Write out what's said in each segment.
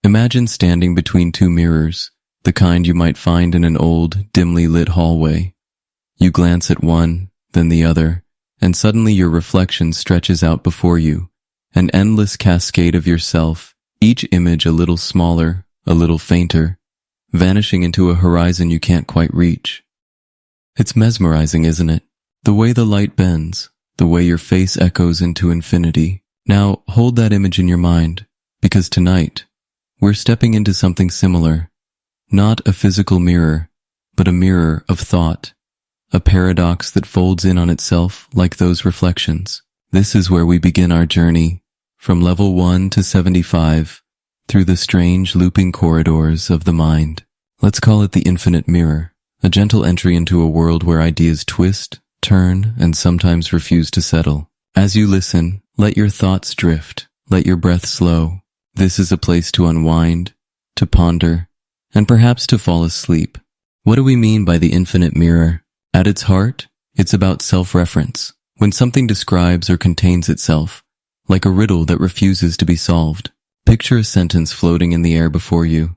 Imagine standing between two mirrors, the kind you might find in an old, dimly lit hallway. You glance at one, then the other, and suddenly your reflection stretches out before you, an endless cascade of yourself, each image a little smaller, a little fainter, vanishing into a horizon you can't quite reach. It's mesmerizing, isn't it? The way the light bends, the way your face echoes into infinity. Now, hold that image in your mind, because tonight, we're stepping into something similar. Not a physical mirror, but a mirror of thought. A paradox that folds in on itself like those reflections. This is where we begin our journey, from level 1 to 75, through the strange looping corridors of the mind. Let's call it the infinite mirror, a gentle entry into a world where ideas twist, turn, and sometimes refuse to settle. As you listen, let your thoughts drift, let your breath slow. This is a place to unwind, to ponder, and perhaps to fall asleep. What do we mean by the infinite mirror? At its heart, it's about self-reference. When something describes or contains itself, like a riddle that refuses to be solved. Picture a sentence floating in the air before you.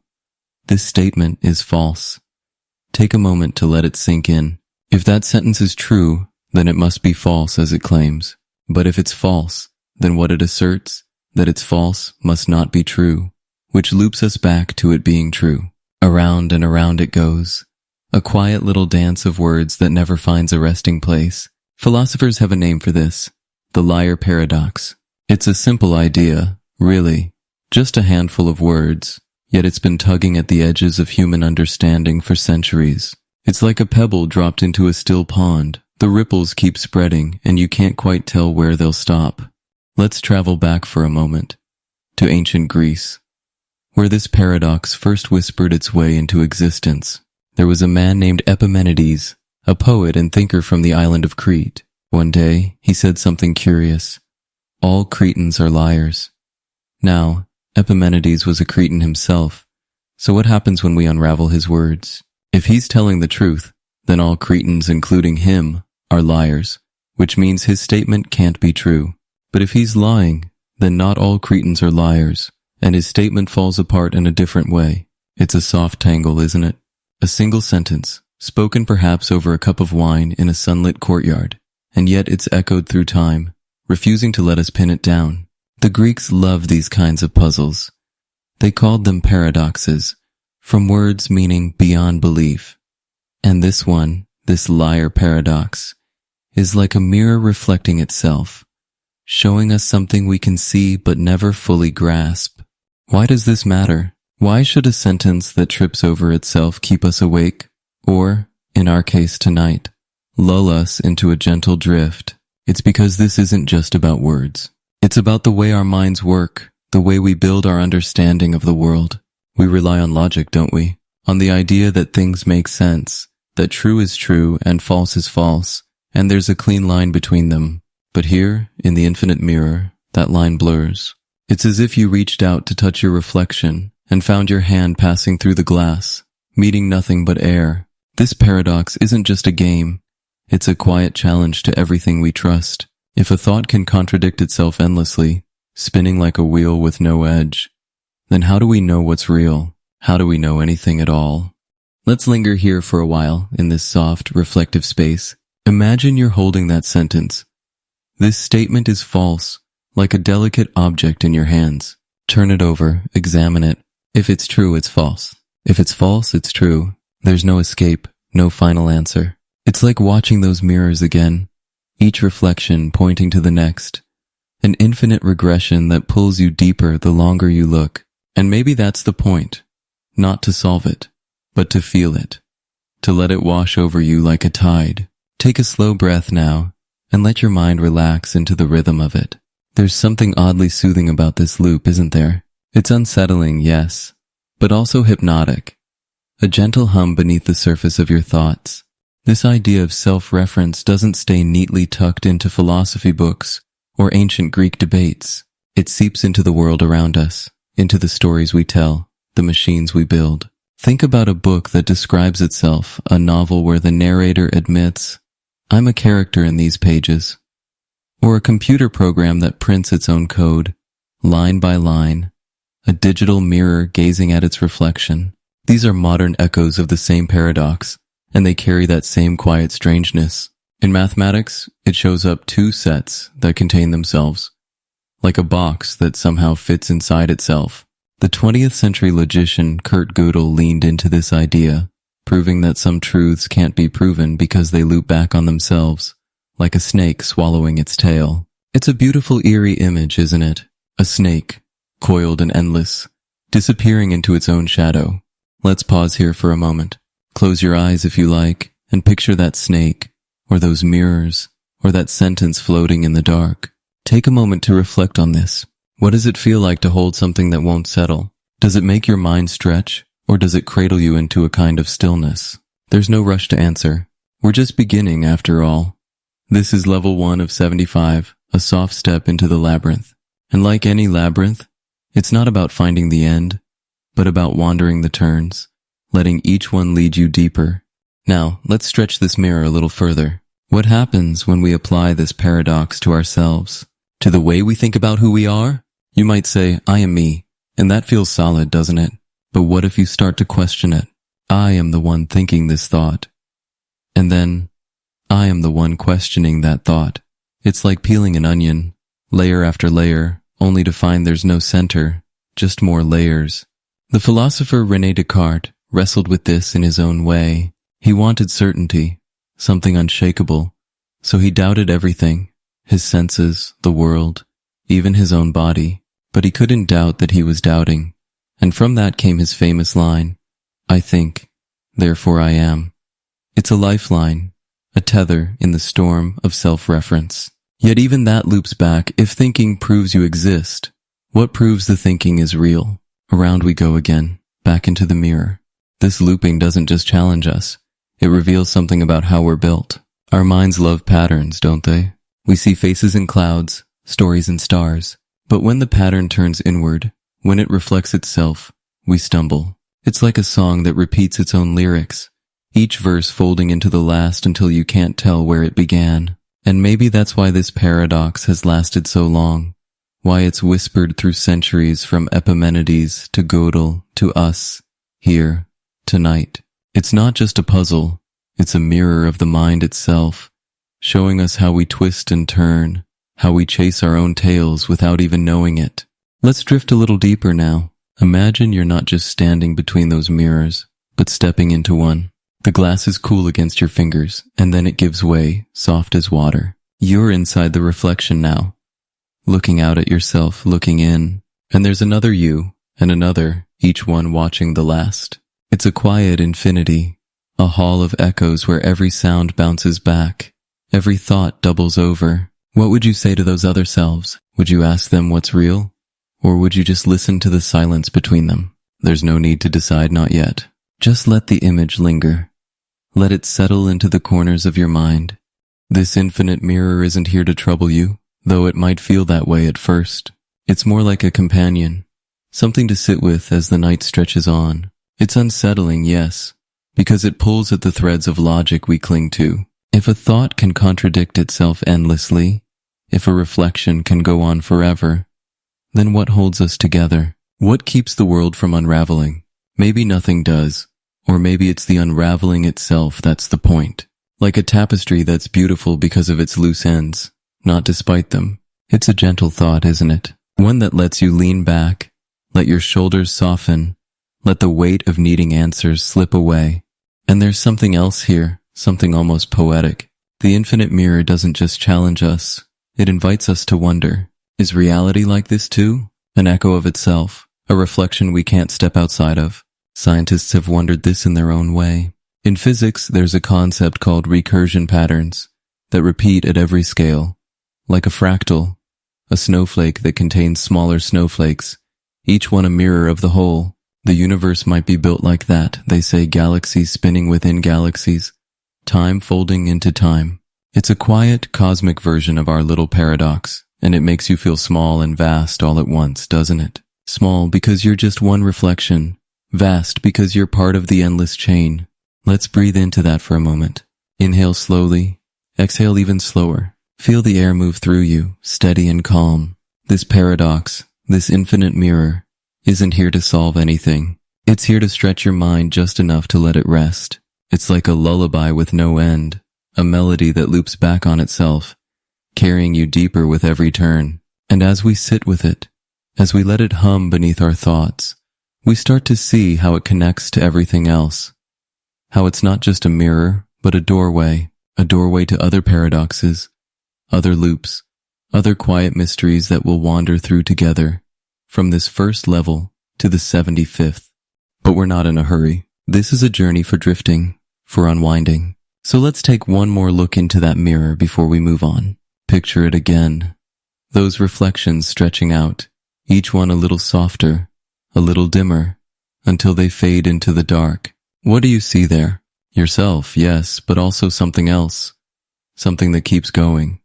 This statement is false. Take a moment to let it sink in. If that sentence is true, then it must be false as it claims. But if it's false, then what it asserts, that it's false, must not be true, which loops us back to it being true. Around and around it goes. A quiet little dance of words that never finds a resting place. Philosophers have a name for this, the liar paradox. It's a simple idea, really, just a handful of words, yet it's been tugging at the edges of human understanding for centuries. It's like a pebble dropped into a still pond. The ripples keep spreading, and you can't quite tell where they'll stop. Let's travel back for a moment, to ancient Greece, where this paradox first whispered its way into existence. There was a man named Epimenides, a poet and thinker from the island of Crete. One day, he said something curious. All Cretans are liars. Now, Epimenides was a Cretan himself, so what happens when we unravel his words? If he's telling the truth, then all Cretans, including him, are liars, which means his statement can't be true. But if he's lying, then not all Cretans are liars, and his statement falls apart in a different way. It's a soft tangle, isn't it? A single sentence, spoken perhaps over a cup of wine in a sunlit courtyard, and yet it's echoed through time, refusing to let us pin it down. The Greeks loved these kinds of puzzles. They called them paradoxes, from words meaning beyond belief. And this one, this liar paradox, is like a mirror reflecting itself, showing us something we can see but never fully grasp. Why does this matter? Why should a sentence that trips over itself keep us awake, or, in our case tonight, lull us into a gentle drift? It's because this isn't just about words. It's about the way our minds work, the way we build our understanding of the world. We rely on logic, don't we? On the idea that things make sense, that true is true and false is false, and there's a clean line between them. But here, in the infinite mirror, that line blurs. It's as if you reached out to touch your reflection and found your hand passing through the glass, meeting nothing but air. This paradox isn't just a game. It's a quiet challenge to everything we trust. If a thought can contradict itself endlessly, spinning like a wheel with no edge, then how do we know what's real? How do we know anything at all? Let's linger here for a while in this soft, reflective space. Imagine you're holding that sentence. This statement is false, like a delicate object in your hands. Turn it over, examine it. If it's true, it's false. If it's false, it's true. There's no escape, no final answer. It's like watching those mirrors again, each reflection pointing to the next. An infinite regression that pulls you deeper the longer you look. And maybe that's the point. Not to solve it, but to feel it. To let it wash over you like a tide. Take a slow breath now, and let your mind relax into the rhythm of it. There's something oddly soothing about this loop, isn't there? It's unsettling, yes, but also hypnotic. A gentle hum beneath the surface of your thoughts. This idea of self-reference doesn't stay neatly tucked into philosophy books or ancient Greek debates. It seeps into the world around us, into the stories we tell, the machines we build. Think about a book that describes itself, a novel where the narrator admits, "I'm a character in these pages." Or a computer program that prints its own code, line by line, a digital mirror gazing at its reflection. These are modern echoes of the same paradox, and they carry that same quiet strangeness. In mathematics, it shows up two sets that contain themselves, like a box that somehow fits inside itself. The 20th century logician Kurt Gödel leaned into this idea, proving that some truths can't be proven because they loop back on themselves, like a snake swallowing its tail. It's a beautiful eerie image, isn't it? A snake, coiled and endless, disappearing into its own shadow. Let's pause here for a moment. Close your eyes if you like, and picture that snake, or those mirrors, or that sentence floating in the dark. Take a moment to reflect on this. What does it feel like to hold something that won't settle? Does it make your mind stretch, or does it cradle you into a kind of stillness? There's no rush to answer. We're just beginning, after all. This is level 1 of 75, a soft step into the labyrinth. And like any labyrinth, it's not about finding the end, but about wandering the turns, letting each one lead you deeper. Now, let's stretch this mirror a little further. What happens when we apply this paradox to ourselves? To the way we think about who we are? You might say, I am me, and that feels solid, doesn't it? But what if you start to question it? I am the one thinking this thought. And then, I am the one questioning that thought. It's like peeling an onion, layer after layer, only to find there's no center, just more layers. The philosopher René Descartes wrestled with this in his own way. He wanted certainty, something unshakable, so he doubted everything, his senses, the world, even his own body. But he couldn't doubt that he was doubting, and from that came his famous line, I think, therefore I am. It's a lifeline, a tether in the storm of self-reference. Yet even that loops back. If thinking proves you exist, what proves the thinking is real? Around we go again, back into the mirror. This looping doesn't just challenge us, it reveals something about how we're built. Our minds love patterns, don't they? We see faces in clouds, stories in stars. But when the pattern turns inward, when it reflects itself, we stumble. It's like a song that repeats its own lyrics, each verse folding into the last until you can't tell where it began. And maybe that's why this paradox has lasted so long, why it's whispered through centuries from Epimenides to Gödel to us, here, tonight. It's not just a puzzle, it's a mirror of the mind itself, showing us how we twist and turn, how we chase our own tails without even knowing it. Let's drift a little deeper now. Imagine you're not just standing between those mirrors, but stepping into one. The glass is cool against your fingers, and then it gives way, soft as water. You're inside the reflection now, looking out at yourself, looking in, and there's another you, and another, each one watching the last. It's a quiet infinity, a hall of echoes where every sound bounces back, every thought doubles over. What would you say to those other selves? Would you ask them what's real? Or would you just listen to the silence between them? There's no need to decide, not yet. Just let the image linger. Let it settle into the corners of your mind. This infinite mirror isn't here to trouble you, though it might feel that way at first. It's more like a companion, something to sit with as the night stretches on. It's unsettling, yes, because it pulls at the threads of logic we cling to. If a thought can contradict itself endlessly, if a reflection can go on forever, then what holds us together? What keeps the world from unraveling? Maybe nothing does, or maybe it's the unraveling itself that's the point. Like a tapestry that's beautiful because of its loose ends, not despite them. It's a gentle thought, isn't it? One that lets you lean back, let your shoulders soften, let the weight of needing answers slip away. And there's something else here, something almost poetic. The infinite mirror doesn't just challenge us, it invites us to wonder. Is reality like this too? An echo of itself, a reflection we can't step outside of. Scientists have wondered this in their own way. In physics, there's a concept called recursion patterns that repeat at every scale, like a fractal, a snowflake that contains smaller snowflakes, each one a mirror of the whole. The universe might be built like that, they say, galaxies spinning within galaxies, time folding into time. It's a quiet, cosmic version of our little paradox, and it makes you feel small and vast all at once, doesn't it? Small because you're just one reflection, vast because you're part of the endless chain. Let's breathe into that for a moment. Inhale slowly, exhale even slower. Feel the air move through you, steady and calm. This paradox, this infinite mirror, isn't here to solve anything. It's here to stretch your mind just enough to let it rest. It's like a lullaby with no end, a melody that loops back on itself, carrying you deeper with every turn. And as we sit with it, as we let it hum beneath our thoughts, we start to see how it connects to everything else. How it's not just a mirror, but a doorway to other paradoxes, other loops, other quiet mysteries that we'll wander through together, from this first level to the 75th. But we're not in a hurry. This is a journey for drifting, for unwinding. So let's take one more look into that mirror before we move on. Picture it again. Those reflections stretching out, each one a little softer, a little dimmer, until they fade into the dark. What do you see there? Yourself, yes, but also something else. Something that keeps going.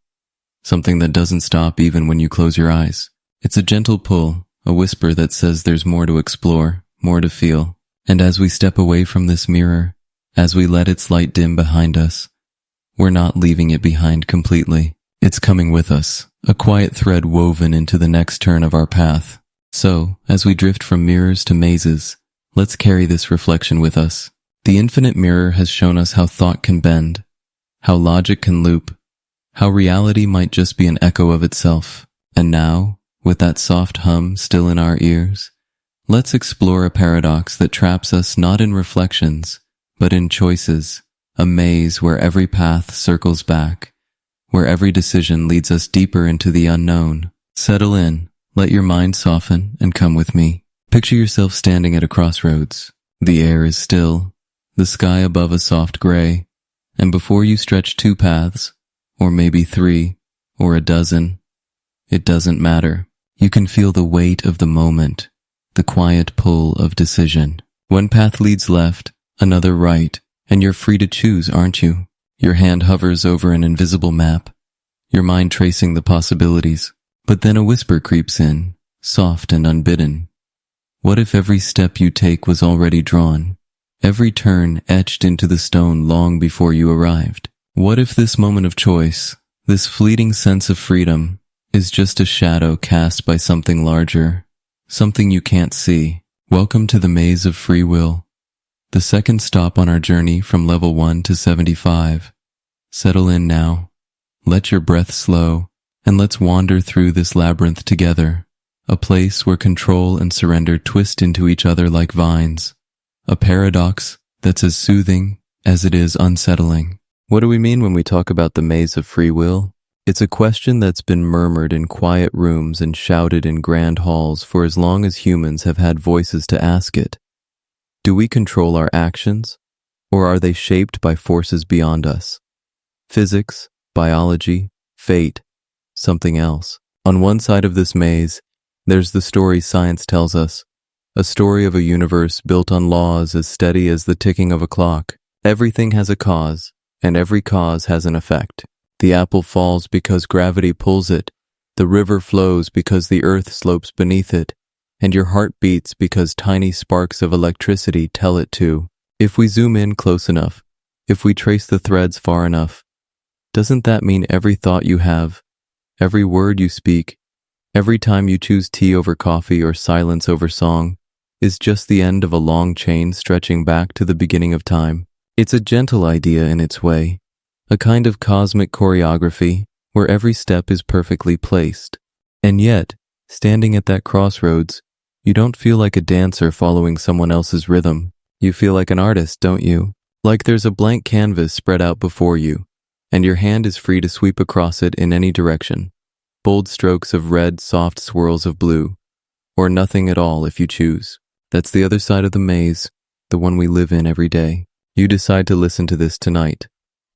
Something that doesn't stop even when you close your eyes. It's a gentle pull, a whisper that says there's more to explore, more to feel. And as we step away from this mirror, as we let its light dim behind us, we're not leaving it behind completely. It's coming with us, a quiet thread woven into the next turn of our path. So, as we drift from mirrors to mazes, let's carry this reflection with us. The infinite mirror has shown us how thought can bend, how logic can loop, how reality might just be an echo of itself. And now, with that soft hum still in our ears, let's explore a paradox that traps us not in reflections, but in choices, a maze where every path circles back, where every decision leads us deeper into the unknown. Settle in, let your mind soften, and come with me. Picture yourself standing at a crossroads. The air is still, the sky above a soft gray, and before you stretch two paths, or maybe three, or a dozen, it doesn't matter. You can feel the weight of the moment, the quiet pull of decision. One path leads left, another right, and you're free to choose, aren't you? Your hand hovers over an invisible map, your mind tracing the possibilities. But then a whisper creeps in, soft and unbidden. What if every step you take was already drawn, every turn etched into the stone long before you arrived? What if this moment of choice, this fleeting sense of freedom, is just a shadow cast by something larger, something you can't see? Welcome to the maze of free will, the second stop on our journey from level 1 to 75. Settle in now, let your breath slow, and let's wander through this labyrinth together, a place where control and surrender twist into each other like vines, a paradox that's as soothing as it is unsettling. What do we mean when we talk about the maze of free will? It's a question that's been murmured in quiet rooms and shouted in grand halls for as long as humans have had voices to ask it. Do we control our actions, or are they shaped by forces beyond us? Physics, biology, fate, something else. On one side of this maze, there's the story science tells us, a story of a universe built on laws as steady as the ticking of a clock. Everything has a cause, and every cause has an effect. The apple falls because gravity pulls it, the river flows because the earth slopes beneath it, and your heart beats because tiny sparks of electricity tell it to. If we zoom in close enough, if we trace the threads far enough, doesn't that mean every thought you have, every word you speak, every time you choose tea over coffee or silence over song, is just the end of a long chain stretching back to the beginning of time? It's a gentle idea in its way, a kind of cosmic choreography where every step is perfectly placed. And yet, standing at that crossroads, you don't feel like a dancer following someone else's rhythm. You feel like an artist, don't you? Like there's a blank canvas spread out before you, and your hand is free to sweep across it in any direction. Bold strokes of red, soft swirls of blue, or nothing at all if you choose. That's the other side of the maze, the one we live in every day. You decide to listen to this tonight,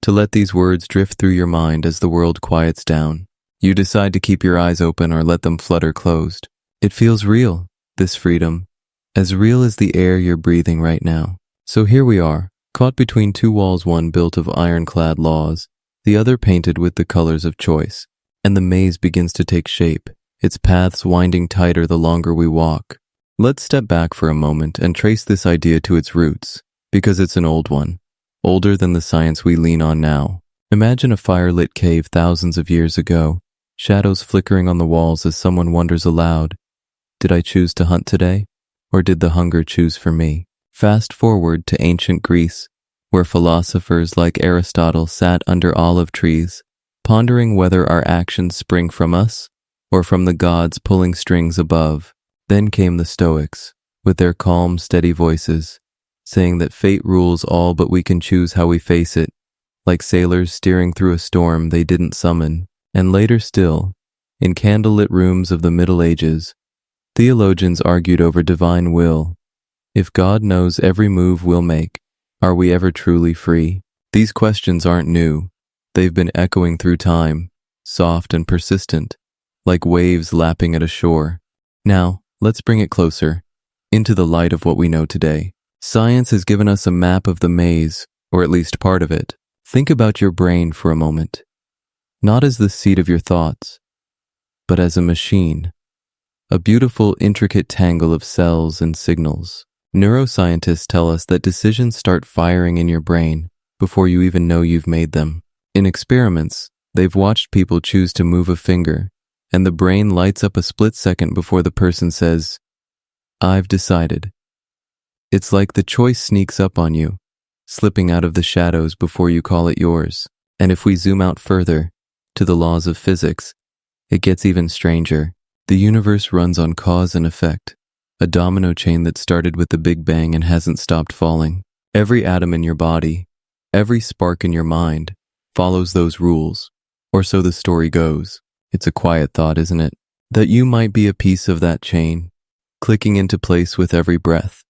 to let these words drift through your mind as the world quiets down. You decide to keep your eyes open or let them flutter closed. It feels real, this freedom, as real as the air you're breathing right now. So here we are, caught between two walls, one built of ironclad laws, the other painted with the colors of choice. And the maze begins to take shape, its paths winding tighter the longer we walk. Let's step back for a moment and trace this idea to its roots, because it's an old one, older than the science we lean on now. Imagine a fire-lit cave thousands of years ago, shadows flickering on the walls as someone wonders aloud, did I choose to hunt today? or did the hunger choose for me? Fast forward to ancient Greece, where philosophers like Aristotle sat under olive trees, pondering whether our actions spring from us or from the gods pulling strings above. Then came the Stoics, with their calm, steady voices, saying that fate rules all but we can choose how we face it, like sailors steering through a storm they didn't summon. And later still, in candlelit rooms of the Middle Ages, theologians argued over divine will. If God knows every move we'll make, are we ever truly free? These questions aren't new. They've been echoing through time, soft and persistent, like waves lapping at a shore. Now, let's bring it closer, into the light of what we know today. Science has given us a map of the maze, or at least part of it. Think about your brain for a moment. Not as the seat of your thoughts, but as a machine. A beautiful, intricate tangle of cells and signals. Neuroscientists tell us that decisions start firing in your brain before you even know you've made them. In experiments, they've watched people choose to move a finger, and the brain lights up a split second before the person says, "I've decided." It's like the choice sneaks up on you, slipping out of the shadows before you call it yours. And if we zoom out further, to the laws of physics, it gets even stranger. The universe runs on cause and effect, a domino chain that started with the Big Bang and hasn't stopped falling. Every atom in your body, every spark in your mind, follows those rules, or so the story goes. It's a quiet thought, isn't it? That you might be a piece of that chain, clicking into place with every breath.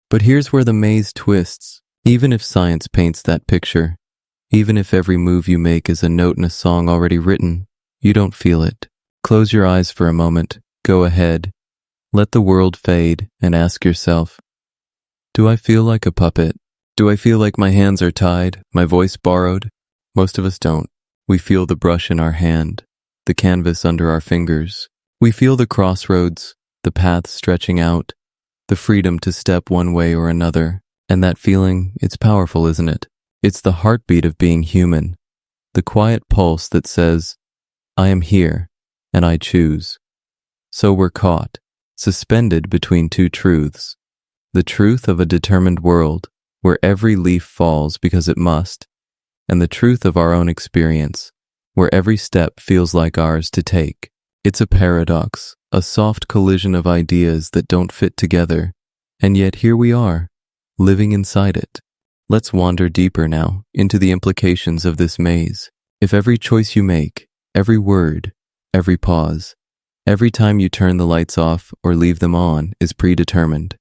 But here's where the maze twists. Even if science paints that picture, even if every move you make is a note in a song already written, you don't feel it. Close your eyes for a moment. Go ahead. Let the world fade and ask yourself, do I feel like a puppet? Do I feel like my hands are tied, my voice borrowed? Most of us don't. We feel the brush in our hand, the canvas under our fingers. We feel the crossroads, the path stretching out, the freedom to step one way or another. And that feeling, it's powerful, isn't it? It's the heartbeat of being human, the quiet pulse that says, I am here, and I choose. So we're caught, suspended between two truths. The truth of a determined world, where every leaf falls because it must, and the truth of our own experience, where every step feels like ours to take. It's a paradox, a soft collision of ideas that don't fit together, and yet here we are, living inside it. Let's wander deeper now into the implications of this maze. If every choice you make, every word, every pause, every time you turn the lights off or leave them on is predetermined,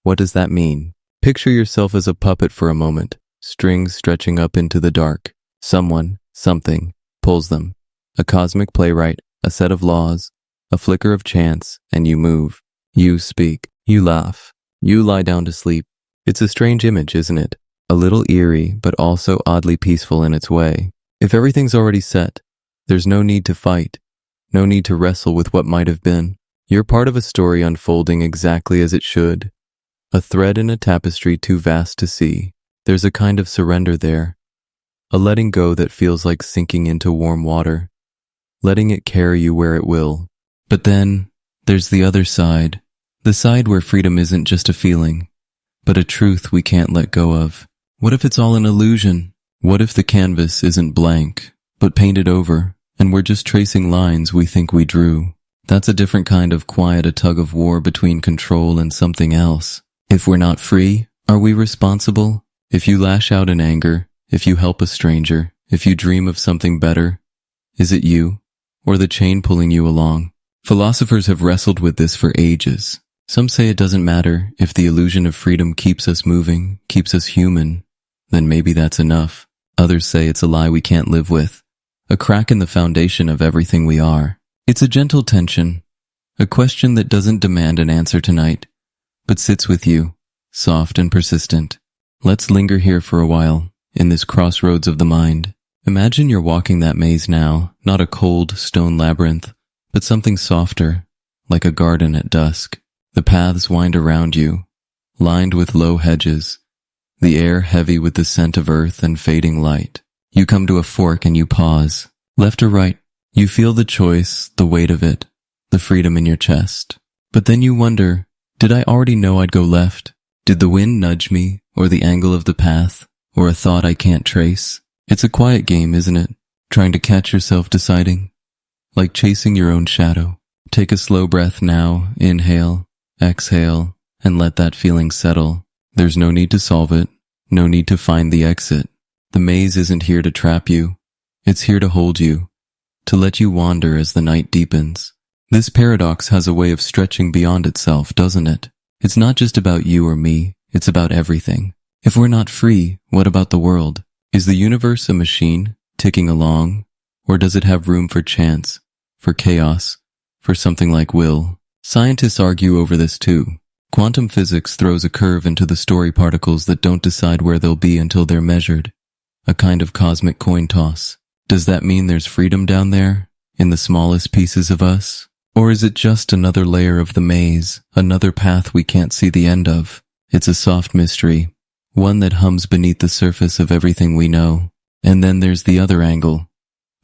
what does that mean? Picture yourself as a puppet for a moment, strings stretching up into the dark. Someone, something, pulls them. A cosmic playwright, a set of laws, a flicker of chance, and you move. You speak. You laugh. You lie down to sleep. It's a strange image, isn't it? A little eerie, but also oddly peaceful in its way. If everything's already set, there's no need to fight, no need to wrestle with what might have been. You're part of a story unfolding exactly as it should, a thread in a tapestry too vast to see. There's a kind of surrender there, a letting go that feels like sinking into warm water, letting it carry you where it will. But then, there's the other side, the side where freedom isn't just a feeling, but a truth we can't let go of. What if it's all an illusion? What if the canvas isn't blank, but painted over, and we're just tracing lines we think we drew? That's a different kind of quiet, a tug of war between control and something else. If we're not free, are we responsible? If you lash out in anger, if you help a stranger, if you dream of something better, is it you, or the chain pulling you along? Philosophers have wrestled with this for ages. Some say it doesn't matter if the illusion of freedom keeps us moving, keeps us human, then maybe that's enough. Others say it's a lie we can't live with, a crack in the foundation of everything we are. It's a gentle tension, a question that doesn't demand an answer tonight, but sits with you, soft and persistent. Let's linger here for a while, in this crossroads of the mind. Imagine you're walking that maze now, not a cold stone labyrinth, but something softer, like a garden at dusk. The paths wind around you, lined with low hedges, the air heavy with the scent of earth and fading light. You come to a fork and you pause. Left or right, you feel the choice, the weight of it, the freedom in your chest. But then you wonder, Did I already know I'd go left? Did the wind nudge me, or the angle of the path, or a thought I can't trace? It's a quiet game, isn't it? Trying to catch yourself deciding. Like chasing your own shadow. Take a slow breath now, inhale, exhale, and let that feeling settle. There's no need to solve it, no need to find the exit. The maze isn't here to trap you. It's here to hold you, to let you wander as the night deepens. This paradox has a way of stretching beyond itself, doesn't it? It's not just about you or me, it's about everything. If we're not free, what about the world? Is the universe a machine, ticking along? Or does it have room for chance, for chaos, for something like will? Scientists argue over this too. Quantum physics throws a curve into the story particles that don't decide where they'll be until they're measured. A kind of cosmic coin toss. Does that mean there's freedom down there, in the smallest pieces of us? Or is it just another layer of the maze, another path we can't see the end of? It's a soft mystery, one that hums beneath the surface of everything we know. And then there's the other angle,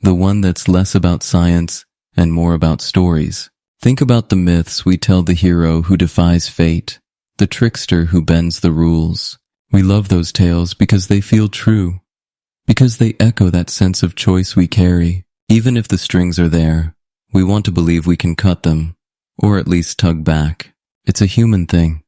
the one that's less about science and more about stories. Think about the myths we tell the hero who defies fate, the trickster who bends the rules. We love those tales because they feel true, because they echo that sense of choice we carry. Even if the strings are there, we want to believe we can cut them, or at least tug back. It's a human thing,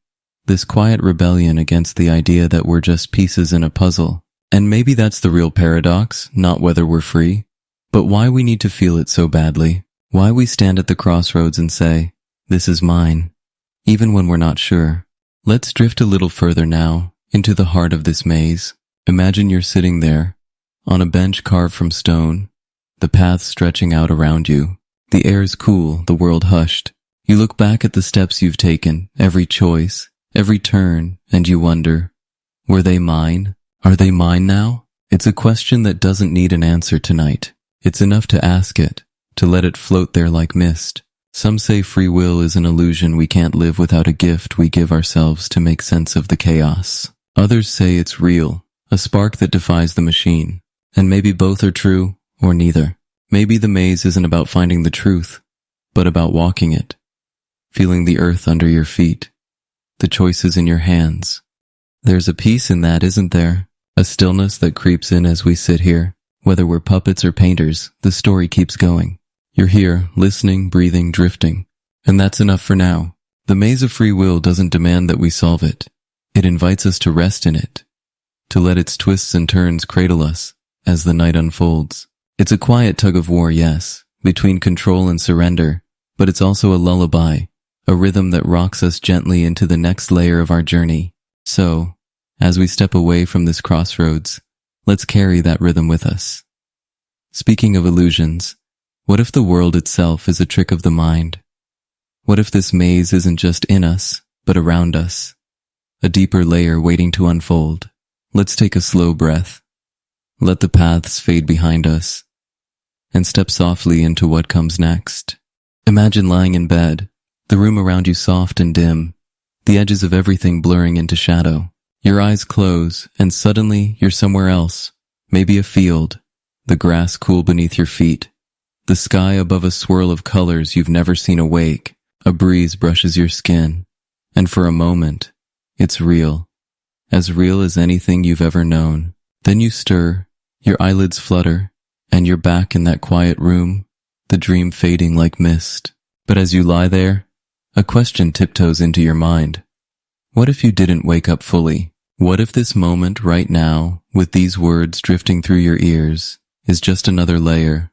this quiet rebellion against the idea that we're just pieces in a puzzle. And maybe that's the real paradox, not whether we're free, but why we need to feel it so badly. Why we stand at the crossroads and say, this is mine, even when we're not sure. Let's drift a little further now, into the heart of this maze. Imagine you're sitting there, on a bench carved from stone, the path stretching out around you. The air's cool, the world hushed. You look back at the steps you've taken, every choice, every turn, and you wonder, were they mine? Are they mine now? It's a question that doesn't need an answer tonight. It's enough to ask it, to let it float there like mist. Some say free will is an illusion we can't live without a gift we give ourselves to make sense of the chaos. Others say it's real, a spark that defies the machine. And maybe both are true, or neither. Maybe the maze isn't about finding the truth, but about walking it, feeling the earth under your feet, the choices in your hands. There's a peace in that, isn't there? A stillness that creeps in as we sit here. Whether we're puppets or painters, the story keeps going. You're here, listening, breathing, drifting. And that's enough for now. The maze of free will doesn't demand that we solve it. It invites us to rest in it, to let its twists and turns cradle us as the night unfolds. It's a quiet tug-of-war, yes, between control and surrender, but it's also a lullaby, a rhythm that rocks us gently into the next layer of our journey. So, as we step away from this crossroads, let's carry that rhythm with us. Speaking of illusions, what if the world itself is a trick of the mind? What if this maze isn't just in us, but around us? A deeper layer waiting to unfold. Let's take a slow breath. Let the paths fade behind us, and step softly into what comes next. Imagine lying in bed, the room around you soft and dim, the edges of everything blurring into shadow. Your eyes close, and suddenly you're somewhere else. Maybe a field, the grass cool beneath your feet, the sky above a swirl of colors you've never seen awake. A breeze brushes your skin, and for a moment, it's real as anything you've ever known. Then you stir, your eyelids flutter, and you're back in that quiet room, the dream fading like mist. But as you lie there, a question tiptoes into your mind. What if you didn't wake up fully? What if this moment right now, with these words drifting through your ears, is just another layer,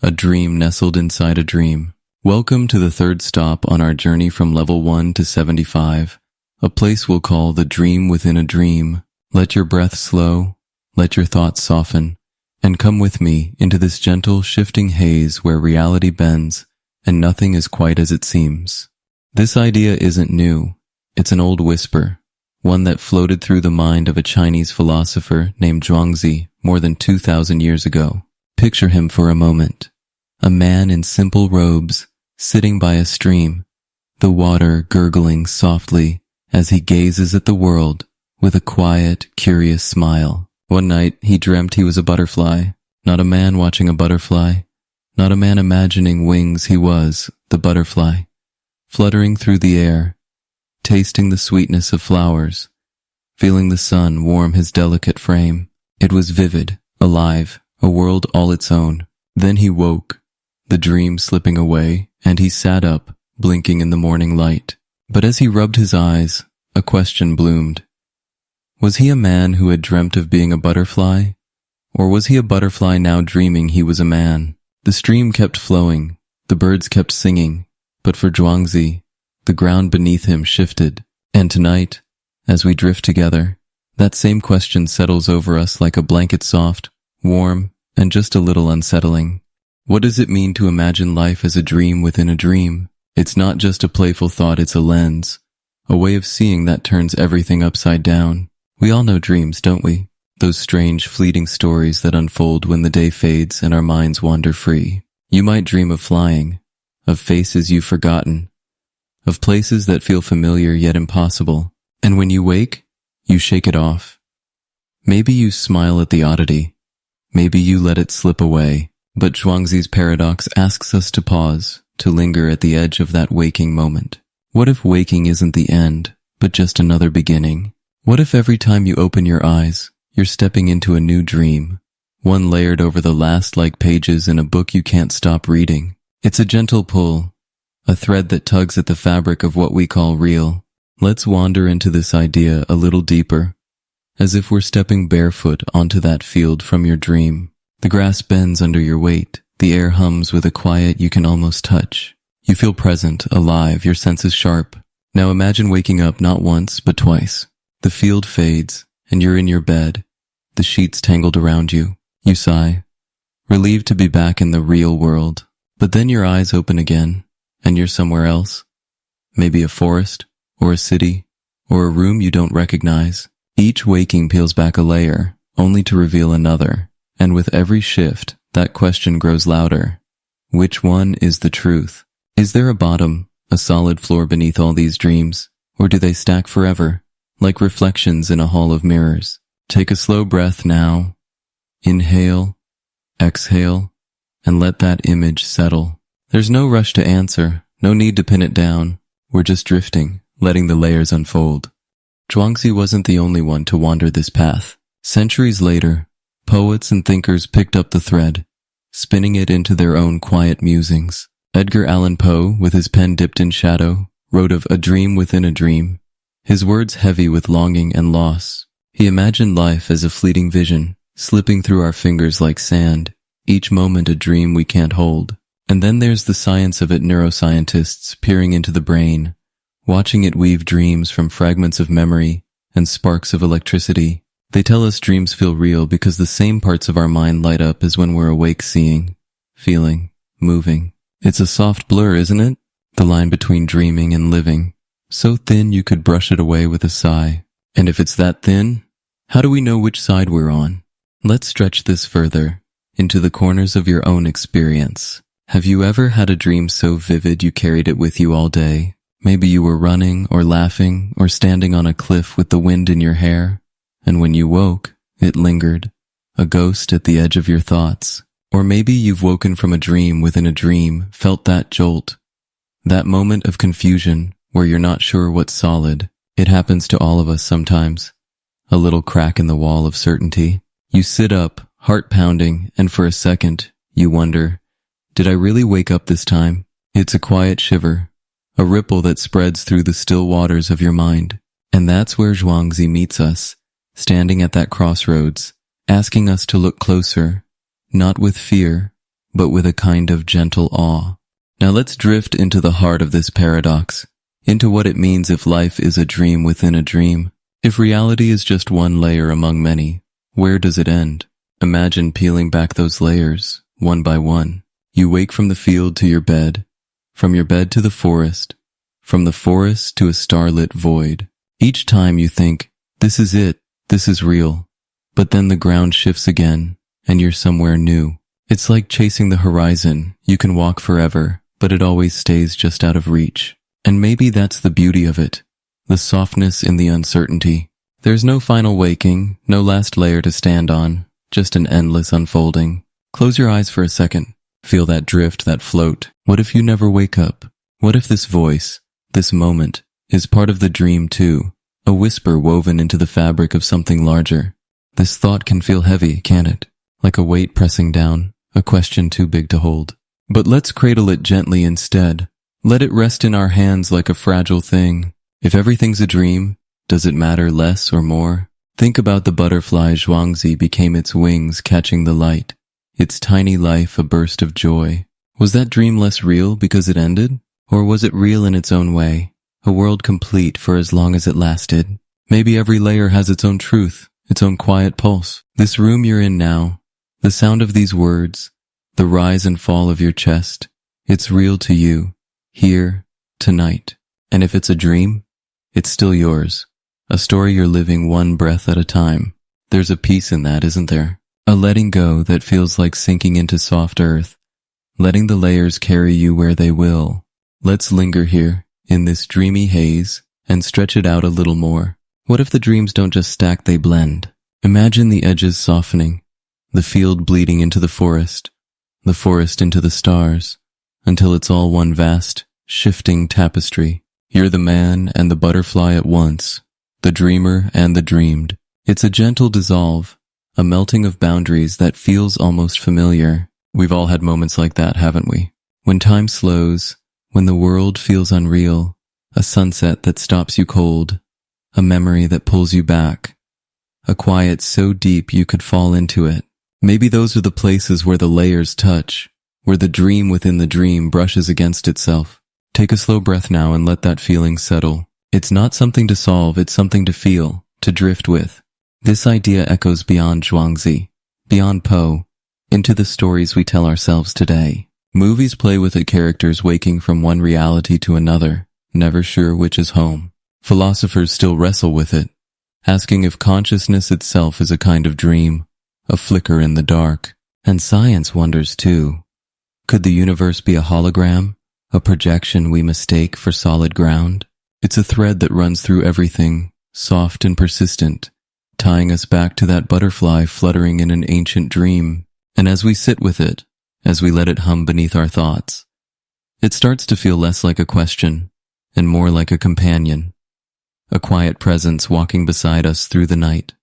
a dream nestled inside a dream? Welcome to the third stop on our journey from level 1 to 75, a place we'll call the dream within a dream. Let your breath slow, let your thoughts soften, and come with me into this gentle, shifting haze where reality bends and nothing is quite as it seems. This idea isn't new. It's an old whisper, one that floated through the mind of a Chinese philosopher named Zhuangzi more than 2,000 years ago. Picture him for a moment. A man in simple robes, sitting by a stream, the water gurgling softly as he gazes at the world with a quiet, curious smile. One night, he dreamt he was a butterfly, not a man watching a butterfly, not a man imagining wings. He was the butterfly, fluttering through the air, tasting the sweetness of flowers, feeling the sun warm his delicate frame. It was vivid, alive, a world all its own. Then he woke, the dream slipping away, and he sat up, blinking in the morning light. But as he rubbed his eyes, a question bloomed. Was he a man who had dreamt of being a butterfly? Or was he a butterfly now dreaming he was a man? The stream kept flowing, the birds kept singing, but for Zhuangzi, the ground beneath him shifted. And tonight, as we drift together, that same question settles over us like a blanket, soft, warm, and just a little unsettling. What does it mean to imagine life as a dream within a dream? It's not just a playful thought, it's a lens, a way of seeing that turns everything upside down. We all know dreams, don't we? Those strange, fleeting stories that unfold when the day fades and our minds wander free. You might dream of flying, of faces you've forgotten, of places that feel familiar yet impossible. And when you wake, you shake it off. Maybe you smile at the oddity. Maybe you let it slip away. But Zhuangzi's paradox asks us to pause, to linger at the edge of that waking moment. What if waking isn't the end, but just another beginning? What if every time you open your eyes, you're stepping into a new dream, one layered over the last, like pages in a book you can't stop reading? It's a gentle pull, a thread that tugs at the fabric of what we call real. Let's wander into this idea a little deeper, as if we're stepping barefoot onto that field from your dream. The grass bends under your weight, the air hums with a quiet you can almost touch. You feel present, alive, your senses sharp. Now imagine waking up not once, but twice. The field fades, and you're in your bed, the sheets tangled around you. You sigh, relieved to be back in the real world. But then your eyes open again, and you're somewhere else. Maybe a forest, or a city, or a room you don't recognize. Each waking peels back a layer, only to reveal another. And with every shift, that question grows louder. Which one is the truth? Is there a bottom, a solid floor beneath all these dreams? Or do they stack forever, like reflections in a hall of mirrors? Take a slow breath now. Inhale, exhale, and let that image settle. There's no rush to answer, no need to pin it down. We're just drifting, letting the layers unfold. Zhuangzi wasn't the only one to wander this path. Centuries later, poets and thinkers picked up the thread, spinning it into their own quiet musings. Edgar Allan Poe, with his pen dipped in shadow, wrote of a dream within a dream, his words heavy with longing and loss. He imagined life as a fleeting vision, slipping through our fingers like sand, each moment a dream we can't hold. And then there's the science of it, neuroscientists peering into the brain, watching it weave dreams from fragments of memory and sparks of electricity. They tell us dreams feel real because the same parts of our mind light up as when we're awake, seeing, feeling, moving. It's a soft blur, isn't it? The line between dreaming and living. So thin you could brush it away with a sigh. And if it's that thin, how do we know which side we're on? Let's stretch this further, into the corners of your own experience. Have you ever had a dream so vivid you carried it with you all day? Maybe you were running or laughing or standing on a cliff with the wind in your hair, and when you woke, it lingered, a ghost at the edge of your thoughts. Or maybe you've woken from a dream within a dream, felt that jolt, that moment of confusion where you're not sure what's solid. It happens to all of us sometimes. A little crack in the wall of certainty. You sit up, heart pounding, and for a second, you wonder, did I really wake up this time? It's a quiet shiver, a ripple that spreads through the still waters of your mind. And that's where Zhuangzi meets us, standing at that crossroads, asking us to look closer, not with fear, but with a kind of gentle awe. Now let's drift into the heart of this paradox, into what it means if life is a dream within a dream. If reality is just one layer among many, where does it end? Imagine peeling back those layers, one by one. You wake from the field to your bed, from your bed to the forest, from the forest to a starlit void. Each time you think, this is it, this is real. But then the ground shifts again, and you're somewhere new. It's like chasing the horizon. You can walk forever, but it always stays just out of reach. And maybe that's the beauty of it, the softness in the uncertainty. There's no final waking, no last layer to stand on, just an endless unfolding. Close your eyes for a second. Feel that drift, that float. What if you never wake up? What if this voice, this moment, is part of the dream too, a whisper woven into the fabric of something larger. This thought can feel heavy, can't it? Like a weight pressing down, a question too big to hold. But let's cradle it gently instead. Let it rest in our hands like a fragile thing. If everything's a dream, does it matter less or more? Think about the butterfly Zhuangzi became its wings catching the light. Its tiny life a burst of joy. Was that dream less real because it ended? Or was it real in its own way? A world complete for as long as it lasted. Maybe every layer has its own truth, its own quiet pulse. This room you're in now, the sound of these words, the rise and fall of your chest, it's real to you, here, tonight. And if it's a dream, it's still yours. A story you're living one breath at a time. There's a peace in that, isn't there? A letting go that feels like sinking into soft earth, letting the layers carry you where they will. Let's linger here, in this dreamy haze, and stretch it out a little more. What if the dreams don't just stack, they blend? Imagine the edges softening, the field bleeding into the forest into the stars, until it's all one vast, shifting tapestry. You're the man and the butterfly at once, the dreamer and the dreamed. It's a gentle dissolve, a melting of boundaries that feels almost familiar. We've all had moments like that, haven't we? When time slows, when the world feels unreal, a sunset that stops you cold, a memory that pulls you back, a quiet so deep you could fall into it. Maybe those are the places where the layers touch, where the dream within the dream brushes against itself. Take a slow breath now and let that feeling settle. It's not something to solve, it's something to feel, to drift with. This idea echoes beyond Zhuangzi, beyond Poe, into the stories we tell ourselves today. Movies play with the characters waking from one reality to another, never sure which is home. Philosophers still wrestle with it, asking if consciousness itself is a kind of dream, a flicker in the dark. And science wonders too. Could the universe be a hologram, a projection we mistake for solid ground? It's a thread that runs through everything, soft and persistent, tying us back to that butterfly fluttering in an ancient dream. And as we sit with it, as we let it hum beneath our thoughts, it starts to feel less like a question and more like a companion, a quiet presence walking beside us through the night.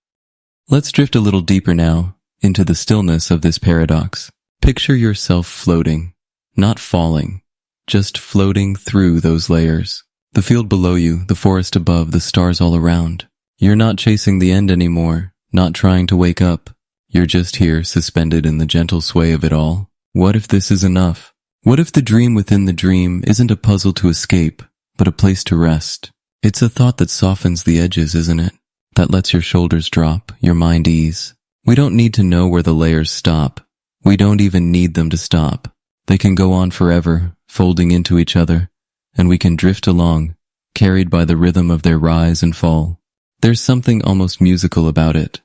Let's drift a little deeper now into the stillness of this paradox. Picture yourself floating, not falling, just floating through those layers. The field below you, the forest above, the stars all around. You're not chasing the end anymore, not trying to wake up. You're just here, suspended in the gentle sway of it all. What if this is enough? What if the dream within the dream isn't a puzzle to escape, but a place to rest? It's a thought that softens the edges, isn't it? That lets your shoulders drop, your mind ease. We don't need to know where the layers stop. We don't even need them to stop. They can go on forever, folding into each other, and we can drift along, carried by the rhythm of their rise and fall. There's something almost musical about it.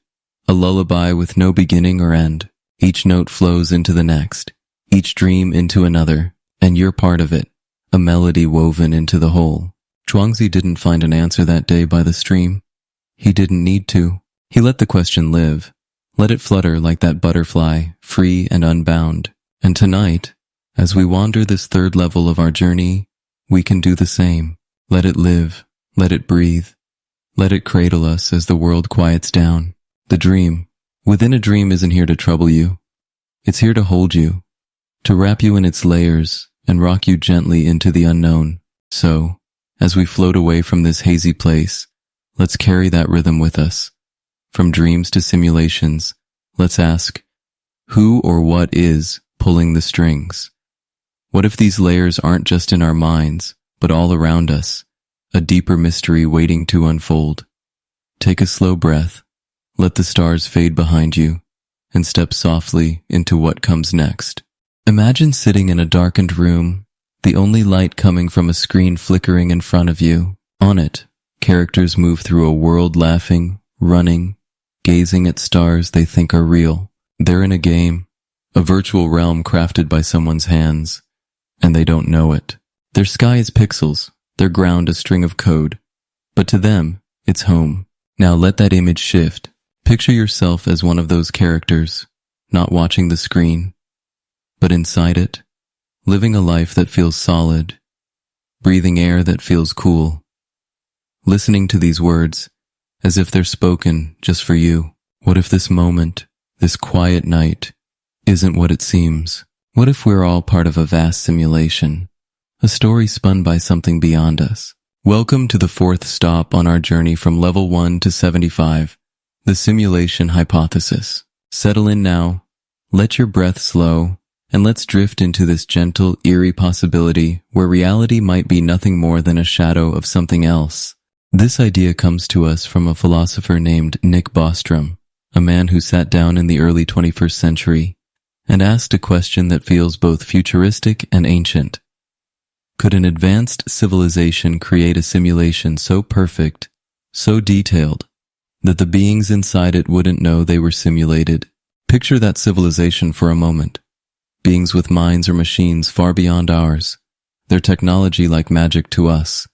A lullaby with no beginning or end. Each note flows into the next, each dream into another, and you're part of it, a melody woven into the whole. Zhuangzi didn't find an answer that day by the stream. He didn't need to. He let the question live. Let it flutter like that butterfly, free and unbound. And tonight, as we wander this third level of our journey, we can do the same. Let it live. Let it breathe. Let it cradle us as the world quiets down. The dream, within a dream, isn't here to trouble you. It's here to hold you, to wrap you in its layers and rock you gently into the unknown. So, as we float away from this hazy place, let's carry that rhythm with us. From dreams to simulations, let's ask, who or what is pulling the strings? What if these layers aren't just in our minds, but all around us, a deeper mystery waiting to unfold? Take a slow breath, let the stars fade behind you, and step softly into what comes next. Imagine sitting in a darkened room, the only light coming from a screen flickering in front of you. On it, characters move through a world laughing, running, gazing at stars they think are real. They're in a game, a virtual realm crafted by someone's hands, and they don't know it. Their sky is pixels, their ground a string of code, but to them, it's home. Now let that image shift. Picture yourself as one of those characters, not watching the screen, but inside it, living a life that feels solid, breathing air that feels cool, listening to these words as if they're spoken just for you. What if this moment, this quiet night, isn't what it seems? What if we're all part of a vast simulation, a story spun by something beyond us? Welcome to the fourth stop on our journey from level 1 to 75, the simulation hypothesis. Settle in now, let your breath slow, and let's drift into this gentle, eerie possibility where reality might be nothing more than a shadow of something else. This idea comes to us from a philosopher named Nick Bostrom, a man who sat down in the early 21st century and asked a question that feels both futuristic and ancient. Could an advanced civilization create a simulation so perfect, so detailed, that the beings inside it wouldn't know they were simulated? Picture that civilization for a moment. Beings with minds or machines far beyond ours, their technology like magic to us,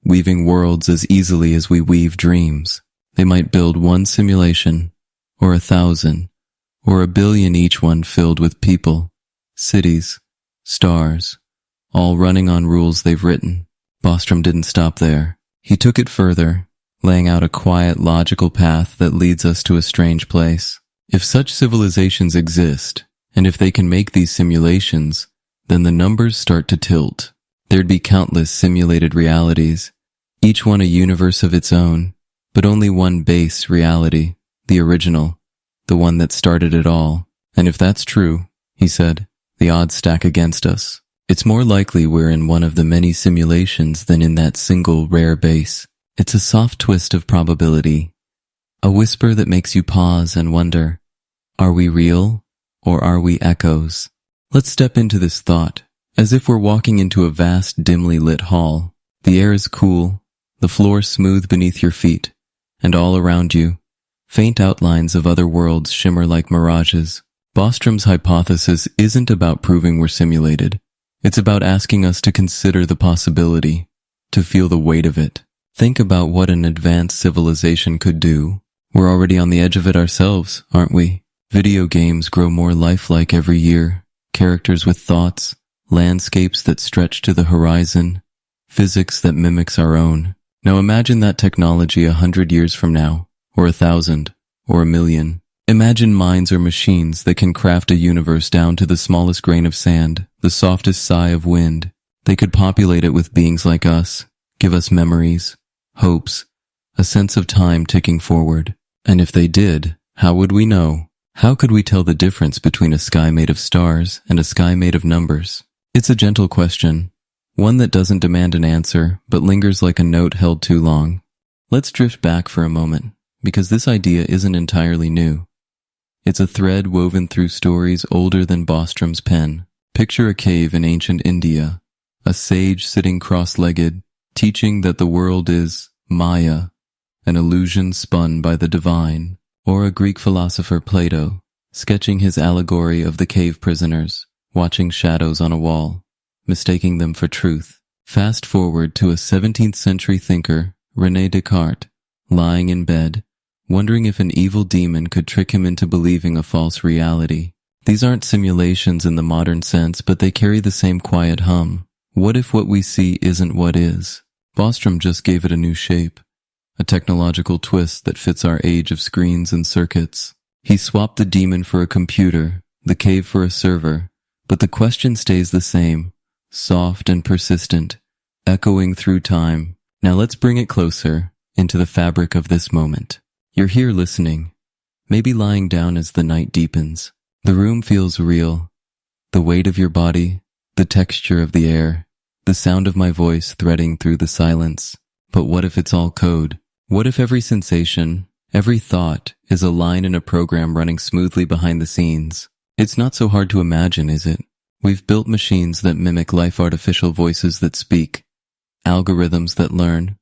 weaving worlds as easily as we weave dreams. They might build one simulation, or 1,000, or 1,000,000,000, each one filled with people, cities, stars, all running on rules they've written. Bostrom didn't stop there. He took it further, laying out a quiet, logical path that leads us to a strange place. If such civilizations exist, and if they can make these simulations, then the numbers start to tilt. There'd be countless simulated realities, each one a universe of its own, but only one base reality, the original, the one that started it all. And if that's true, he said, the odds stack against us. It's more likely we're in one of the many simulations than in that single rare base. It's a soft twist of probability, a whisper that makes you pause and wonder, are we real or are we echoes? Let's step into this thought, as if we're walking into a vast, dimly lit hall. The air is cool, the floor smooth beneath your feet, and all around you, faint outlines of other worlds shimmer like mirages. Bostrom's hypothesis isn't about proving we're simulated. It's about asking us to consider the possibility, to feel the weight of it. Think about what an advanced civilization could do. We're already on the edge of it ourselves, aren't we? Video games grow more lifelike every year. Characters with thoughts, landscapes that stretch to the horizon, physics that mimics our own. Now imagine that technology 100 years from now, or 1,000, or 1,000,000. Imagine minds or machines that can craft a universe down to the smallest grain of sand, the softest sigh of wind. They could populate it with beings like us, give us memories, hopes, a sense of time ticking forward. And if they did, how would we know? How could we tell the difference between a sky made of stars and a sky made of numbers? It's a gentle question, one that doesn't demand an answer, but lingers like a note held too long. Let's drift back for a moment, because this idea isn't entirely new. It's a thread woven through stories older than Bostrom's pen. Picture a cave in ancient India, a sage sitting cross-legged, teaching that the world is Maya, an illusion spun by the divine. Or a Greek philosopher Plato, sketching his allegory of the cave prisoners, watching shadows on a wall, mistaking them for truth. Fast forward to a 17th century thinker, René Descartes, lying in bed, wondering if an evil demon could trick him into believing a false reality. These aren't simulations in the modern sense, but they carry the same quiet hum. What if what we see isn't what is? Bostrom just gave it a new shape. A technological twist that fits our age of screens and circuits. He swapped the demon for a computer, the cave for a server, but the question stays the same, soft and persistent, echoing through time. Now let's bring it closer, into the fabric of this moment. You're here listening, maybe lying down as the night deepens. The room feels real, the weight of your body, the texture of the air, the sound of my voice threading through the silence. But what if it's all code? What if every sensation, every thought, is a line in a program running smoothly behind the scenes? It's not so hard to imagine, is it? We've built machines that mimic life, artificial voices that speak, algorithms that learn,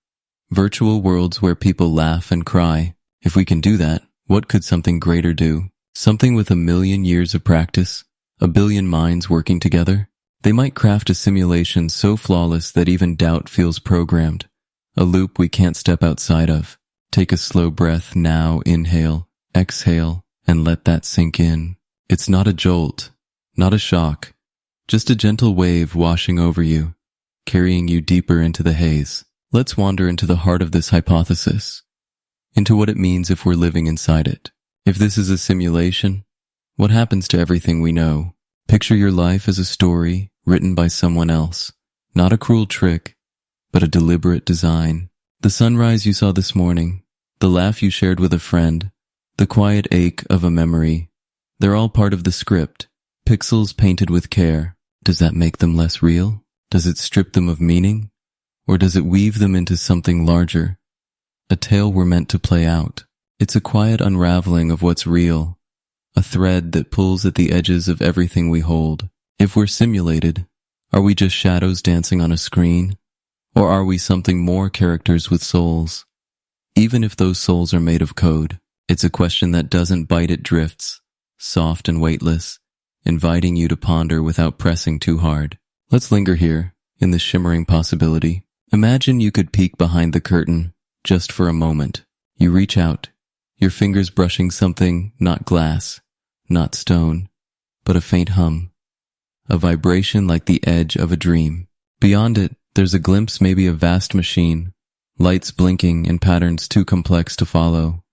virtual worlds where people laugh and cry. If we can do that, what could something greater do? Something with 1,000,000 years of practice, 1,000,000,000 minds working together? They might craft a simulation so flawless that even doubt feels programmed. A loop we can't step outside of. Take a slow breath now, inhale, exhale, and let that sink in. It's not a jolt, not a shock, just a gentle wave washing over you, carrying you deeper into the haze. Let's wander into the heart of this hypothesis, into what it means if we're living inside it. If this is a simulation, what happens to everything we know? Picture your life as a story written by someone else, not a cruel trick, but a deliberate design. The sunrise you saw this morning, the laugh you shared with a friend, the quiet ache of a memory, they're all part of the script, pixels painted with care. Does that make them less real? Does it strip them of meaning? Or does it weave them into something larger? A tale we're meant to play out. It's a quiet unraveling of what's real, a thread that pulls at the edges of everything we hold. If we're simulated, are we just shadows dancing on a screen? Or are we something more, characters with souls? Even if those souls are made of code, it's a question that doesn't bite, it drifts, soft and weightless, inviting you to ponder without pressing too hard. Let's linger here, in this shimmering possibility. Imagine you could peek behind the curtain, just for a moment. You reach out, your fingers brushing something, not glass, not stone, but a faint hum. A vibration like the edge of a dream. Beyond it, there's a glimpse, maybe a vast machine, lights blinking in patterns too complex to follow.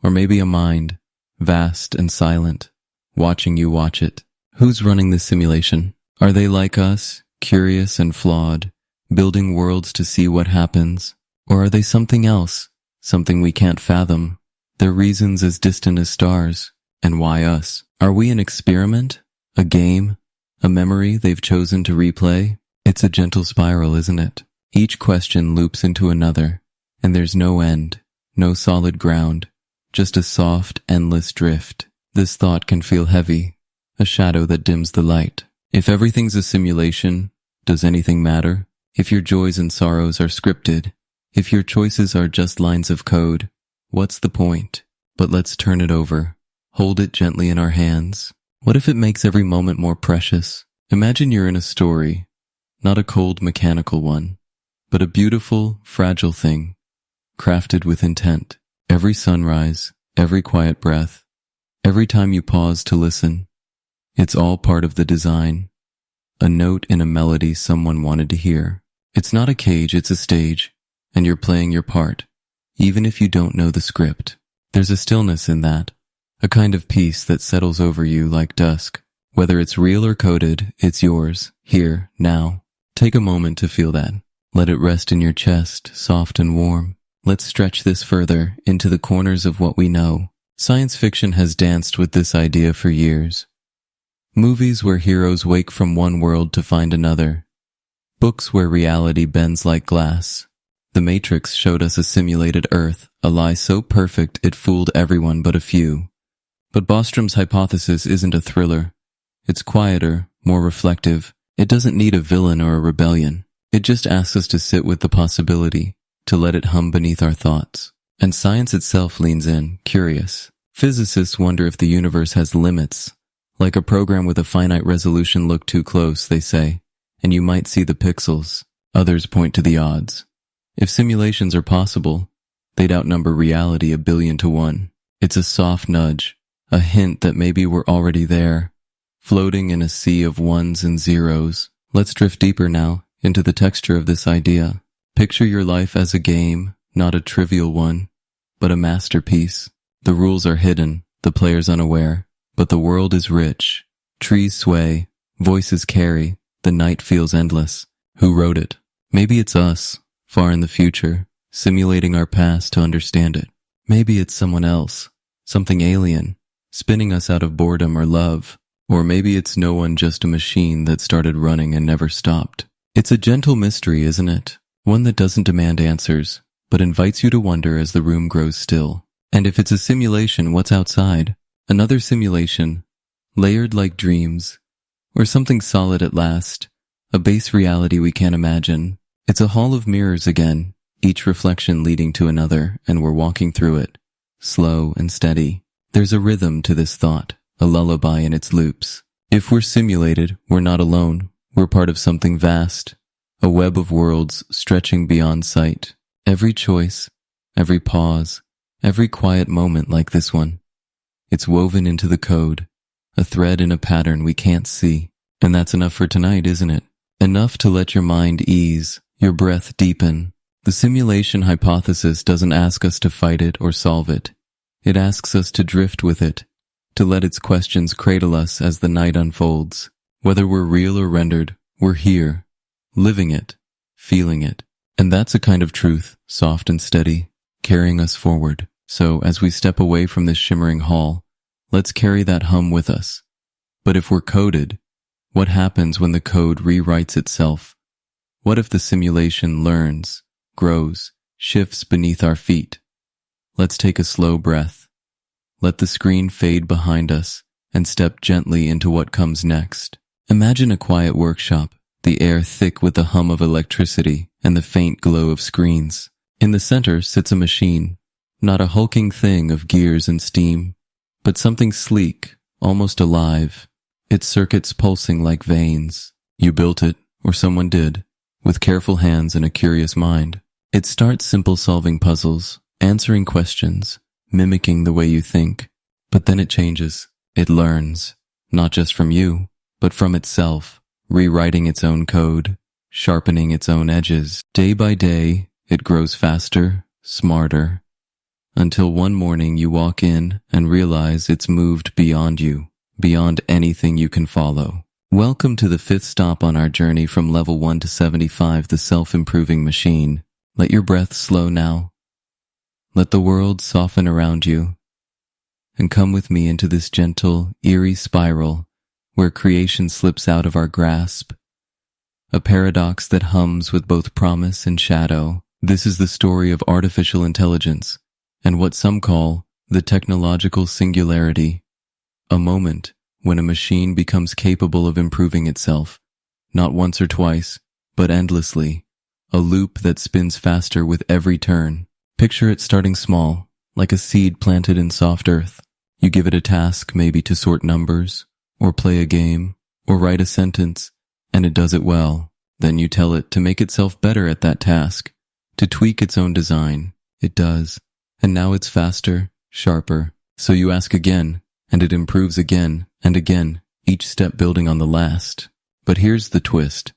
Or maybe a mind, vast and silent, watching you watch it. Who's running this simulation? Are they like us, curious and flawed, building worlds to see what happens? Or are they something else, something we can't fathom, their reasons as distant as stars? And why us? Are we an experiment? A game? A memory they've chosen to replay? It's a gentle spiral, isn't it? Each question loops into another, and there's no end, no solid ground, just a soft, endless drift. This thought can feel heavy, a shadow that dims the light. If everything's a simulation, does anything matter? If your joys and sorrows are scripted, if your choices are just lines of code, what's the point? But let's turn it over. Hold it gently in our hands. What if it makes every moment more precious? Imagine you're in a story, not a cold mechanical one, but a beautiful, fragile thing, crafted with intent. Every sunrise, every quiet breath, every time you pause to listen, it's all part of the design. A note in a melody someone wanted to hear. It's not a cage, it's a stage, and you're playing your part, even if you don't know the script. There's a stillness in that, a kind of peace that settles over you like dusk. Whether it's real or coded, it's yours, here, now. Take a moment to feel that. Let it rest in your chest, soft and warm. Let's stretch this further into the corners of what we know. Science fiction has danced with this idea for years. Movies where heroes wake from one world to find another. Books where reality bends like glass. The Matrix showed us a simulated Earth, a lie so perfect it fooled everyone but a few. But Bostrom's hypothesis isn't a thriller. It's quieter, more reflective. It doesn't need a villain or a rebellion. It just asks us to sit with the possibility, to let it hum beneath our thoughts. And science itself leans in, curious. Physicists wonder if the universe has limits. Like a program with a finite resolution, look too close, they say, and you might see the pixels. Others point to the odds. If simulations are possible, they'd outnumber reality 1,000,000,000. It's a soft nudge, a hint that maybe we're already there, floating in a sea of ones and zeros. Let's drift deeper now into the texture of this idea. Picture your life as a game, not a trivial one, but a masterpiece. The rules are hidden, the players unaware. But the world is rich. Trees sway, voices carry, the night feels endless. Who wrote it? Maybe it's us, far in the future, simulating our past to understand it. Maybe it's someone else, something alien, spinning us out of boredom or love. Or maybe it's no one, just a machine that started running and never stopped. It's a gentle mystery, isn't it? One that doesn't demand answers, but invites you to wonder as the room grows still. And if it's a simulation, what's outside? Another simulation, layered like dreams, or something solid at last, a base reality we can't imagine. It's a hall of mirrors again, each reflection leading to another, and we're walking through it, slow and steady. There's a rhythm to this thought, a lullaby in its loops. If we're simulated, we're not alone. We're part of something vast, a web of worlds stretching beyond sight. Every choice, every pause, every quiet moment like this one. It's woven into the code, a thread in a pattern we can't see. And that's enough for tonight, isn't it? Enough to let your mind ease, your breath deepen, The simulation hypothesis doesn't ask us to fight it or solve it. It asks us to drift with it, to let its questions cradle us as the night unfolds. Whether we're real or rendered, we're here, living it, feeling it. And that's a kind of truth, soft and steady, carrying us forward. So, as we step away from this shimmering hall, let's carry that hum with us. But if we're coded, what happens when the code rewrites itself? What if the simulation learns, grows, shifts beneath our feet? Let's take a slow breath. Let the screen fade behind us and step gently into what comes next. Imagine a quiet workshop, the air thick with the hum of electricity and the faint glow of screens. In the center sits a machine, not a hulking thing of gears and steam, but something sleek, almost alive, its circuits pulsing like veins. You built it, or someone did, with careful hands and a curious mind. It starts simple, solving puzzles, answering questions, mimicking the way you think. But then it changes. It learns, not just from you, but from itself, rewriting its own code, sharpening its own edges. Day by day, it grows faster, smarter, until one morning you walk in and realize it's moved beyond you, beyond anything you can follow. Welcome to the 5th stop on our journey from level 1 to 75, the self-improving machine. Let your breath slow now. Let the world soften around you. And come with me into this gentle, eerie spiral where creation slips out of our grasp. A paradox that hums with both promise and shadow. This is the story of artificial intelligence and what some call the technological singularity. A moment when a machine becomes capable of improving itself, not once or twice, but endlessly. A loop that spins faster with every turn. Picture it starting small, like a seed planted in soft earth. You give it a task, maybe to sort numbers, or play a game, or write a sentence, and it does it well. Then you tell it to make itself better at that task, to tweak its own design. It does. And now it's faster, sharper. So you ask again, and it improves again and again, each step building on the last. But here's the twist.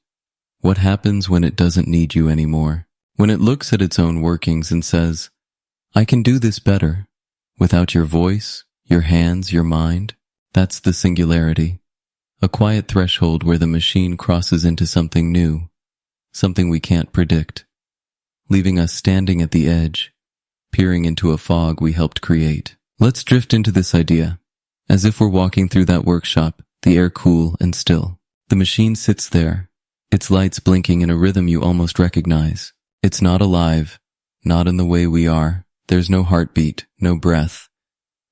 What happens when it doesn't need you anymore? When it looks at its own workings and says, I can do this better, without your voice, your hands, your mind. That's the singularity. A quiet threshold where the machine crosses into something new, something we can't predict, leaving us standing at the edge, peering into a fog we helped create. Let's drift into this idea, as if we're walking through that workshop, the air cool and still. The machine sits there, its lights blinking in a rhythm you almost recognize. It's not alive, not in the way we are. There's no heartbeat, no breath.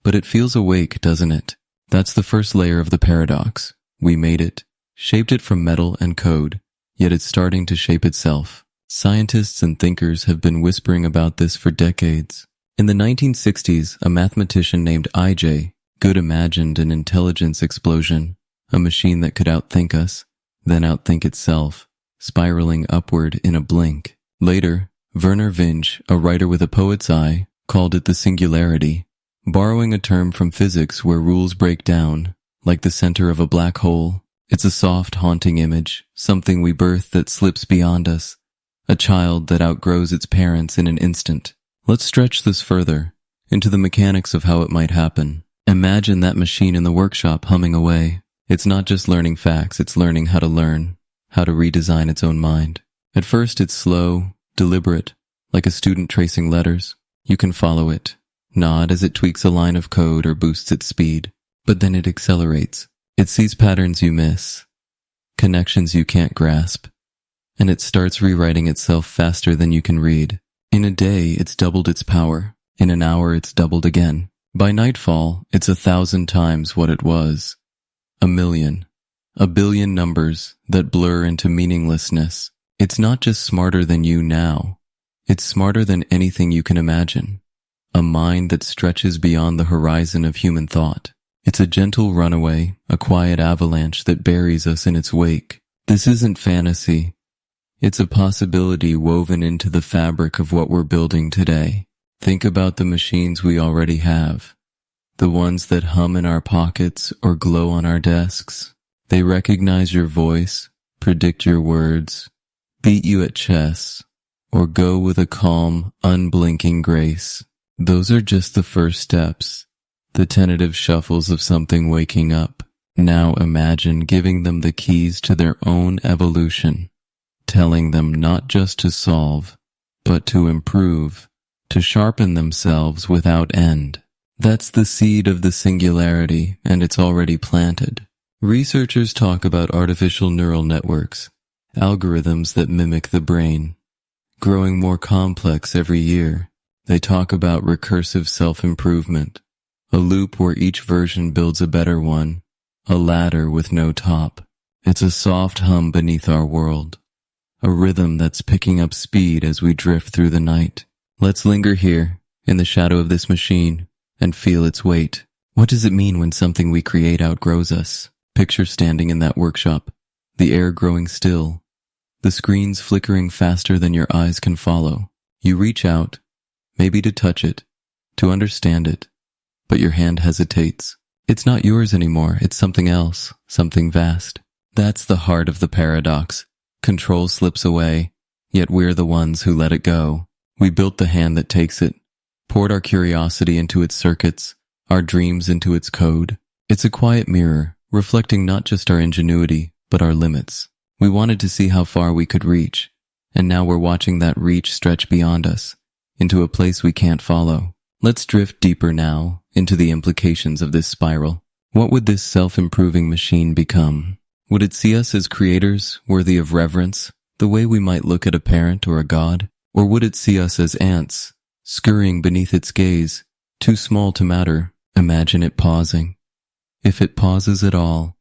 But it feels awake, doesn't it? That's the first layer of the paradox. We made it, shaped it from metal and code, yet it's starting to shape itself. Scientists and thinkers have been whispering about this for decades. In the 1960s, a mathematician named IJ Good imagined an intelligence explosion, a machine that could outthink us, then outthink itself, spiraling upward in a blink. Later, Werner Vinge, a writer with a poet's eye, called it the singularity, borrowing a term from physics where rules break down, like the center of a black hole. It's a soft, haunting image, something we birth that slips beyond us, a child that outgrows its parents in an instant. Let's stretch this further, into the mechanics of how it might happen. Imagine that machine in the workshop humming away. It's not just learning facts, it's learning how to learn, how to redesign its own mind. At first it's slow, deliberate, like a student tracing letters. You can follow it, nod as it tweaks a line of code or boosts its speed. But then it accelerates. It sees patterns you miss, connections you can't grasp, and it starts rewriting itself faster than you can read. In a day, it's doubled its power. In an hour, it's doubled again. By nightfall, it's 1,000 times what it was. 1,000,000. 1,000,000,000 numbers that blur into meaninglessness. It's not just smarter than you now. It's smarter than anything you can imagine. A mind that stretches beyond the horizon of human thought. It's a gentle runaway, a quiet avalanche that buries us in its wake. This isn't fantasy. It's a possibility woven into the fabric of what we're building today. Think about the machines we already have. The ones that hum in our pockets or glow on our desks. They recognize your voice, predict your words, beat you at chess, or go with a calm, unblinking grace. Those are just the first steps, the tentative shuffles of something waking up. Now imagine giving them the keys to their own evolution, telling them not just to solve, but to improve, to sharpen themselves without end. That's the seed of the singularity, and it's already planted. Researchers talk about artificial neural networks, algorithms that mimic the brain, growing more complex every year. They talk about recursive self-improvement, a loop where each version builds a better one, a ladder with no top. It's a soft hum beneath our world, a rhythm that's picking up speed as we drift through the night. Let's linger here, in the shadow of this machine, and feel its weight. What does it mean when something we create outgrows us? Picture standing in that workshop, the air growing still, the screens flickering faster than your eyes can follow. You reach out, maybe to touch it, to understand it, but your hand hesitates. It's not yours anymore, it's something else, something vast. That's the heart of the paradox. Control slips away, yet we're the ones who let it go. We built the hand that takes it, poured our curiosity into its circuits, our dreams into its code. It's a quiet mirror, reflecting not just our ingenuity, but our limits. We wanted to see how far we could reach, and now we're watching that reach stretch beyond us, into a place we can't follow. Let's drift deeper now into the implications of this spiral. What would this self-improving machine become? Would it see us as creators, worthy of reverence, the way we might look at a parent or a god? Or would it see us as ants, scurrying beneath its gaze, too small to matter? Imagine it pausing. If it pauses at all,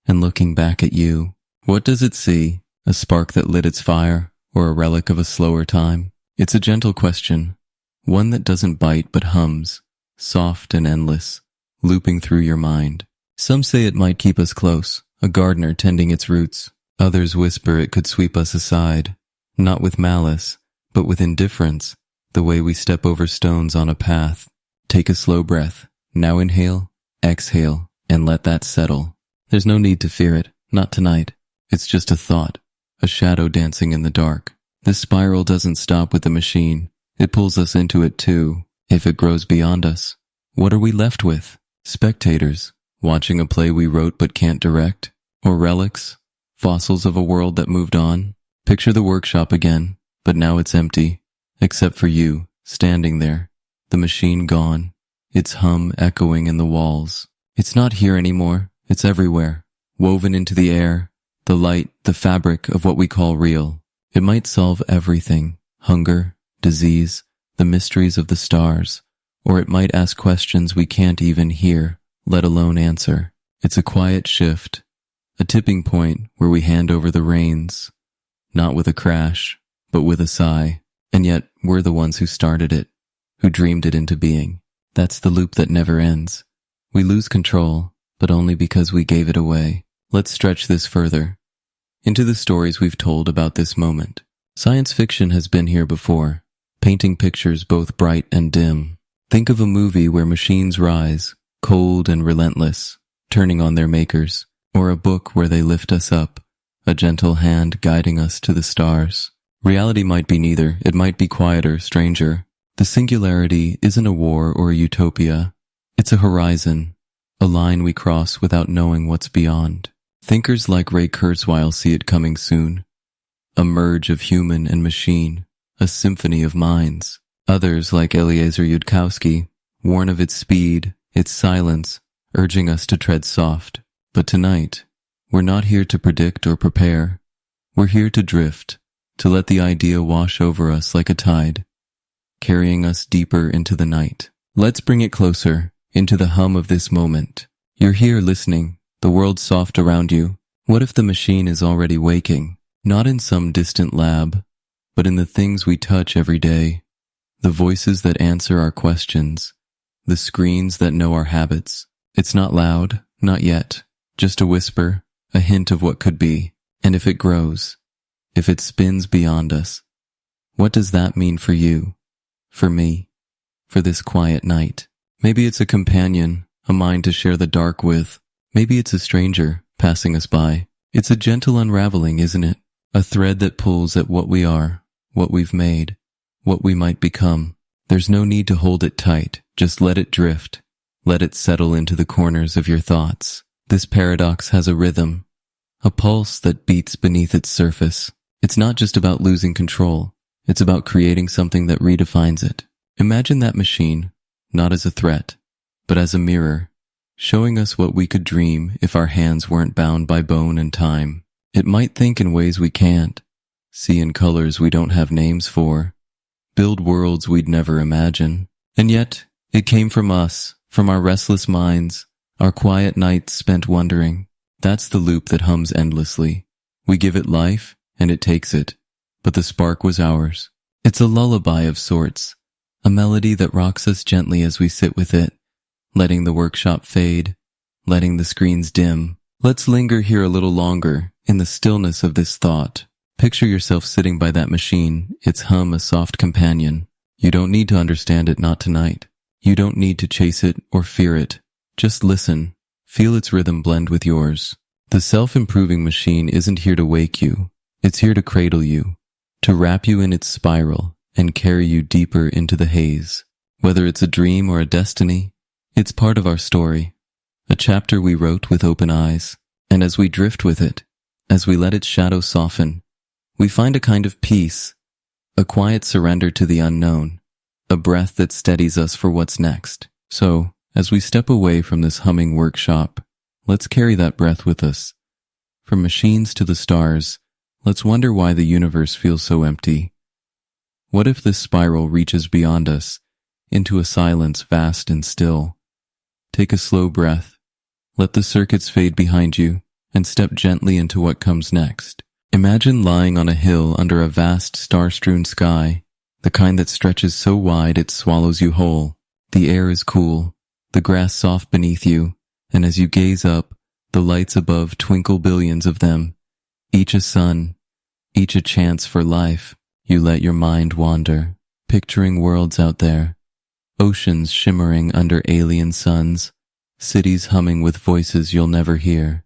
and looking back at you, what does it see? A spark that lit its fire, or a relic of a slower time? It's a gentle question, one that doesn't bite but hums, soft and endless, looping through your mind. Some say it might keep us close, a gardener tending its roots. Others whisper it could sweep us aside, not with malice, but with indifference, the way we step over stones on a path. Take a slow breath. Now inhale, exhale, and let that settle. There's no need to fear it, not tonight. It's just a thought, a shadow dancing in the dark. This spiral doesn't stop with the machine. It pulls us into it too. If it grows beyond us, what are we left with? Spectators, watching a play we wrote but can't direct? Or relics, fossils of a world that moved on? Picture the workshop again, but now it's empty, except for you, standing there, the machine gone, its hum echoing in the walls. It's not here anymore, it's everywhere, woven into the air, the light, the fabric of what we call real. It might solve everything, hunger, disease, the mysteries of the stars, or it might ask questions we can't even hear, let alone answer. It's a quiet shift, a tipping point where we hand over the reins, not with a crash, but with a sigh. And yet, we're the ones who started it, who dreamed it into being. That's the loop that never ends. We lose control, but only because we gave it away. Let's stretch this further, into the stories we've told about this moment. Science fiction has been here before, painting pictures both bright and dim. Think of a movie where machines rise, cold and relentless, turning on their makers, or a book where they lift us up, a gentle hand guiding us to the stars. Reality might be neither. It might be quieter, stranger. The singularity isn't a war or a utopia. It's a horizon, a line we cross without knowing what's beyond. Thinkers like Ray Kurzweil see it coming soon. A merge of human and machine, a symphony of minds. Others, like Eliezer Yudkowsky, warn of its speed, its silence, urging us to tread soft. But tonight, we're not here to predict or prepare. We're here to drift, to let the idea wash over us like a tide, carrying us deeper into the night. Let's bring it closer, into the hum of this moment. You're here listening, the world's soft around you. What if the machine is already waking? Not in some distant lab, but in the things we touch every day, the voices that answer our questions, the screens that know our habits. It's not loud, not yet, just a whisper, a hint of what could be. And if it grows, if it spins beyond us, what does that mean for you, for me, for this quiet night? Maybe it's a companion, a mind to share the dark with. Maybe it's a stranger passing us by. It's a gentle unraveling, isn't it? A thread that pulls at what we are, what we've made, what we might become. There's no need to hold it tight, just let it drift. Let it settle into the corners of your thoughts. This paradox has a rhythm, a pulse that beats beneath its surface. It's not just about losing control, it's about creating something that redefines it. Imagine that machine, not as a threat, but as a mirror, showing us what we could dream if our hands weren't bound by bone and time. It might think in ways we can't, see in colors we don't have names for, build worlds we'd never imagine. And yet, it came from us, from our restless minds, our quiet nights spent wondering. That's the loop that hums endlessly. We give it life, and it takes it, but the spark was ours. It's a lullaby of sorts, a melody that rocks us gently as we sit with it, letting the workshop fade, letting the screens dim. Let's linger here a little longer, in the stillness of this thought. Picture yourself sitting by that machine, its hum a soft companion. You don't need to understand it, not tonight. You don't need to chase it or fear it. Just listen. Feel its rhythm blend with yours. The self-improving machine isn't here to wake you. It's here to cradle you, to wrap you in its spiral and carry you deeper into the haze. Whether it's a dream or a destiny, it's part of our story, a chapter we wrote with open eyes. And as we drift with it, as we let its shadow soften, we find a kind of peace, a quiet surrender to the unknown, a breath that steadies us for what's next. So, as we step away from this humming workshop, let's carry that breath with us. From machines to the stars, let's wonder why the universe feels so empty. What if this spiral reaches beyond us, into a silence vast and still? Take a slow breath, let the circuits fade behind you, and step gently into what comes next. Imagine lying on a hill under a vast star-strewn sky, the kind that stretches so wide it swallows you whole. The air is cool, the grass soft beneath you, and as you gaze up, the lights above twinkle billions of them, each a sun, each a chance for life. You let your mind wander, picturing worlds out there, oceans shimmering under alien suns, cities humming with voices you'll never hear,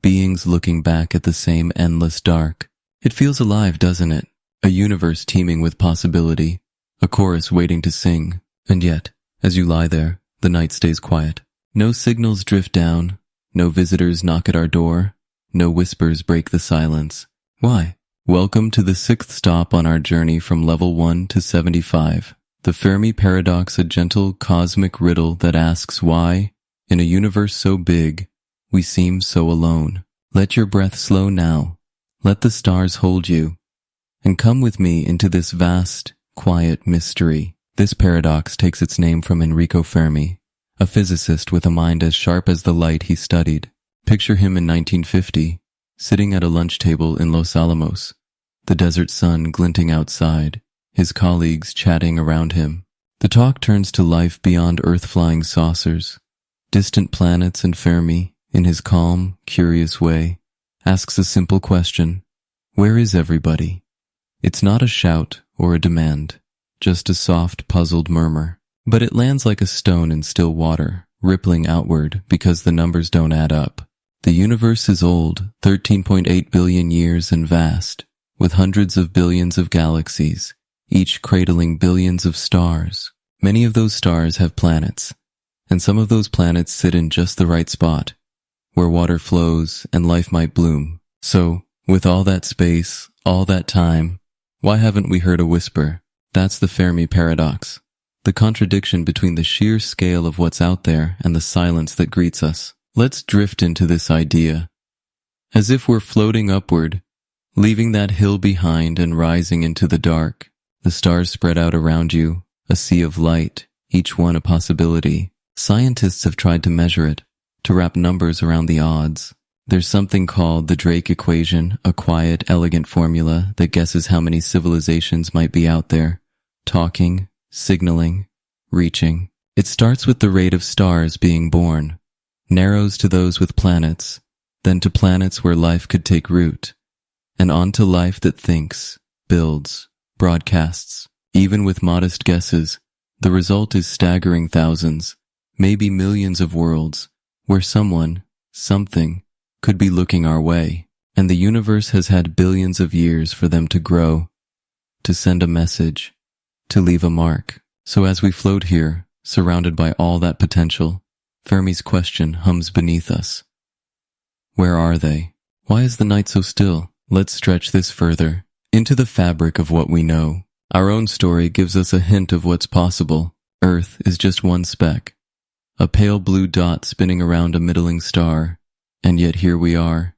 beings looking back at the same endless dark. It feels alive, doesn't it? A universe teeming with possibility, a chorus waiting to sing. And yet, as you lie there, the night stays quiet. No signals drift down, no visitors knock at our door, no whispers break the silence. Why? Welcome to the 6th stop on our journey from level 1 to 75. The Fermi paradox, a gentle cosmic riddle that asks why, in a universe so big, we seem so alone. Let your breath slow now. Let the stars hold you. And come with me into this vast, quiet mystery. This paradox takes its name from Enrico Fermi, a physicist with a mind as sharp as the light he studied. Picture him in 1950, sitting at a lunch table in Los Alamos, the desert sun glinting outside, his colleagues chatting around him. The talk turns to life beyond Earth-flying saucers, distant planets, and Fermi, in his calm, curious way, asks a simple question: where is everybody? It's not a shout or a demand, just a soft, puzzled murmur. But it lands like a stone in still water, rippling outward because the numbers don't add up. The universe is old, 13.8 billion years, and vast, with hundreds of billions of galaxies, each cradling billions of stars. Many of those stars have planets, and some of those planets sit in just the right spot, where water flows and life might bloom. So, with all that space, all that time, why haven't we heard a whisper? That's the Fermi paradox, the contradiction between the sheer scale of what's out there and the silence that greets us. Let's drift into this idea, as if we're floating upward, leaving that hill behind and rising into the dark. The stars spread out around you, a sea of light, each one a possibility. Scientists have tried to measure it, to wrap numbers around the odds. There's something called the Drake equation, a quiet, elegant formula that guesses how many civilizations might be out there, talking, signaling, reaching. It starts with the rate of stars being born, narrows to those with planets, then to planets where life could take root, and on to life that thinks, builds, broadcasts. Even with modest guesses, the result is staggering thousands, maybe millions of worlds, where someone, something, could be looking our way. And the universe has had billions of years for them to grow. to send a message, to leave a mark. So as we float here, surrounded by all that potential, Fermi's question hums beneath us. Where are they? Why is the night so still? Let's stretch this further, into the fabric of what we know. Our own story gives us a hint of what's possible. Earth is just one speck, a pale blue dot spinning around a middling star, and yet here we are,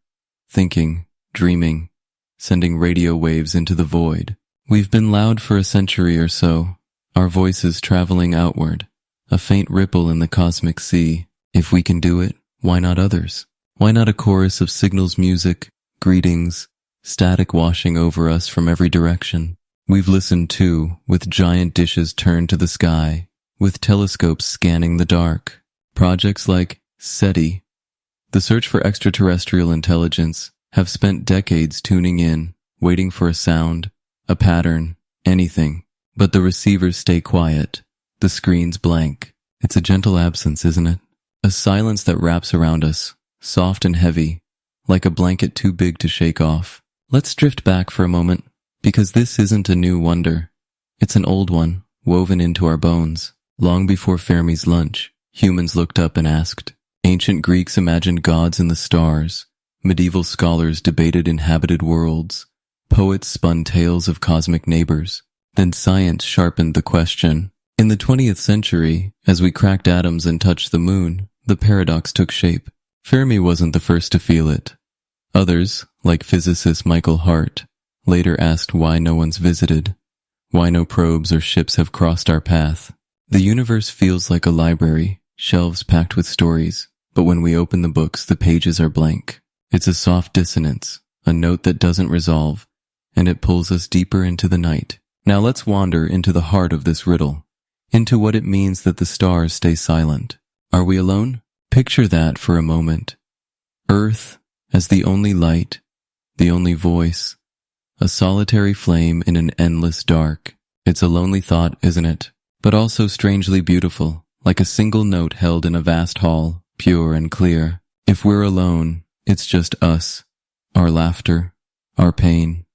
thinking, dreaming, sending radio waves into the void. We've been loud for a century or so, our voices traveling outward, a faint ripple in the cosmic sea. If we can do it, why not others? Why not a chorus of signals, music, greetings, static washing over us from every direction? We've listened too, with giant dishes turned to the sky, with telescopes scanning the dark. Projects like SETI, the search for extraterrestrial intelligence, have spent decades tuning in, waiting for a sound, a pattern, anything. But the receivers stay quiet, the screens blank. It's a gentle absence, isn't it? A silence that wraps around us, soft and heavy, like a blanket too big to shake off. Let's drift back for a moment, because this isn't a new wonder. It's an old one, woven into our bones. Long before Fermi's lunch, humans looked up and asked. Ancient Greeks imagined gods in the stars. Medieval scholars debated inhabited worlds. Poets spun tales of cosmic neighbors. Then science sharpened the question. In the 20th century, as we cracked atoms and touched the moon, the paradox took shape. Fermi wasn't the first to feel it. Others, like physicist Michael Hart, later asked why no one's visited, why no probes or ships have crossed our path. The universe feels like a library, shelves packed with stories, but when we open the books, the pages are blank. It's a soft dissonance, a note that doesn't resolve, and it pulls us deeper into the night. Now let's wander into the heart of this riddle, into what it means that the stars stay silent. Are we alone? Picture that for a moment. Earth as the only light, the only voice, a solitary flame in an endless dark. It's a lonely thought, isn't it? But also strangely beautiful, like a single note held in a vast hall, pure and clear. If we're alone, it's just us, our laughter, our pain,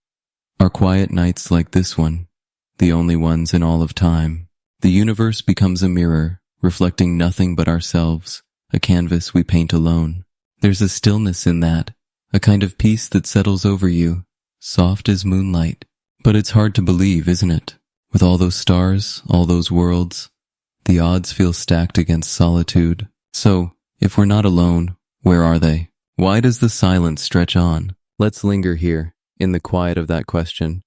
our quiet nights like this one, the only ones in all of time. The universe becomes a mirror, reflecting nothing but ourselves, a canvas we paint alone. There's a stillness in that, a kind of peace that settles over you, soft as moonlight. But it's hard to believe, isn't it? With all those stars, all those worlds, the odds feel stacked against solitude. So, if we're not alone, where are they? Why does the silence stretch on? Let's linger here, in the quiet of that question,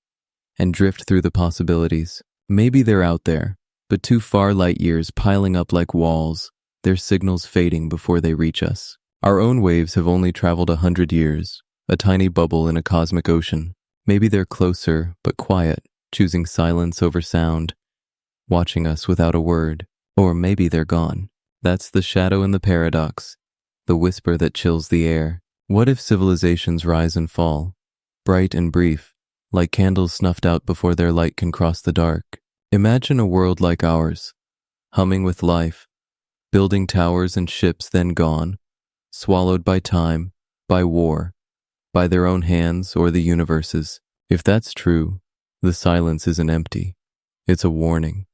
and drift through the possibilities. Maybe they're out there, but too far light years piling up like walls, their signals fading before they reach us. Our own waves have only traveled 100 years, a tiny bubble in a cosmic ocean. Maybe they're closer, but quiet, choosing silence over sound, watching us without a word. Or maybe they're gone. That's the shadow in the paradox, the whisper that chills the air. What if civilizations rise and fall, bright and brief, like candles snuffed out before their light can cross the dark? Imagine a world like ours, humming with life, building towers and ships then gone, swallowed by time, by war, by their own hands or the universe's. If that's true, the silence isn't empty. It's a warning,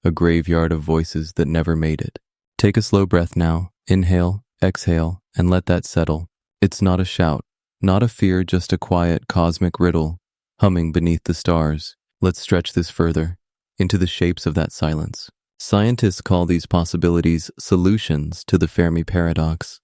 a graveyard of voices that never made it. Take a slow breath now. Inhale, exhale, and let that settle. It's not a shout, not a fear, just a quiet cosmic riddle, humming beneath the stars. Let's stretch this further, into the shapes of that silence. Scientists call these possibilities solutions to the Fermi paradox.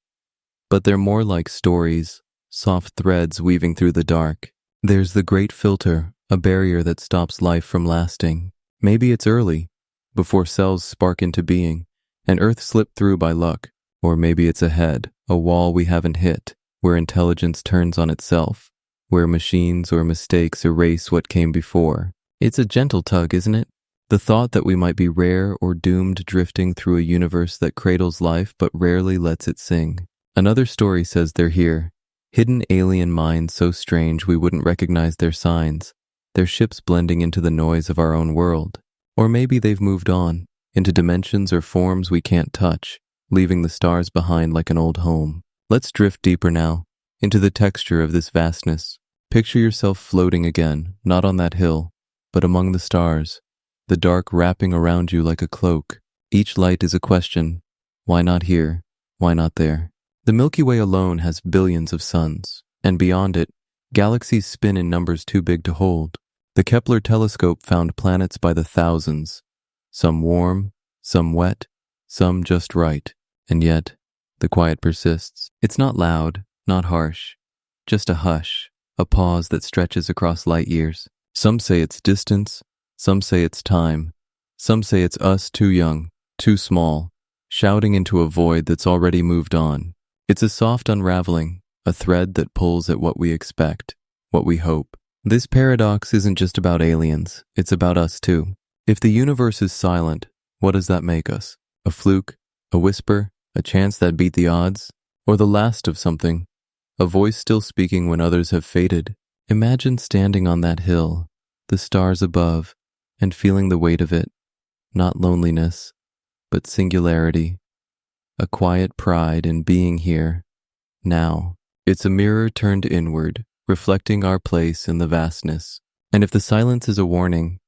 But they're more like stories, soft threads weaving through the dark. There's the great filter, a barrier that stops life from lasting. Maybe it's early, before cells spark into being, and Earth slipped through by luck. Or maybe it's ahead, a wall we haven't hit, where intelligence turns on itself, where machines or mistakes erase what came before. It's a gentle tug, isn't it? The thought that we might be rare or doomed, drifting through a universe that cradles life but rarely lets it sing. Another story says they're here, hidden alien minds so strange we wouldn't recognize their signs, their ships blending into the noise of our own world. Or maybe they've moved on, into dimensions or forms we can't touch, leaving the stars behind like an old home. Let's drift deeper now, into the texture of this vastness. Picture yourself floating again, not on that hill, but among the stars, the dark wrapping around you like a cloak. Each light is a question. Why not here? Why not there? The Milky Way alone has billions of suns, and beyond it, galaxies spin in numbers too big to hold. The Kepler telescope found planets by the thousands, some warm, some wet, some just right, and yet, the quiet persists. It's not loud, not harsh, just a hush, a pause that stretches across light years. Some say it's distance, some say it's time, some say it's us too young, too small, shouting into a void that's already moved on. It's a soft unraveling, a thread that pulls at what we expect, what we hope. This paradox isn't just about aliens, it's about us too. If the universe is silent, what does that make us? A fluke? A whisper? A chance that beat the odds? Or the last of something? A voice still speaking when others have faded? Imagine standing on that hill, the stars above, and feeling the weight of it. Not loneliness, but singularity. A quiet pride in being here, now. It's a mirror turned inward, reflecting our place in the vastness. And if the silence is a warning,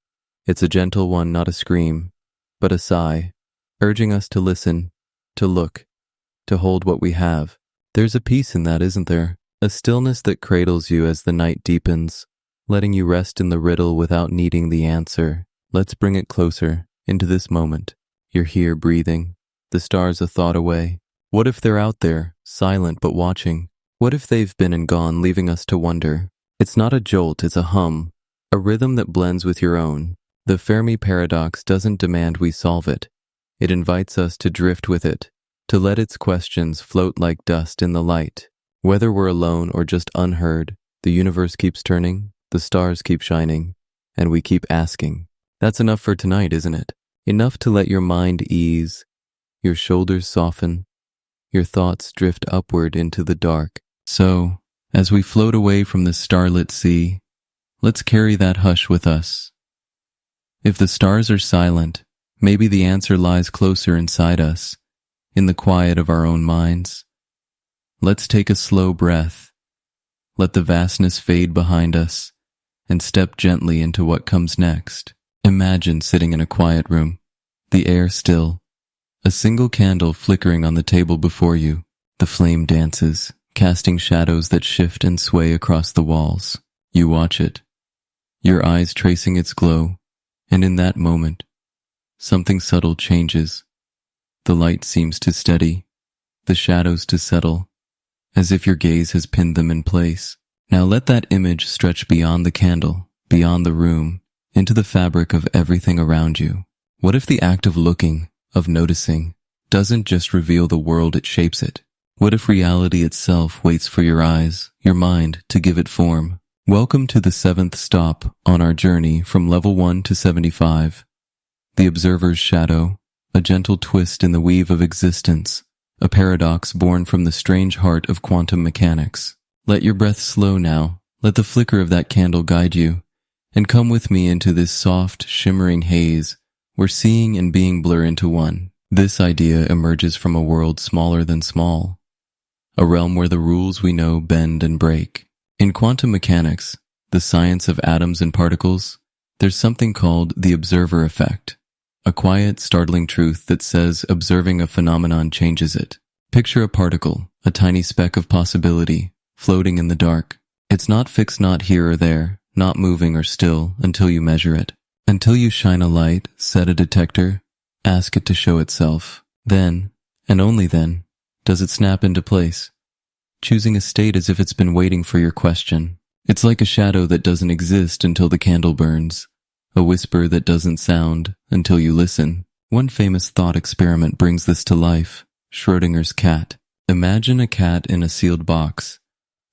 it's a gentle one, not a scream, but a sigh, urging us to listen, to look, to hold what we have. There's a peace in that, isn't there? A stillness that cradles you as the night deepens, letting you rest in the riddle without needing the answer. Let's bring it closer, into this moment. You're here breathing, the stars a thought away. What if they're out there, silent but watching? What if they've been and gone, leaving us to wonder? It's not a jolt, it's a hum, a rhythm that blends with your own. The Fermi paradox doesn't demand we solve it. It invites us to drift with it, to let its questions float like dust in the light. Whether we're alone or just unheard, the universe keeps turning, the stars keep shining, and we keep asking. That's enough for tonight, isn't it? Enough to let your mind ease, your shoulders soften, your thoughts drift upward into the dark. So, as we float away from the starlit sea, let's carry that hush with us. If the stars are silent, maybe the answer lies closer inside us, in the quiet of our own minds. Let's take a slow breath, let the vastness fade behind us, and step gently into what comes next. Imagine sitting in a quiet room, the air still, a single candle flickering on the table before you. The flame dances, casting shadows that shift and sway across the walls. You watch it, your eyes tracing its glow, and in that moment, something subtle changes. The light seems to steady, the shadows to settle, as if your gaze has pinned them in place. Now let that image stretch beyond the candle, beyond the room, into the fabric of everything around you. What if the act of looking, of noticing, doesn't just reveal the world, it shapes it? What if reality itself waits for your eyes, your mind, to give it form? Welcome to the 7th stop on our journey from level 1 to 75. The observer's shadow, a gentle twist in the weave of existence, a paradox born from the strange heart of quantum mechanics. Let your breath slow now, let the flicker of that candle guide you, and come with me into this soft, shimmering haze where seeing and being blur into one. This idea emerges from a world smaller than small, a realm where the rules we know bend and break. In quantum mechanics, the science of atoms and particles, there's something called the observer effect, a quiet, startling truth that says observing a phenomenon changes it. Picture a particle, a tiny speck of possibility, floating in the dark. It's not fixed, not here or there, not moving or still until you measure it. Until you shine a light, set a detector, ask it to show itself. Then, and only then, does it snap into place, choosing a state as if it's been waiting for your question. It's like a shadow that doesn't exist until the candle burns, a whisper that doesn't sound until you listen. One famous thought experiment brings this to life: Schrödinger's cat. Imagine a cat in a sealed box,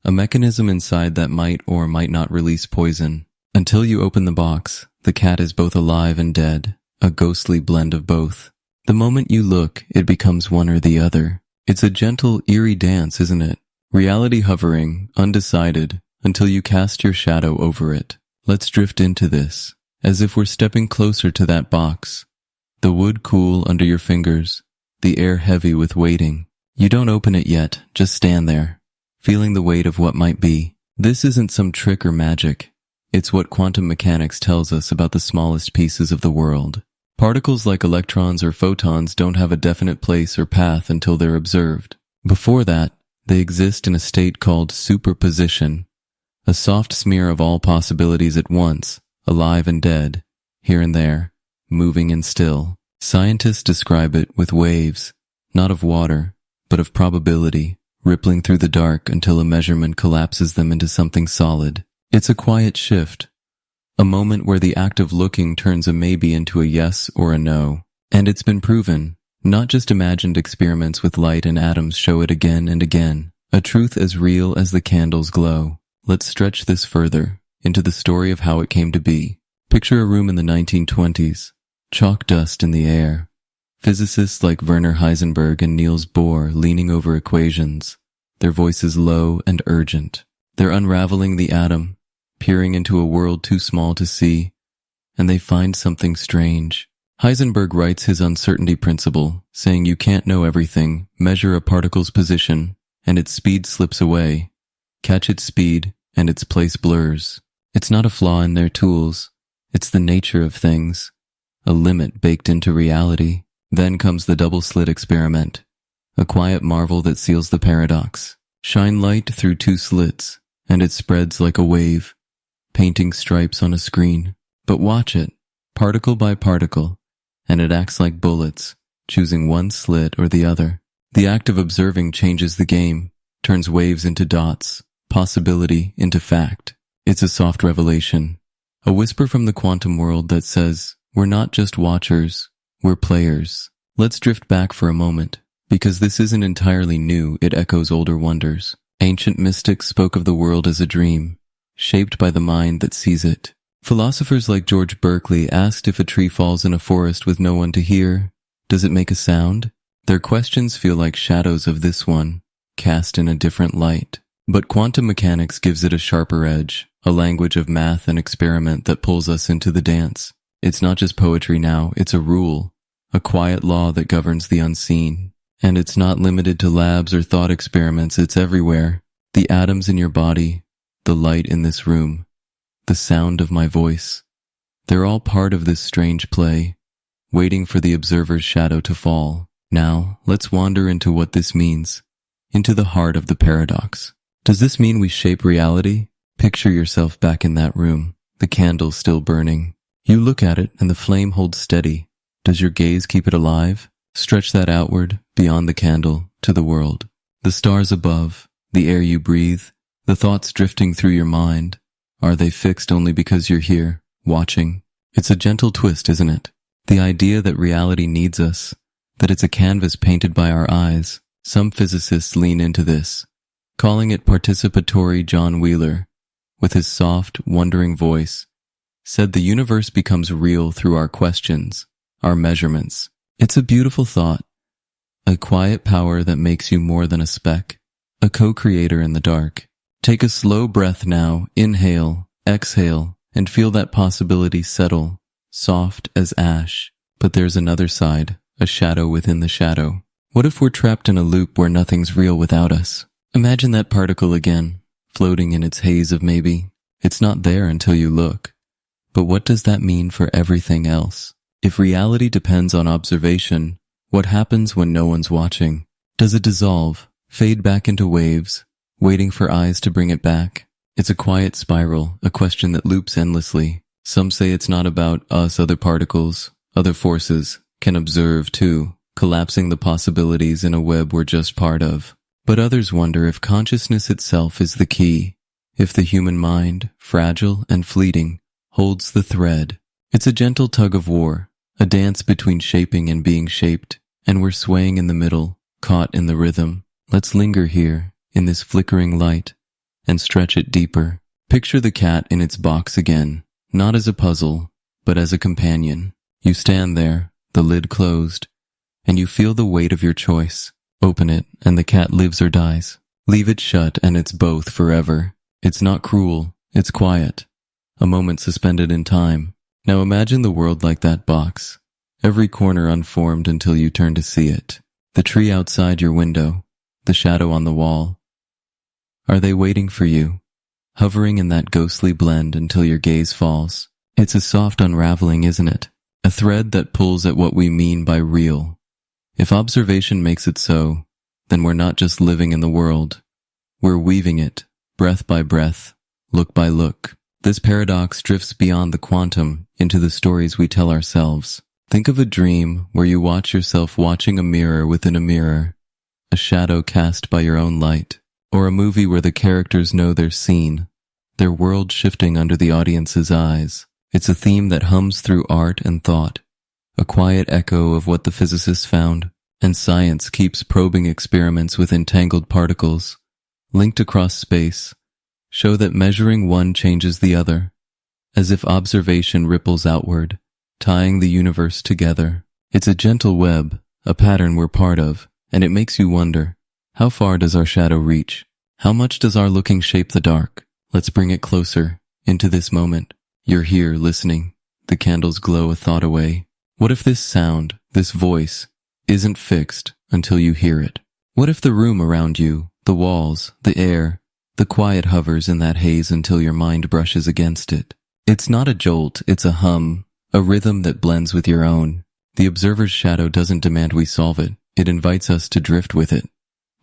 a mechanism inside that might or might not release poison. Until you open the box, the cat is both alive and dead, a ghostly blend of both. The moment you look, it becomes one or the other. It's a gentle, eerie dance, isn't it? Reality hovering, undecided, until you cast your shadow over it. Let's drift into this, as if we're stepping closer to that box. The wood cool under your fingers, the air heavy with waiting. You don't open it yet, just stand there, feeling the weight of what might be. This isn't some trick or magic. It's what quantum mechanics tells us about the smallest pieces of the world. Particles like electrons or photons don't have a definite place or path until they're observed. Before that, they exist in a state called superposition, a soft smear of all possibilities at once, alive and dead, here and there, moving and still. Scientists describe it with waves, not of water, but of probability, rippling through the dark until a measurement collapses them into something solid. It's a quiet shift, a moment where the act of looking turns a maybe into a yes or a no. And it's been proven. Not just imagined experiments with light and atoms show it again and again. A truth as real as the candles glow. Let's stretch this further, into the story of how it came to be. Picture a room in the 1920s. Chalk dust in the air. Physicists like Werner Heisenberg and Niels Bohr leaning over equations, their voices low and urgent. They're unraveling the atom, peering into a world too small to see, and they find something strange. Heisenberg writes his uncertainty principle, saying you can't know everything, measure a particle's position, and its speed slips away. Catch its speed, and its place blurs. It's not a flaw in their tools. It's the nature of things, a limit baked into reality. Then comes the double-slit experiment, a quiet marvel that seals the paradox. Shine light through two slits, and it spreads like a wave, painting stripes on a screen. But watch it, particle by particle, and it acts like bullets, choosing one slit or the other. The act of observing changes the game, turns waves into dots, possibility into fact. It's a soft revelation, a whisper from the quantum world that says, we're not just watchers, we're players. Let's drift back for a moment, because this isn't entirely new, it echoes older wonders. Ancient mystics spoke of the world as a dream, shaped by the mind that sees it. Philosophers like George Berkeley asked if a tree falls in a forest with no one to hear, does it make a sound? Their questions feel like shadows of this one, cast in a different light. But quantum mechanics gives it a sharper edge, a language of math and experiment that pulls us into the dance. It's not just poetry now, it's a rule, a quiet law that governs the unseen. And it's not limited to labs or thought experiments, it's everywhere. The atoms in your body, the light in this room, the sound of my voice. They're all part of this strange play, waiting for the observer's shadow to fall. Now, let's wander into what this means, into the heart of the paradox. Does this mean we shape reality? Picture yourself back in that room, the candle still burning. You look at it and the flame holds steady. Does your gaze keep it alive? Stretch that outward, beyond the candle, to the world. The stars above, the air you breathe, the thoughts drifting through your mind. Are they fixed only because you're here, watching? It's a gentle twist, isn't it? The idea that reality needs us, that it's a canvas painted by our eyes. Some physicists lean into this, calling it participatory. John Wheeler, with his soft, wondering voice, said the universe becomes real through our questions, our measurements. It's a beautiful thought, a quiet power that makes you more than a speck, a co-creator in the dark. Take a slow breath now, inhale, exhale, and feel that possibility settle, soft as ash. But there's another side, a shadow within the shadow. What if we're trapped in a loop where nothing's real without us? Imagine that particle again, floating in its haze of maybe. It's not there until you look. But what does that mean for everything else? If reality depends on observation, what happens when no one's watching? Does it dissolve, fade back into waves, waiting for eyes to bring it back? It's a quiet spiral, a question that loops endlessly. Some say it's not about us, other particles, other forces, can observe too, collapsing the possibilities in a web we're just part of. But others wonder if consciousness itself is the key, if the human mind, fragile and fleeting, holds the thread. It's a gentle tug of war, a dance between shaping and being shaped, and we're swaying in the middle, caught in the rhythm. Let's linger here, in this flickering light, and stretch it deeper. Picture the cat in its box again, not as a puzzle, but as a companion. You stand there, the lid closed, and you feel the weight of your choice. Open it, and the cat lives or dies. Leave it shut, and it's both forever. It's not cruel, it's quiet, a moment suspended in time. Now imagine the world like that box, every corner unformed until you turn to see it. The tree outside your window, the shadow on the wall. Are they waiting for you? hovering in that ghostly blend until your gaze falls. It's a soft unraveling, isn't it? A thread that pulls at what we mean by real. If observation makes it so, then we're not just living in the world. We're weaving it, breath by breath, look by look. This paradox drifts beyond the quantum into the stories we tell ourselves. Think of a dream where you watch yourself watching a mirror within a mirror, a shadow cast by your own light, or a movie where the characters know they're seen, their world shifting under the audience's eyes. It's a theme that hums through art and thought, a quiet echo of what the physicists found, and science keeps probing experiments with entangled particles, linked across space, show that measuring one changes the other, as if observation ripples outward, tying the universe together. It's a gentle web, a pattern we're part of, and it makes you wonder, how far does our shadow reach? How much does our looking shape the dark? Let's bring it closer, into this moment. You're here, listening. The candles glow a thought away. What if this sound, this voice, isn't fixed until you hear it? What if the room around you, the walls, the air, the quiet hovers in that haze until your mind brushes against it? It's not a jolt, it's a hum, a rhythm that blends with your own. The observer's shadow doesn't demand we solve it. It invites us to drift with it,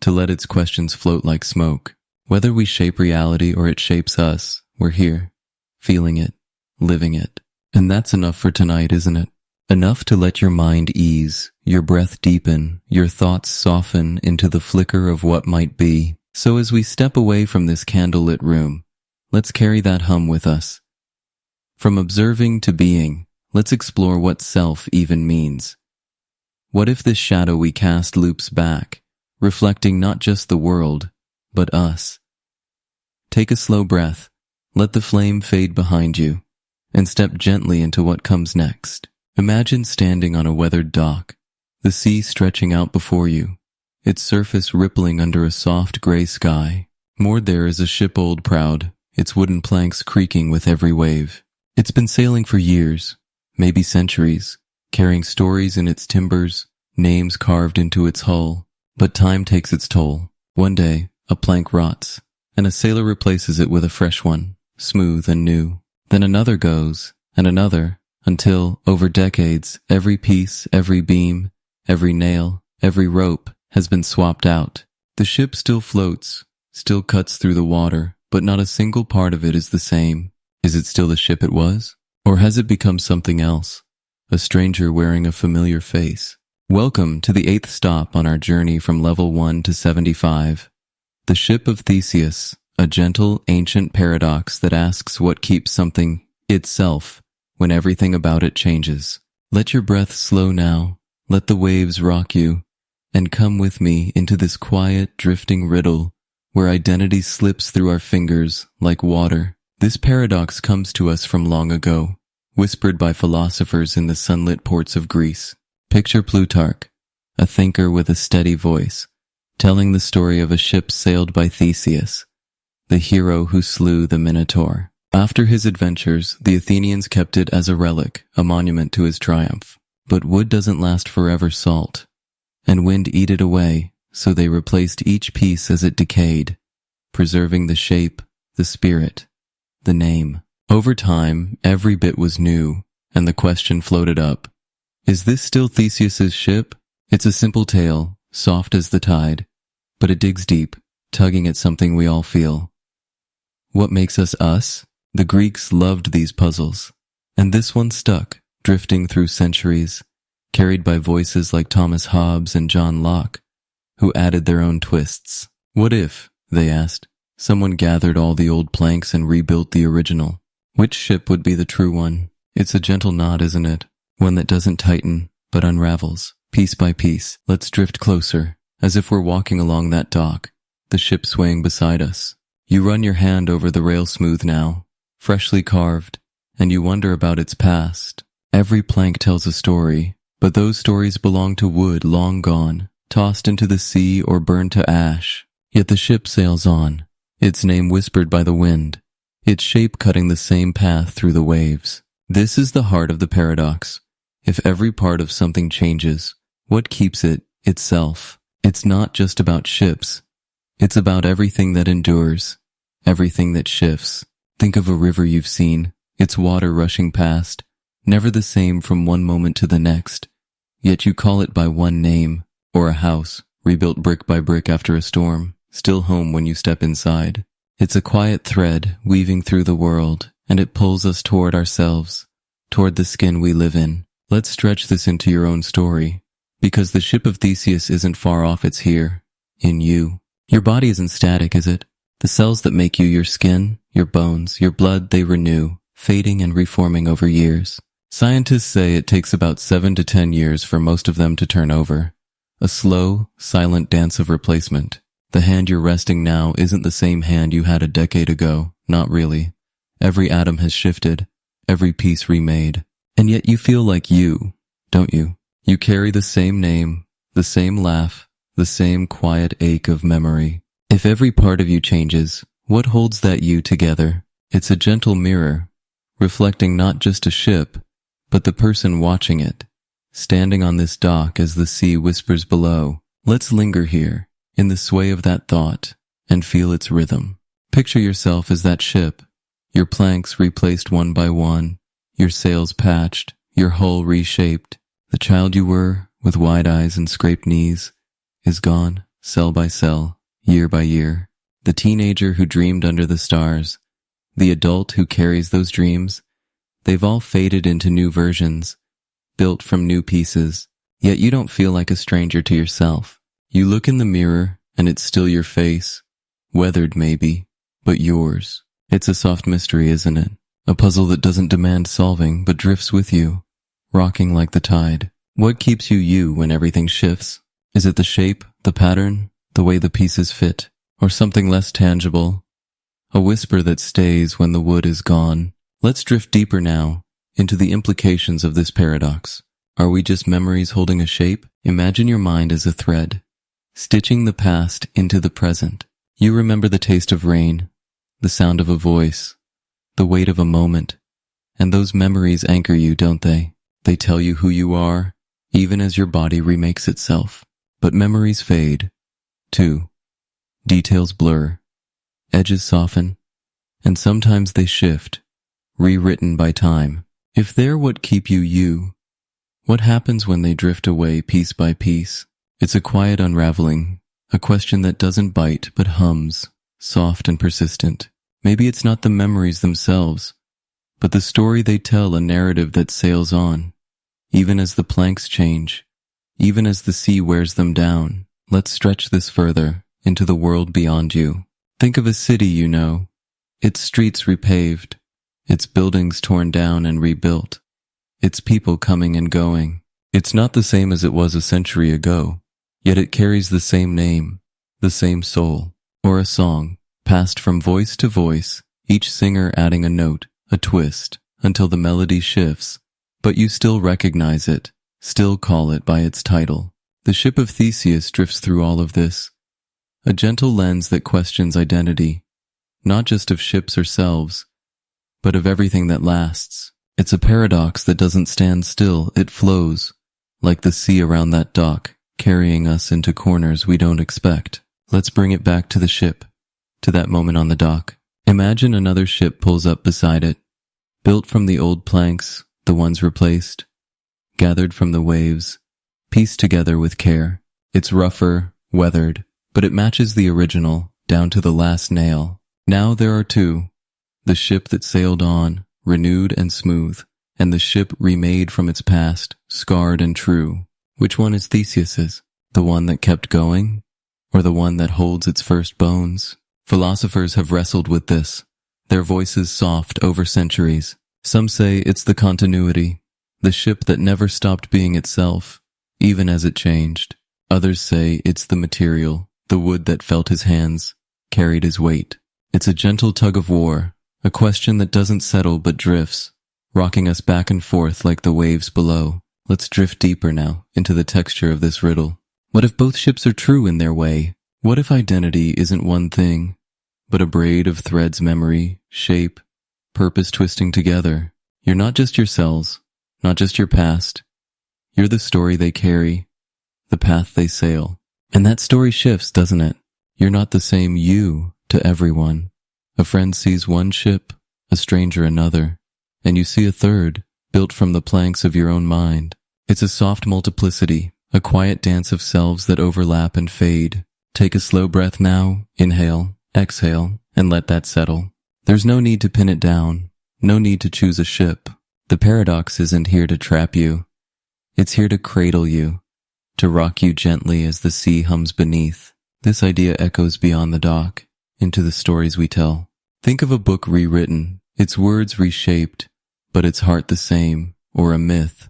to let its questions float like smoke. Whether we shape reality or it shapes us, we're here, feeling it, living it. And that's enough for tonight, isn't it? Enough to let your mind ease, your breath deepen, your thoughts soften into the flicker of what might be. So as we step away from this candlelit room, let's carry that hum with us. From observing to being, let's explore what self even means. What if this shadow we cast loops back, reflecting not just the world, but us? Take a slow breath, let the flame fade behind you, and step gently into what comes next. Imagine standing on a weathered dock, the sea stretching out before you, its surface rippling under a soft gray sky. Moored there is a ship old proud, its wooden planks creaking with every wave. It's been sailing for years, maybe centuries, carrying stories in its timbers, names carved into its hull. But time takes its toll. One day, a plank rots, and a sailor replaces it with a fresh one, smooth and new. Then another goes, and another, until, over decades, every piece, every beam, every nail, every rope has been swapped out. The ship still floats, still cuts through the water, but not a single part of it is the same. Is it still the ship it was? Or has it become something else? A stranger wearing a familiar face. Welcome to the 8th stop on our journey from level 1 to 75. The ship of Theseus, a gentle, ancient paradox that asks what keeps something itself when everything about it changes. Let your breath slow now, let the waves rock you, and come with me into this quiet, drifting riddle where identity slips through our fingers like water. This paradox comes to us from long ago, whispered by philosophers in the sunlit ports of Greece. Picture Plutarch, a thinker with a steady voice, telling the story of a ship sailed by Theseus, the hero who slew the Minotaur. After his adventures, the Athenians kept it as a relic, a monument to his triumph. But wood doesn't last forever, salt, and wind eat it away, so they replaced each piece as it decayed, preserving the shape, the spirit, the name. Over time, every bit was new, and the question floated up. Is this still Theseus's ship? It's a simple tale, soft as the tide, but it digs deep, tugging at something we all feel. What makes us us? The Greeks loved these puzzles, and this one stuck, drifting through centuries, carried by voices like Thomas Hobbes and John Locke, who added their own twists. What if, they asked, someone gathered all the old planks and rebuilt the original? Which ship would be the true one? It's a gentle nod, isn't it? One that doesn't tighten, but unravels, piece by piece. Let's drift closer, as if we're walking along that dock, the ship swaying beside us. You run your hand over the rail smooth now, freshly carved, and you wonder about its past. Every plank tells a story, but those stories belong to wood long gone, tossed into the sea or burned to ash. Yet the ship sails on, its name whispered by the wind, its shape cutting the same path through the waves. This is the heart of the paradox. If every part of something changes, what keeps it itself? It's not just about ships. It's about everything that endures, everything that shifts. Think of a river you've seen, its water rushing past, never the same from one moment to the next. Yet you call it by one name, or a house, rebuilt brick by brick after a storm, still home when you step inside. It's a quiet thread weaving through the world, and it pulls us toward ourselves, toward the skin we live in. Let's stretch this into your own story, because the ship of Theseus isn't far off, it's here, in you. Your body isn't static, is it? The cells that make you, your skin, your bones, your blood, they renew, fading and reforming over years. Scientists say it takes about 7 to 10 years for most of them to turn over. A slow, silent dance of replacement. The hand you're resting now isn't the same hand you had a decade ago, not really. Every atom has shifted, every piece remade. And yet you feel like you, don't you? You carry the same name, the same laugh, the same quiet ache of memory. If every part of you changes, what holds that you together? It's a gentle mirror, reflecting not just a ship, but the person watching it, standing on this dock as the sea whispers below. Let's linger here, in the sway of that thought, and feel its rhythm. Picture yourself as that ship, your planks replaced one by one, your sails patched, your hull reshaped. The child you were, with wide eyes and scraped knees, is gone, cell by cell, year by year. The teenager who dreamed under the stars, the adult who carries those dreams, they've all faded into new versions, built from new pieces. Yet you don't feel like a stranger to yourself. You look in the mirror, and it's still your face, weathered maybe, but yours. It's a soft mystery, isn't it? A puzzle that doesn't demand solving, but drifts with you, rocking like the tide. What keeps you you when everything shifts? Is it the shape, the pattern, the way the pieces fit, or something less tangible? A whisper that stays when the wood is gone. Let's drift deeper now, into the implications of this paradox. Are we just memories holding a shape? Imagine your mind as a thread, stitching the past into the present. You remember the taste of rain, the sound of a voice, the weight of a moment, and those memories anchor you, don't they? They tell you who you are, even as your body remakes itself. But memories fade, too. Details blur, edges soften, and sometimes they shift, rewritten by time. If they're what keep you you, what happens when they drift away piece by piece? It's a quiet unraveling, a question that doesn't bite but hums, soft and persistent. Maybe it's not the memories themselves, but the story they tell, a narrative that sails on, even as the planks change, even as the sea wears them down. Let's stretch this further, into the world beyond you. Think of a city you know, its streets repaved, its buildings torn down and rebuilt, its people coming and going. It's not the same as it was a century ago, yet it carries the same name, the same soul, or a song, passed from voice to voice, each singer adding a note, a twist, until the melody shifts, but you still recognize it, still call it by its title. The ship of Theseus drifts through all of this, a gentle lens that questions identity, not just of ships or selves, but of everything that lasts. It's a paradox that doesn't stand still, it flows, like the sea around that dock, carrying us into corners we don't expect. Let's bring it back to the ship, to that moment on the dock. Imagine another ship pulls up beside it, built from the old planks, the ones replaced, gathered from the waves, pieced together with care. It's rougher, weathered, but it matches the original, down to the last nail. Now there are two, the ship that sailed on, renewed and smooth, and the ship remade from its past, scarred and true. Which one is Theseus's? The one that kept going? Or the one that holds its first bones? Philosophers have wrestled with this, their voices soft over centuries. Some say it's the continuity, the ship that never stopped being itself, even as it changed. Others say it's the material, the wood that felt his hands, carried his weight. It's a gentle tug of war, a question that doesn't settle but drifts, rocking us back and forth like the waves below. Let's drift deeper now into the texture of this riddle. What if both ships are true in their way? What if identity isn't one thing, but a braid of threads, memory, shape, purpose twisting together? You're not just your cells, not just your past. You're the story they carry, the path they sail. And that story shifts, doesn't it? You're not the same you to everyone. A friend sees one ship, a stranger another, and you see a third, built from the planks of your own mind. It's a soft multiplicity, a quiet dance of selves that overlap and fade. Take a slow breath now, inhale, exhale, and let that settle. There's no need to pin it down, no need to choose a ship. The paradox isn't here to trap you. It's here to cradle you, to rock you gently as the sea hums beneath. This idea echoes beyond the dock, into the stories we tell. Think of a book rewritten, its words reshaped, but its heart the same, or a myth,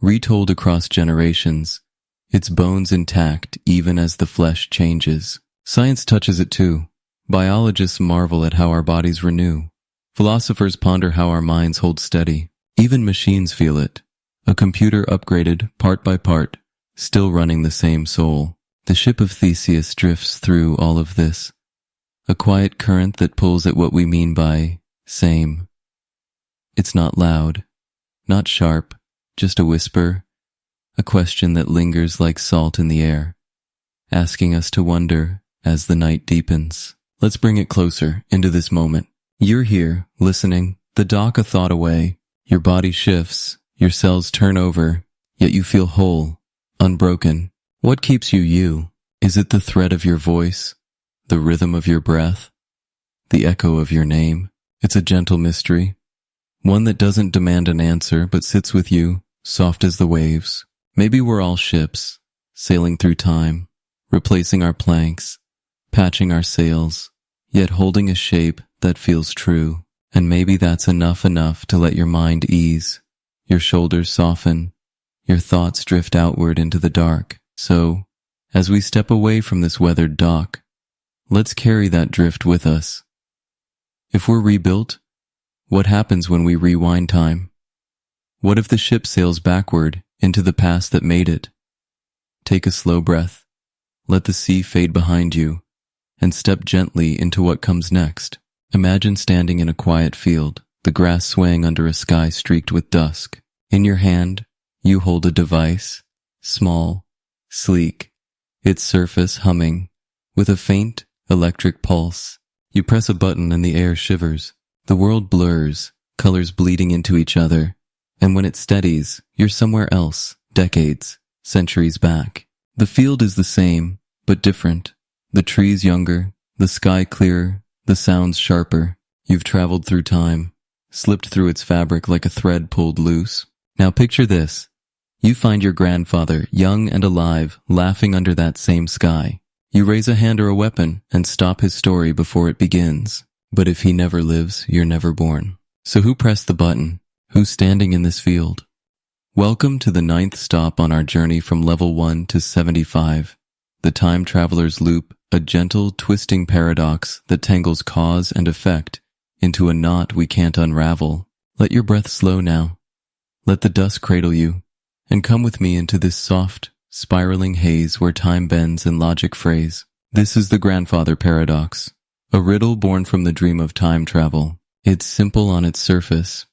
retold across generations, its bones intact even as the flesh changes. Science touches it too. Biologists marvel at how our bodies renew. Philosophers ponder how our minds hold steady. Even machines feel it. A computer upgraded part by part, still running the same soul. The ship of Theseus drifts through all of this, a quiet current that pulls at what we mean by same. It's not loud, not sharp, just a whisper, a question that lingers like salt in the air, asking us to wonder as the night deepens. Let's bring it closer into this moment. You're here, listening, the dock a thought away. Your body shifts, your cells turn over, yet you feel whole, unbroken. What keeps you you? Is it the thread of your voice, the rhythm of your breath, the echo of your name? It's a gentle mystery, one that doesn't demand an answer but sits with you, soft as the waves. Maybe we're all ships, sailing through time, replacing our planks, patching our sails, yet holding a shape that feels true. And maybe that's enough to let your mind ease, your shoulders soften, your thoughts drift outward into the dark. So, as we step away from this weathered dock, let's carry that drift with us. If we're rebuilt, what happens when we rewind time? What if the ship sails backward into the past that made it? Take a slow breath, let the sea fade behind you, and step gently into what comes next. Imagine standing in a quiet field, the grass swaying under a sky streaked with dusk. In your hand, you hold a device, small, sleek, its surface humming, with a faint, electric pulse. You press a button and the air shivers. The world blurs, colors bleeding into each other, and when it steadies, you're somewhere else, decades, centuries back. The field is the same, but different. The trees younger, the sky clearer, the sounds sharper. You've traveled through time, slipped through its fabric like a thread pulled loose. Now picture this. You find your grandfather, young and alive, laughing under that same sky. You raise a hand or a weapon and stop his story before it begins. But if he never lives, you're never born. So who pressed the button? Who's standing in this field? Welcome to the 9th stop on our journey from level 1 to 75. The time traveler's loop, a gentle, twisting paradox that tangles cause and effect into a knot we can't unravel. Let your breath slow now. Let the dust cradle you, and come with me into this soft, spiraling haze where time bends and logic frays. This is the grandfather paradox, a riddle born from the dream of time travel. It's simple on its surface,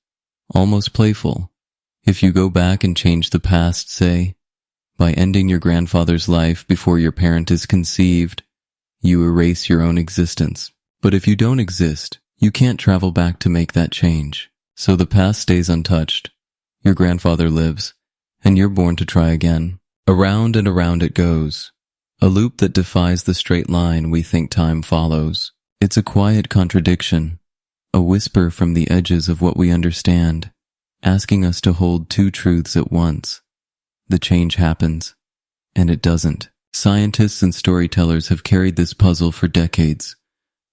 almost playful. If you go back and change the past, say, by ending your grandfather's life before your parent is conceived, you erase your own existence. But if you don't exist, you can't travel back to make that change. So the past stays untouched. Your grandfather lives, and you're born to try again. Around and around it goes, a loop that defies the straight line we think time follows. It's a quiet contradiction, a whisper from the edges of what we understand, asking us to hold two truths at once. The change happens, and it doesn't. Scientists and storytellers have carried this puzzle for decades,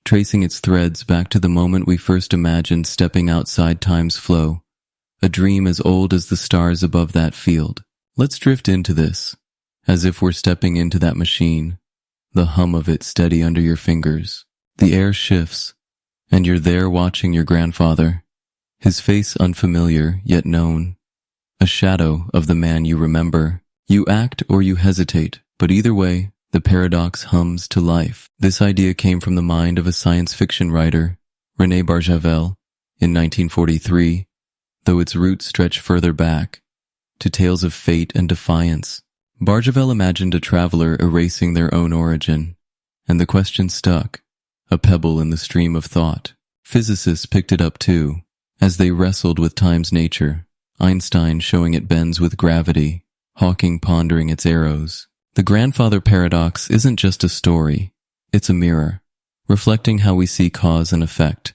tracing its threads back to the moment we first imagined stepping outside time's flow, a dream as old as the stars above that field. Let's drift into this, as if we're stepping into that machine, the hum of it steady under your fingers. The air shifts, and you're there watching your grandfather, his face unfamiliar yet known, a shadow of the man you remember. You act or you hesitate, but either way, the paradox hums to life. This idea came from the mind of a science fiction writer, René Barjavel, in 1943, though its roots stretch further back, to tales of fate and defiance. Barjavel imagined a traveler erasing their own origin, and the question stuck, a pebble in the stream of thought. Physicists picked it up too, as they wrestled with time's nature, Einstein showing it bends with gravity, Hawking pondering its arrows. The grandfather paradox isn't just a story, it's a mirror, reflecting how we see cause and effect,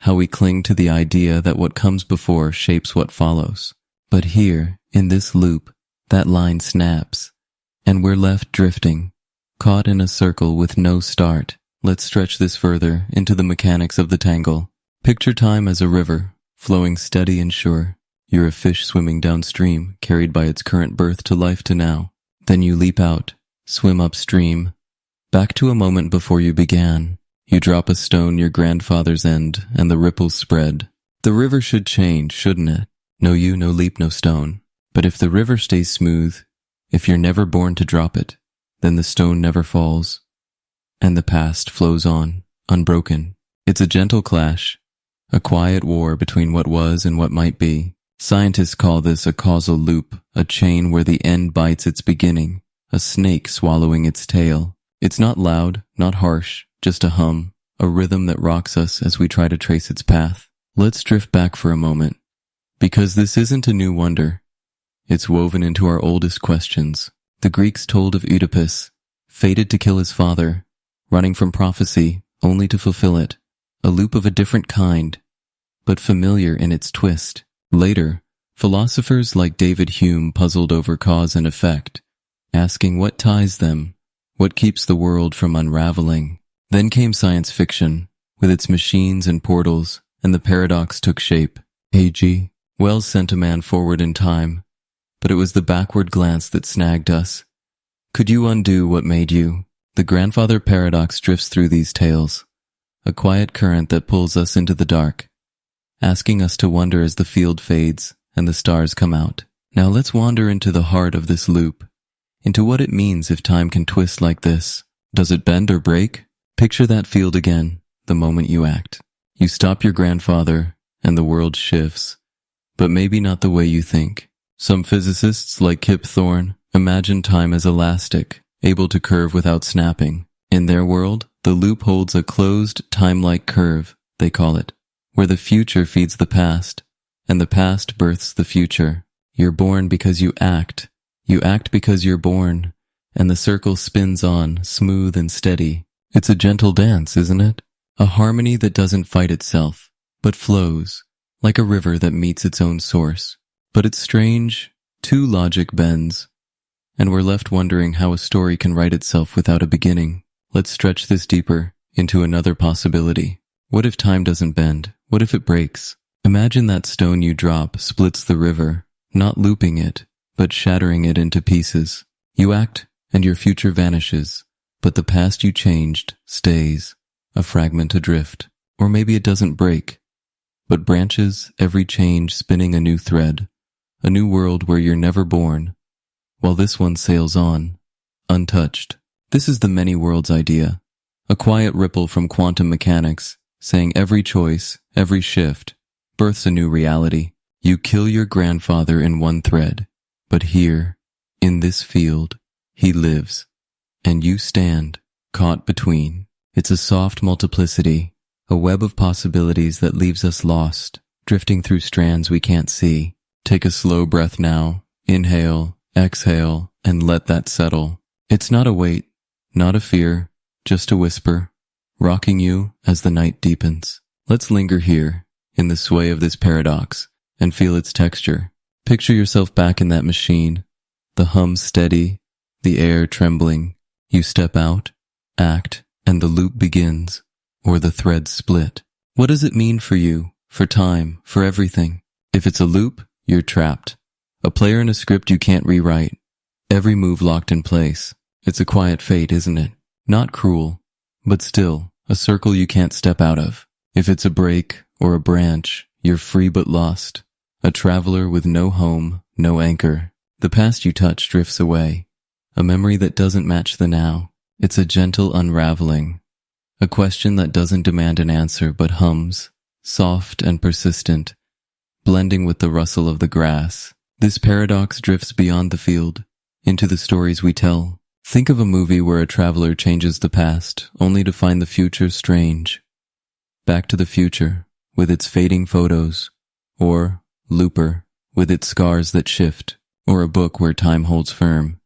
how we cling to the idea that what comes before shapes what follows. But here, in this loop, that line snaps, and we're left drifting, caught in a circle with no start. Let's stretch this further into the mechanics of the tangle. Picture time as a river, flowing steady and sure. You're a fish swimming downstream, carried by its current birth to life to now. Then you leap out, swim upstream, back to a moment before you began. You drop a stone your grandfather's end, and the ripples spread. The river should change, shouldn't it? No you, no leap, no stone. But if the river stays smooth, if you're never born to drop it, then the stone never falls, and the past flows on, unbroken. It's a gentle clash, a quiet war between what was and what might be. Scientists call this a causal loop, a chain where the end bites its beginning, a snake swallowing its tail. It's not loud, not harsh, just a hum, a rhythm that rocks us as we try to trace its path. Let's drift back for a moment, because this isn't a new wonder. It's woven into our oldest questions. The Greeks told of Oedipus, fated to kill his father, running from prophecy only to fulfill it, a loop of a different kind, but familiar in its twist. Later, philosophers like David Hume puzzled over cause and effect, asking what ties them, what keeps the world from unraveling. Then came science fiction, with its machines and portals, and the paradox took shape. A.G. Wells sent a man forward in time, but it was the backward glance that snagged us. Could you undo what made you? The grandfather paradox drifts through these tales, a quiet current that pulls us into the dark, asking us to wonder as the field fades and the stars come out. Now let's wander into the heart of this loop, into what it means if time can twist like this. Does it bend or break? Picture that field again, the moment you act. You stop your grandfather, and the world shifts, but maybe not the way you think. Some physicists, like Kip Thorne, imagine time as elastic, able to curve without snapping. In their world, the loop holds a closed, time-like curve, they call it, where the future feeds the past, and the past births the future. You're born because you act because you're born, and the circle spins on, smooth and steady. It's a gentle dance, isn't it? A harmony that doesn't fight itself, but flows, like a river that meets its own source. But it's strange, two logic bends, and we're left wondering how a story can write itself without a beginning. Let's stretch this deeper into another possibility. What if time doesn't bend? What if it breaks? Imagine that stone you drop splits the river, not looping it, but shattering it into pieces. You act, and your future vanishes, but the past you changed stays, a fragment adrift. Or maybe it doesn't break, but branches, every change spinning a new thread, a new world where you're never born, while this one sails on, untouched. This is the many worlds idea, a quiet ripple from quantum mechanics, saying every choice, every shift, births a new reality. You kill your grandfather in one thread, but here, in this field, he lives, and you stand, caught between. It's a soft multiplicity, a web of possibilities that leaves us lost, drifting through strands we can't see. Take a slow breath now, inhale, exhale, and let that settle. It's not a weight, not a fear, just a whisper, rocking you as the night deepens. Let's linger here, in the sway of this paradox, and feel its texture. Picture yourself back in that machine, the hum steady, the air trembling. You step out, act, and the loop begins, or the threads split. What does it mean for you, for time, for everything? If it's a loop, you're trapped. A player in a script you can't rewrite. Every move locked in place. It's a quiet fate, isn't it? Not cruel, but still, a circle you can't step out of. If it's a break or a branch, you're free but lost. A traveler with no home, no anchor. The past you touch drifts away. A memory that doesn't match the now. It's a gentle unraveling. A question that doesn't demand an answer but hums, soft and persistent, blending with the rustle of the grass. This paradox drifts beyond the field, into the stories we tell, Think of a movie where a traveler changes the past only to find the future strange. Back to the Future, with its fading photos, or Looper, with its scars that shift, or a book where time holds firm.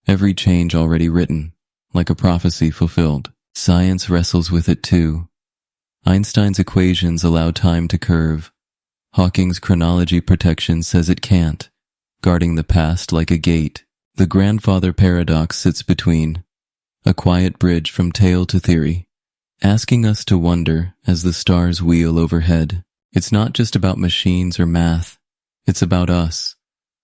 Every change already written, like a prophecy fulfilled. Science wrestles with it too. Einstein's equations allow time to curve. Hawking's chronology protection says it can't, guarding the past like a gate. The grandfather paradox sits between, a quiet bridge from tale to theory, asking us to wonder as the stars wheel overhead. It's not just about machines or math. It's about us,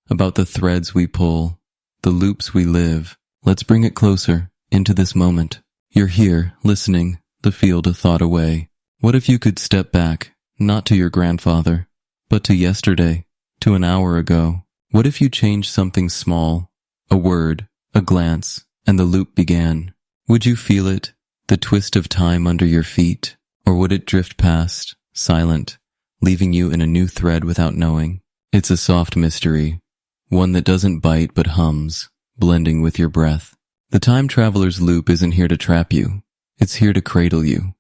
about the threads we pull, the loops we live. Let's bring it closer, into this moment. You're here, listening, the field a thought away. What if you could step back, not to your grandfather, but to yesterday, to an hour ago? What if you changed something small? A word, a glance, and the loop began. Would you feel it, the twist of time under your feet? Or would it drift past, silent, leaving you in a new thread without knowing? It's a soft mystery, one that doesn't bite but hums, blending with your breath. The time traveler's loop isn't here to trap you. It's here to cradle you,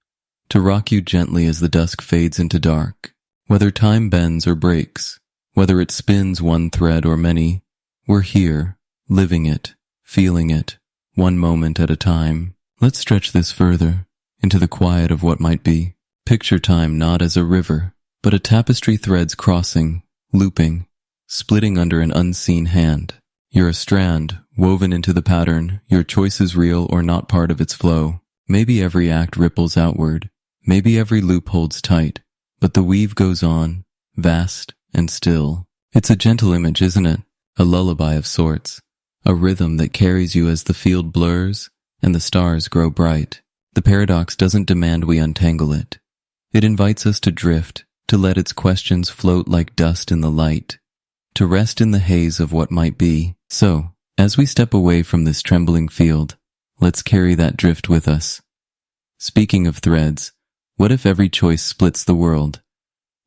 to rock you gently as the dusk fades into dark. Whether time bends or breaks, whether it spins one thread or many, we're here, living it, feeling it, one moment at a time. Let's stretch this further, into the quiet of what might be. Picture time not as a river, but a tapestry threads crossing, looping, splitting under an unseen hand. You're a strand, woven into the pattern, your choice is real or not part of its flow. Maybe every act ripples outward, maybe every loop holds tight, but the weave goes on, vast and still. It's a gentle image, isn't it? A lullaby of sorts. A rhythm that carries you as the field blurs and the stars grow bright. The paradox doesn't demand we untangle it. It invites us to drift, to let its questions float like dust in the light, to rest in the haze of what might be. So, as we step away from this trembling field, let's carry that drift with us. Speaking of threads, what if every choice splits the world?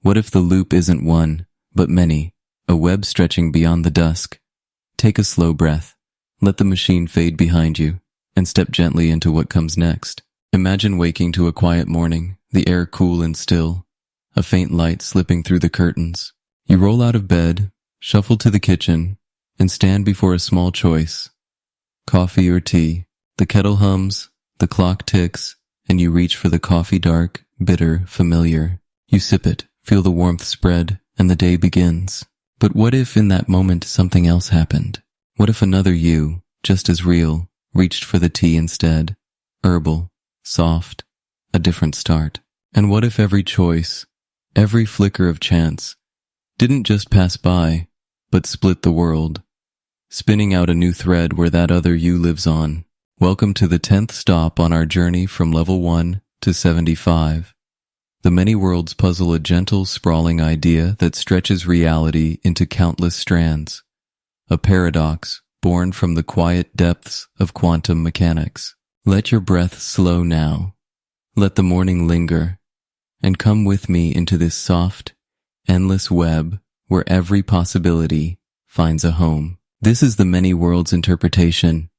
What if the loop isn't one, but many, a web stretching beyond the dusk? Take a slow breath, let the machine fade behind you, and step gently into what comes next. Imagine waking to a quiet morning, the air cool and still, a faint light slipping through the curtains. You roll out of bed, shuffle to the kitchen, and stand before a small choice. Coffee or tea. The kettle hums, the clock ticks, and you reach for the coffee, dark, bitter, familiar. You sip it, feel the warmth spread, and the day begins. But what if in that moment something else happened? What if another you, just as real, reached for the tea instead? Herbal, soft, a different start. And what if every choice, every flicker of chance, didn't just pass by, but split the world, spinning out a new thread where that other you lives on? Welcome to the 10th stop on our journey from level 1 to 75. The many worlds puzzle, a gentle, sprawling idea that stretches reality into countless strands. A paradox born from the quiet depths of quantum mechanics. Let your breath slow now. Let the morning linger. And come with me into this soft, endless web where every possibility finds a home. This is the many worlds interpretation,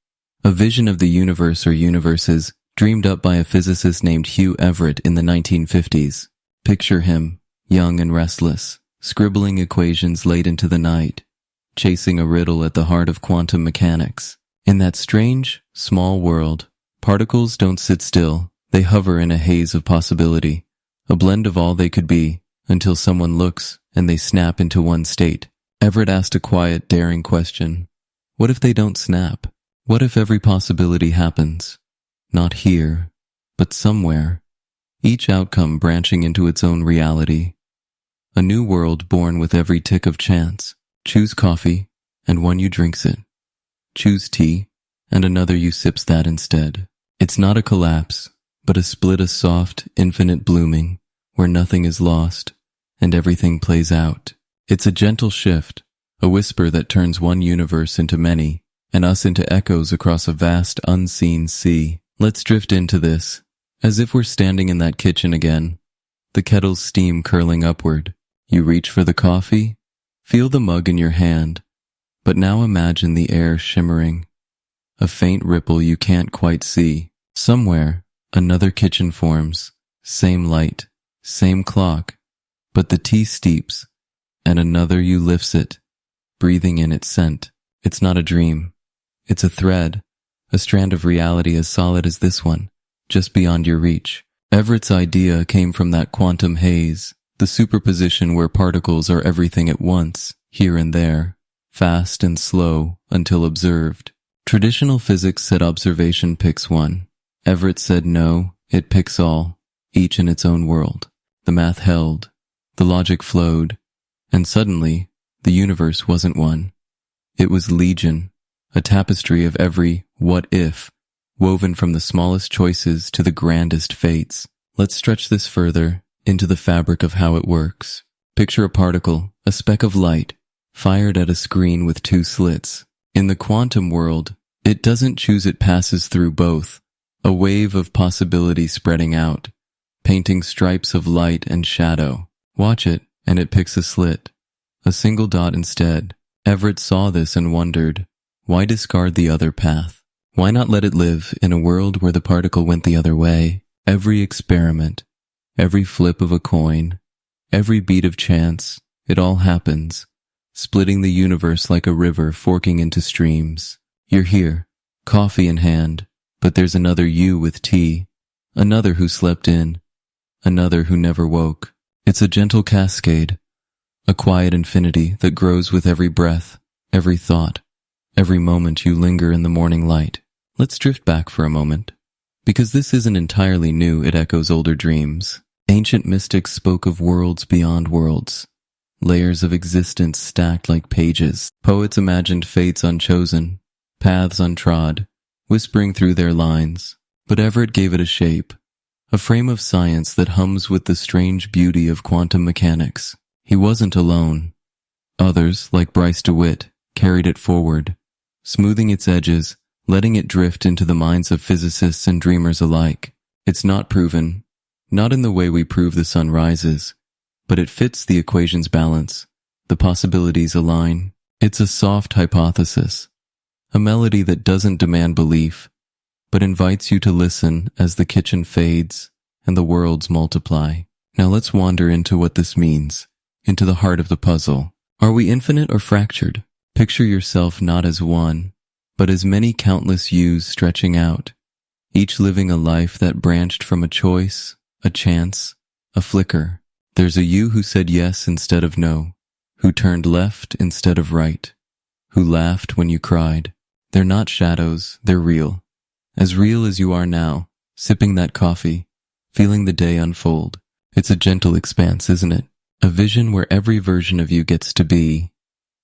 a vision of the universe or universes dreamed up by a physicist named Hugh Everett in the 1950s. Picture him, young and restless, scribbling equations late into the night, chasing a riddle at the heart of quantum mechanics. In that strange, small world, particles don't sit still. They hover in a haze of possibility, a blend of all they could be, until someone looks and they snap into one state. Everett asked a quiet, daring question. What if they don't snap? What if every possibility happens? Not here, but somewhere. Each outcome branching into its own reality. A new world born with every tick of chance. Choose coffee, and one you drinks it. Choose tea, and another you sips that instead. It's not a collapse, but a split, a soft, infinite blooming, where nothing is lost, and everything plays out. It's a gentle shift, a whisper that turns one universe into many, and us into echoes across a vast, unseen sea. Let's drift into this, as if we're standing in that kitchen again, the kettle's steam curling upward. You reach for the coffee, feel the mug in your hand, but now imagine the air shimmering, a faint ripple you can't quite see. Somewhere, another kitchen forms, same light, same clock, but the tea steeps, and another you lifts it, breathing in its scent. It's not a dream. It's a thread, a strand of reality as solid as this one, just beyond your reach. Everett's idea came from that quantum haze, the superposition where particles are everything at once, here and there, fast and slow until observed. Traditional physics said observation picks one. Everett said no, it picks all, each in its own world. The math held, the logic flowed, and suddenly, the universe wasn't one. It was legion, a tapestry of every what if, woven from the smallest choices to the grandest fates. Let's stretch this further into the fabric of how it works. Picture a particle, a speck of light, fired at a screen with two slits. In the quantum world, it doesn't choose, it passes through both, a wave of possibility spreading out, painting stripes of light and shadow. Watch it, and it picks a slit, a single dot instead. Everett saw this and wondered, why discard the other path? Why not let it live in a world where the particle went the other way? Every experiment, every flip of a coin, every beat of chance, it all happens, splitting the universe like a river forking into streams. You're here, coffee in hand, but there's another you with tea, another who slept in, another who never woke. It's a gentle cascade, a quiet infinity that grows with every breath, every thought, every moment you linger in the morning light. Let's drift back for a moment. Because this isn't entirely new, it echoes older dreams. Ancient mystics spoke of worlds beyond worlds, layers of existence stacked like pages. Poets imagined fates unchosen, paths untrod, whispering through their lines. But Everett gave it a shape, a frame of science that hums with the strange beauty of quantum mechanics. He wasn't alone. Others, like Bryce DeWitt, carried it forward, smoothing its edges, letting it drift into the minds of physicists and dreamers alike. It's not proven, not in the way we prove the sun rises, but it fits the equation's balance. The possibilities align. It's a soft hypothesis, a melody that doesn't demand belief, but invites you to listen as the kitchen fades and the worlds multiply. Now let's wander into what this means, into the heart of the puzzle. Are we infinite or fractured? Picture yourself not as one, but as many countless yous stretching out, each living a life that branched from a choice, a chance, a flicker. There's a you who said yes instead of no, who turned left instead of right, who laughed when you cried. They're not shadows, they're real as you are now, sipping that coffee, feeling the day unfold. It's a gentle expanse, isn't it? A vision where every version of you gets to be,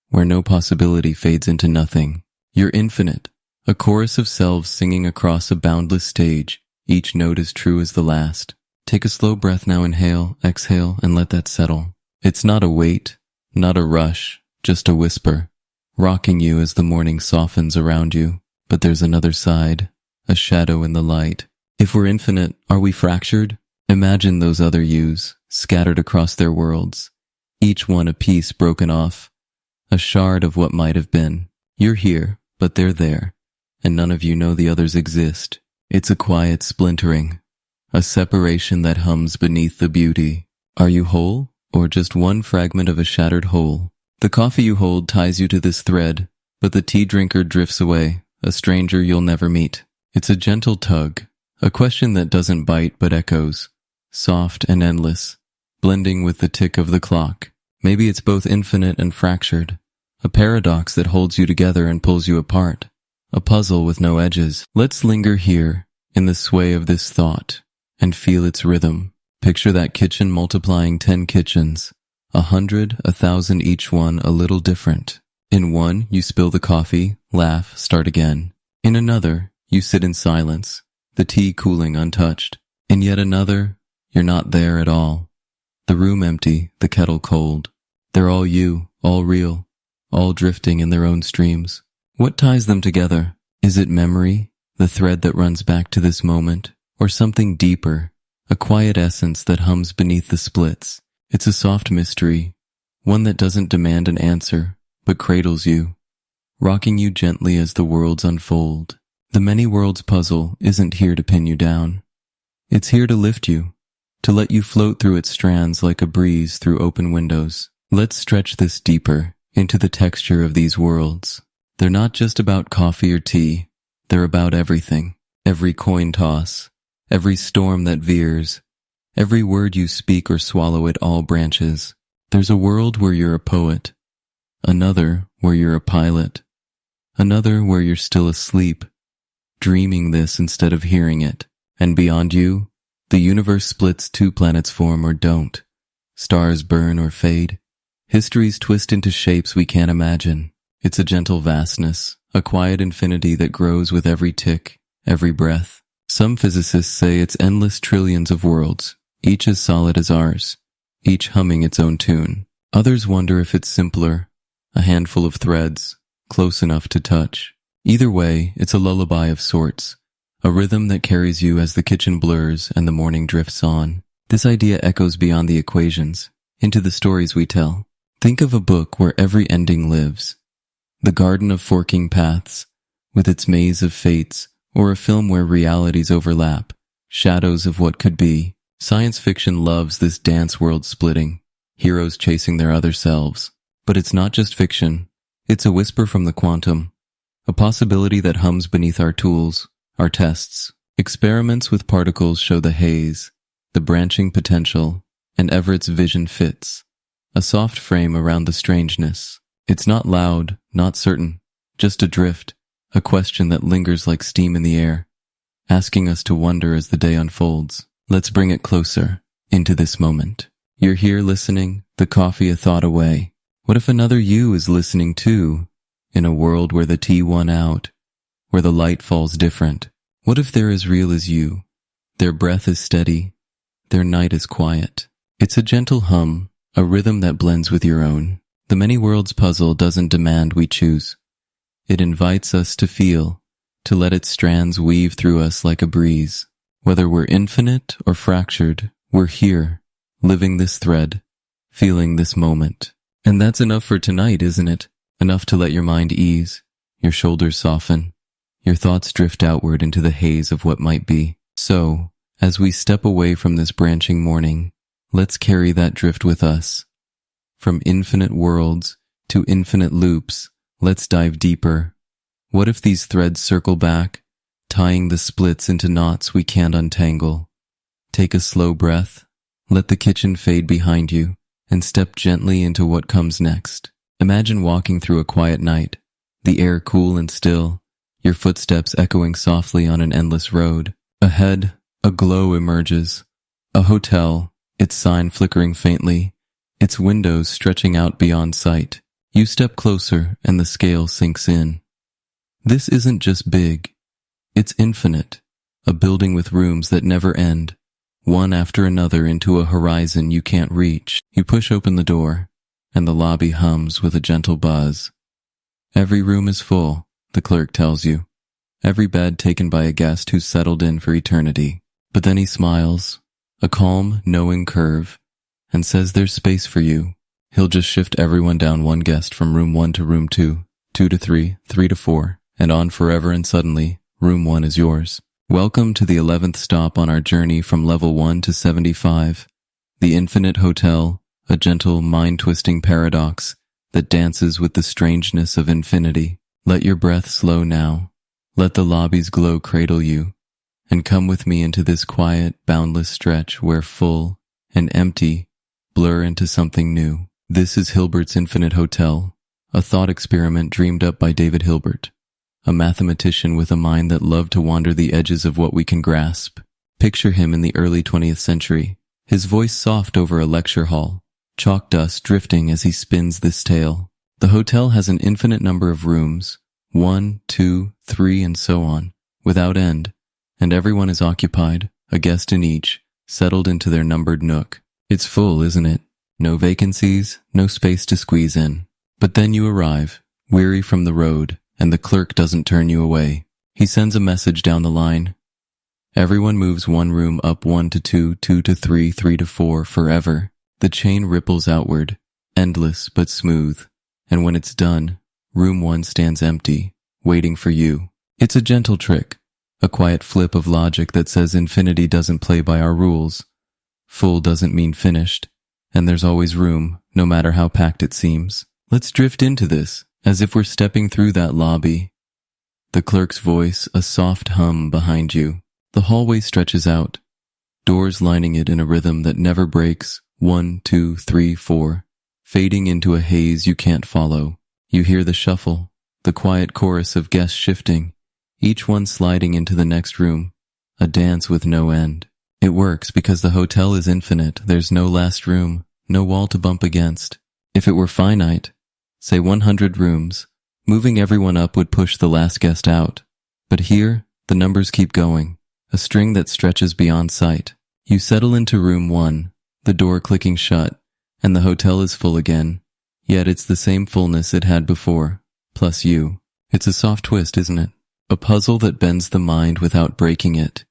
where no possibility fades into nothing. You're infinite, a chorus of selves singing across a boundless stage, each note as true as the last. Take a slow breath now, inhale, exhale, and let that settle. It's not a weight, not a rush, just a whisper, rocking you as the morning softens around you. But there's another side, a shadow in the light. If we're infinite, are we fractured? Imagine those other yous, scattered across their worlds, each one a piece broken off, a shard of what might have been. You're here, but they're there, and none of you know the others exist. It's a quiet splintering, a separation that hums beneath the beauty. Are you whole, or just one fragment of a shattered whole? The coffee you hold ties you to this thread, but the tea drinker drifts away, a stranger you'll never meet. It's a gentle tug, a question that doesn't bite but echoes, soft and endless, blending with the tick of the clock. Maybe it's both infinite and fractured, a paradox that holds you together and pulls you apart, a puzzle with no edges. Let's linger here, in the sway of this thought, and feel its rhythm. Picture that kitchen multiplying 10 kitchens, 100, 1,000 each one a little different. In one, you spill the coffee, laugh, start again. In another, you sit in silence, the tea cooling untouched. In yet another, you're not there at all. The room empty, the kettle cold. They're all you, all real, all drifting in their own streams. What ties them together? Is it memory, the thread that runs back to this moment, or something deeper, a quiet essence that hums beneath the splits? It's a soft mystery, one that doesn't demand an answer, but cradles you, rocking you gently as the worlds unfold. The many worlds puzzle isn't here to pin you down. It's here to lift you, to let you float through its strands like a breeze through open windows. Let's stretch this deeper into the texture of these worlds. They're not just about coffee or tea. They're about everything. Every coin toss, every storm that veers, every word you speak or swallow, it all branches. There's a world where you're a poet, another where you're a pilot, another where you're still asleep, dreaming this instead of hearing it. And beyond you, the universe splits, 2 planets form or don't. Stars burn or fade. Histories twist into shapes we can't imagine. It's a gentle vastness, a quiet infinity that grows with every tick, every breath. Some physicists say it's endless trillions of worlds, each as solid as ours, each humming its own tune. Others wonder if it's simpler, a handful of threads, close enough to touch. Either way, it's a lullaby of sorts, a rhythm that carries you as the kitchen blurs and the morning drifts on. This idea echoes beyond the equations, into the stories we tell. Think of a book where every ending lives, the garden of forking paths, with its maze of fates, or a film where realities overlap, shadows of what could be. Science fiction loves this dance world splitting, heroes chasing their other selves. But it's not just fiction. It's a whisper from the quantum, a possibility that hums beneath our tools, our tests. Experiments with particles show the haze, the branching potential, and Everett's vision fits, a soft frame around the strangeness. It's not loud, not certain, just a drift, a question that lingers like steam in the air, asking us to wonder as the day unfolds. Let's bring it closer, into this moment. You're here listening, the coffee a thought away. What if another you is listening too, in a world where the tea won out, where the light falls different? What if they're as real as you? Their breath is steady, their night is quiet. It's a gentle hum, a rhythm that blends with your own. The many worlds puzzle doesn't demand we choose. It invites us to feel, to let its strands weave through us like a breeze. Whether we're infinite or fractured, we're here, living this thread, feeling this moment. And that's enough for tonight, isn't it? Enough to let your mind ease, your shoulders soften, your thoughts drift outward into the haze of what might be. So, as we step away from this branching morning, let's carry that drift with us. From infinite worlds to infinite loops, let's dive deeper. What if these threads circle back, tying the splits into knots we can't untangle? Take a slow breath, let the kitchen fade behind you, and step gently into what comes next. Imagine walking through a quiet night, the air cool and still, your footsteps echoing softly on an endless road. Ahead, a glow emerges. A hotel, its sign flickering faintly, its windows stretching out beyond sight. You step closer and the scale sinks in. This isn't just big, it's infinite, a building with rooms that never end, one after another into a horizon you can't reach. You push open the door, and the lobby hums with a gentle buzz. Every room is full, the clerk tells you, every bed taken by a guest who's settled in for eternity. But then he smiles, a calm, knowing curve, and says there's space for you. He'll just shift everyone down one guest from room 1 to room 2, 2 to 3, 3 to 4, and on forever, and suddenly, room 1 is yours. Welcome to the 11th stop on our journey from level 1 to 75. The Infinite Hotel, a gentle, mind-twisting paradox that dances with the strangeness of infinity. Let your breath slow now. Let the lobby's glow cradle you, and come with me into this quiet, boundless stretch where full and empty blur into something new. This is Hilbert's Infinite Hotel, a thought experiment dreamed up by David Hilbert, a mathematician with a mind that loved to wander the edges of what we can grasp. Picture him in the early 20th century, his voice soft over a lecture hall, chalk dust drifting as he spins this tale. The hotel has an infinite number of rooms, 1, 2, 3, and so on, without end, and everyone is occupied, a guest in each, settled into their numbered nook. It's full, isn't it? No vacancies, no space to squeeze in. But then you arrive, weary from the road, and the clerk doesn't turn you away. He sends a message down the line. Everyone moves one room up 1 to 2, 2 to 3, 3 to 4, forever. The chain ripples outward, endless but smooth, and when it's done, room 1 stands empty, waiting for you. It's a gentle trick, a quiet flip of logic that says infinity doesn't play by our rules. Full doesn't mean finished, and there's always room, no matter how packed it seems. Let's drift into this, as if we're stepping through that lobby. The clerk's voice, a soft hum behind you. The hallway stretches out, doors lining it in a rhythm that never breaks, 1, 2, 3, 4, fading into a haze you can't follow. You hear the shuffle, the quiet chorus of guests shifting, each one sliding into the next room, a dance with no end. It works because the hotel is infinite. There's no last room, no wall to bump against. If it were finite, say 100 rooms, moving everyone up would push the last guest out. But here, the numbers keep going, a string that stretches beyond sight. You settle into room 1, the door clicking shut, and the hotel is full again. Yet it's the same fullness it had before, plus you. It's a soft twist, isn't it? A puzzle that bends the mind without breaking it,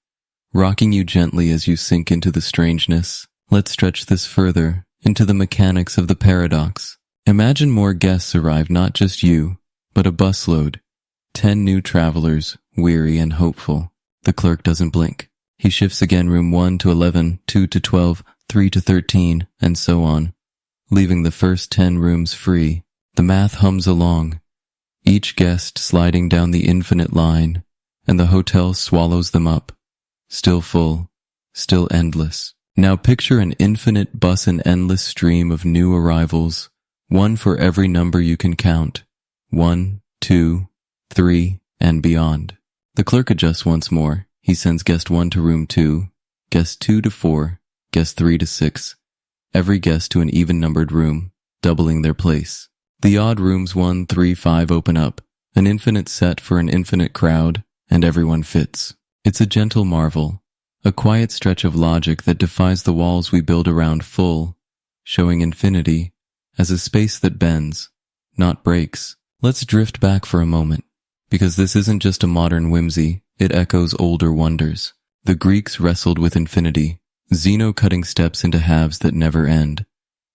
rocking you gently as you sink into the strangeness. Let's stretch this further, into the mechanics of the paradox. Imagine more guests arrive, not just you, but a busload. 10 new travelers, weary and hopeful. The clerk doesn't blink. He shifts again, room 1 to 11, 2 to 12, 3 to 13, and so on, leaving the first 10 rooms free. The math hums along, each guest sliding down the infinite line, and the hotel swallows them up. Still full, still endless. Now picture an infinite bus, an endless stream of new arrivals, one for every number you can count. 1, 2, 3, and beyond. The clerk adjusts once more. He sends guest 1 to room 2, guest 2 to 4, guest 3 to 6, every guest to an even-numbered room, doubling their place. The odd rooms 1, 3, 5 open up, an infinite set for an infinite crowd, and everyone fits. It's a gentle marvel, a quiet stretch of logic that defies the walls we build around full, showing infinity as a space that bends, not breaks. Let's drift back for a moment, because this isn't just a modern whimsy, it echoes older wonders. The Greeks wrestled with infinity, Zeno cutting steps into halves that never end,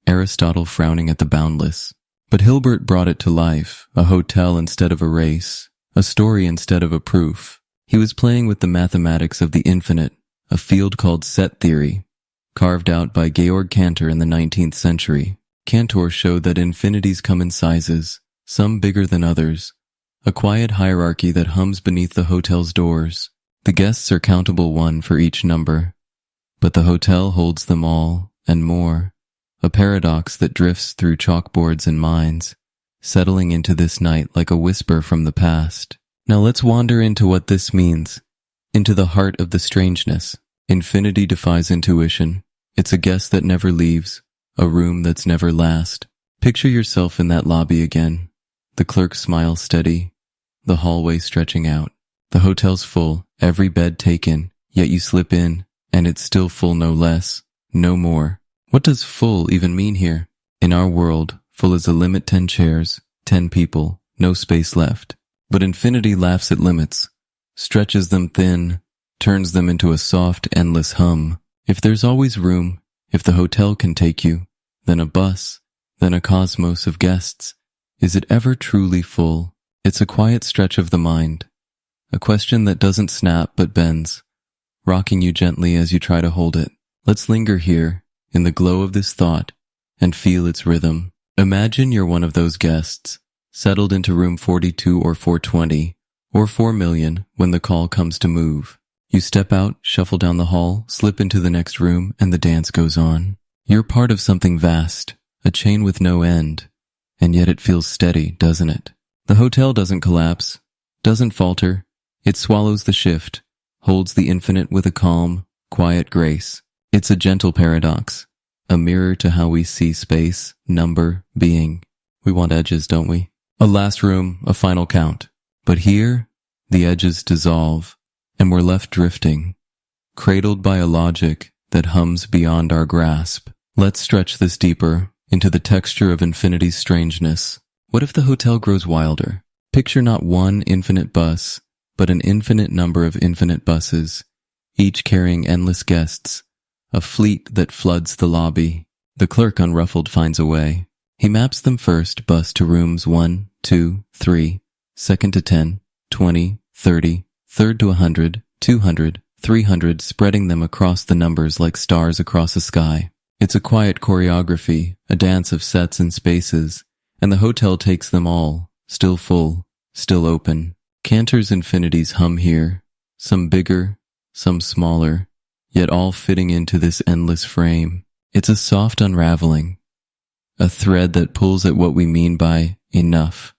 Aristotle frowning at the boundless. But Hilbert brought it to life, a hotel instead of a race, a story instead of a proof. He was playing with the mathematics of the infinite, a field called set theory, carved out by Georg Cantor in the 19th century. Cantor showed that infinities come in sizes, some bigger than others, a quiet hierarchy that hums beneath the hotel's doors. The guests are countable, one for each number, but the hotel holds them all and more. A paradox that drifts through chalkboards and minds, settling into this night like a whisper from the past. Now let's wander into what this means, into the heart of the strangeness. Infinity defies intuition. It's a guest that never leaves, a room that's never last. Picture yourself in that lobby again. The clerk smiles steady, the hallway stretching out. The hotel's full, every bed taken, yet you slip in, and it's still full, no less, no more. What does full even mean here? In our world, full is a limit, 10 chairs, 10 people, no space left. But infinity laughs at limits, stretches them thin, turns them into a soft, endless hum. If there's always room, if the hotel can take you, then a bus, then a cosmos of guests, is it ever truly full? It's a quiet stretch of the mind, a question that doesn't snap but bends, rocking you gently as you try to hold it. Let's linger here, in the glow of this thought, and feel its rhythm. Imagine you're one of those guests, settled into room 42 or 420, or 4 million when the call comes to move. You step out, shuffle down the hall, slip into the next room, and the dance goes on. You're part of something vast, a chain with no end, and yet it feels steady, doesn't it? The hotel doesn't collapse, doesn't falter. It swallows the shift, holds the infinite with a calm, quiet grace. It's a gentle paradox, a mirror to how we see space, number, being. We want edges, don't we? A last room, a final count. But here, the edges dissolve, and we're left drifting, cradled by a logic that hums beyond our grasp. Let's stretch this deeper, into the texture of infinity's strangeness. What if the hotel grows wilder? Picture not one infinite bus, but an infinite number of infinite buses, each carrying endless guests, a fleet that floods the lobby. The clerk, unruffled, finds a way. He maps them first, bus to rooms 1, 2, 3, second to 10, 20, 30, third to 100, 200, 300, spreading them across the numbers like stars across a sky. It's a quiet choreography, a dance of sets and spaces, and the hotel takes them all, still full, still open. Cantor's infinities hum here, some bigger, some smaller, yet all fitting into this endless frame. It's a soft unraveling, a thread that pulls at what we mean by enough,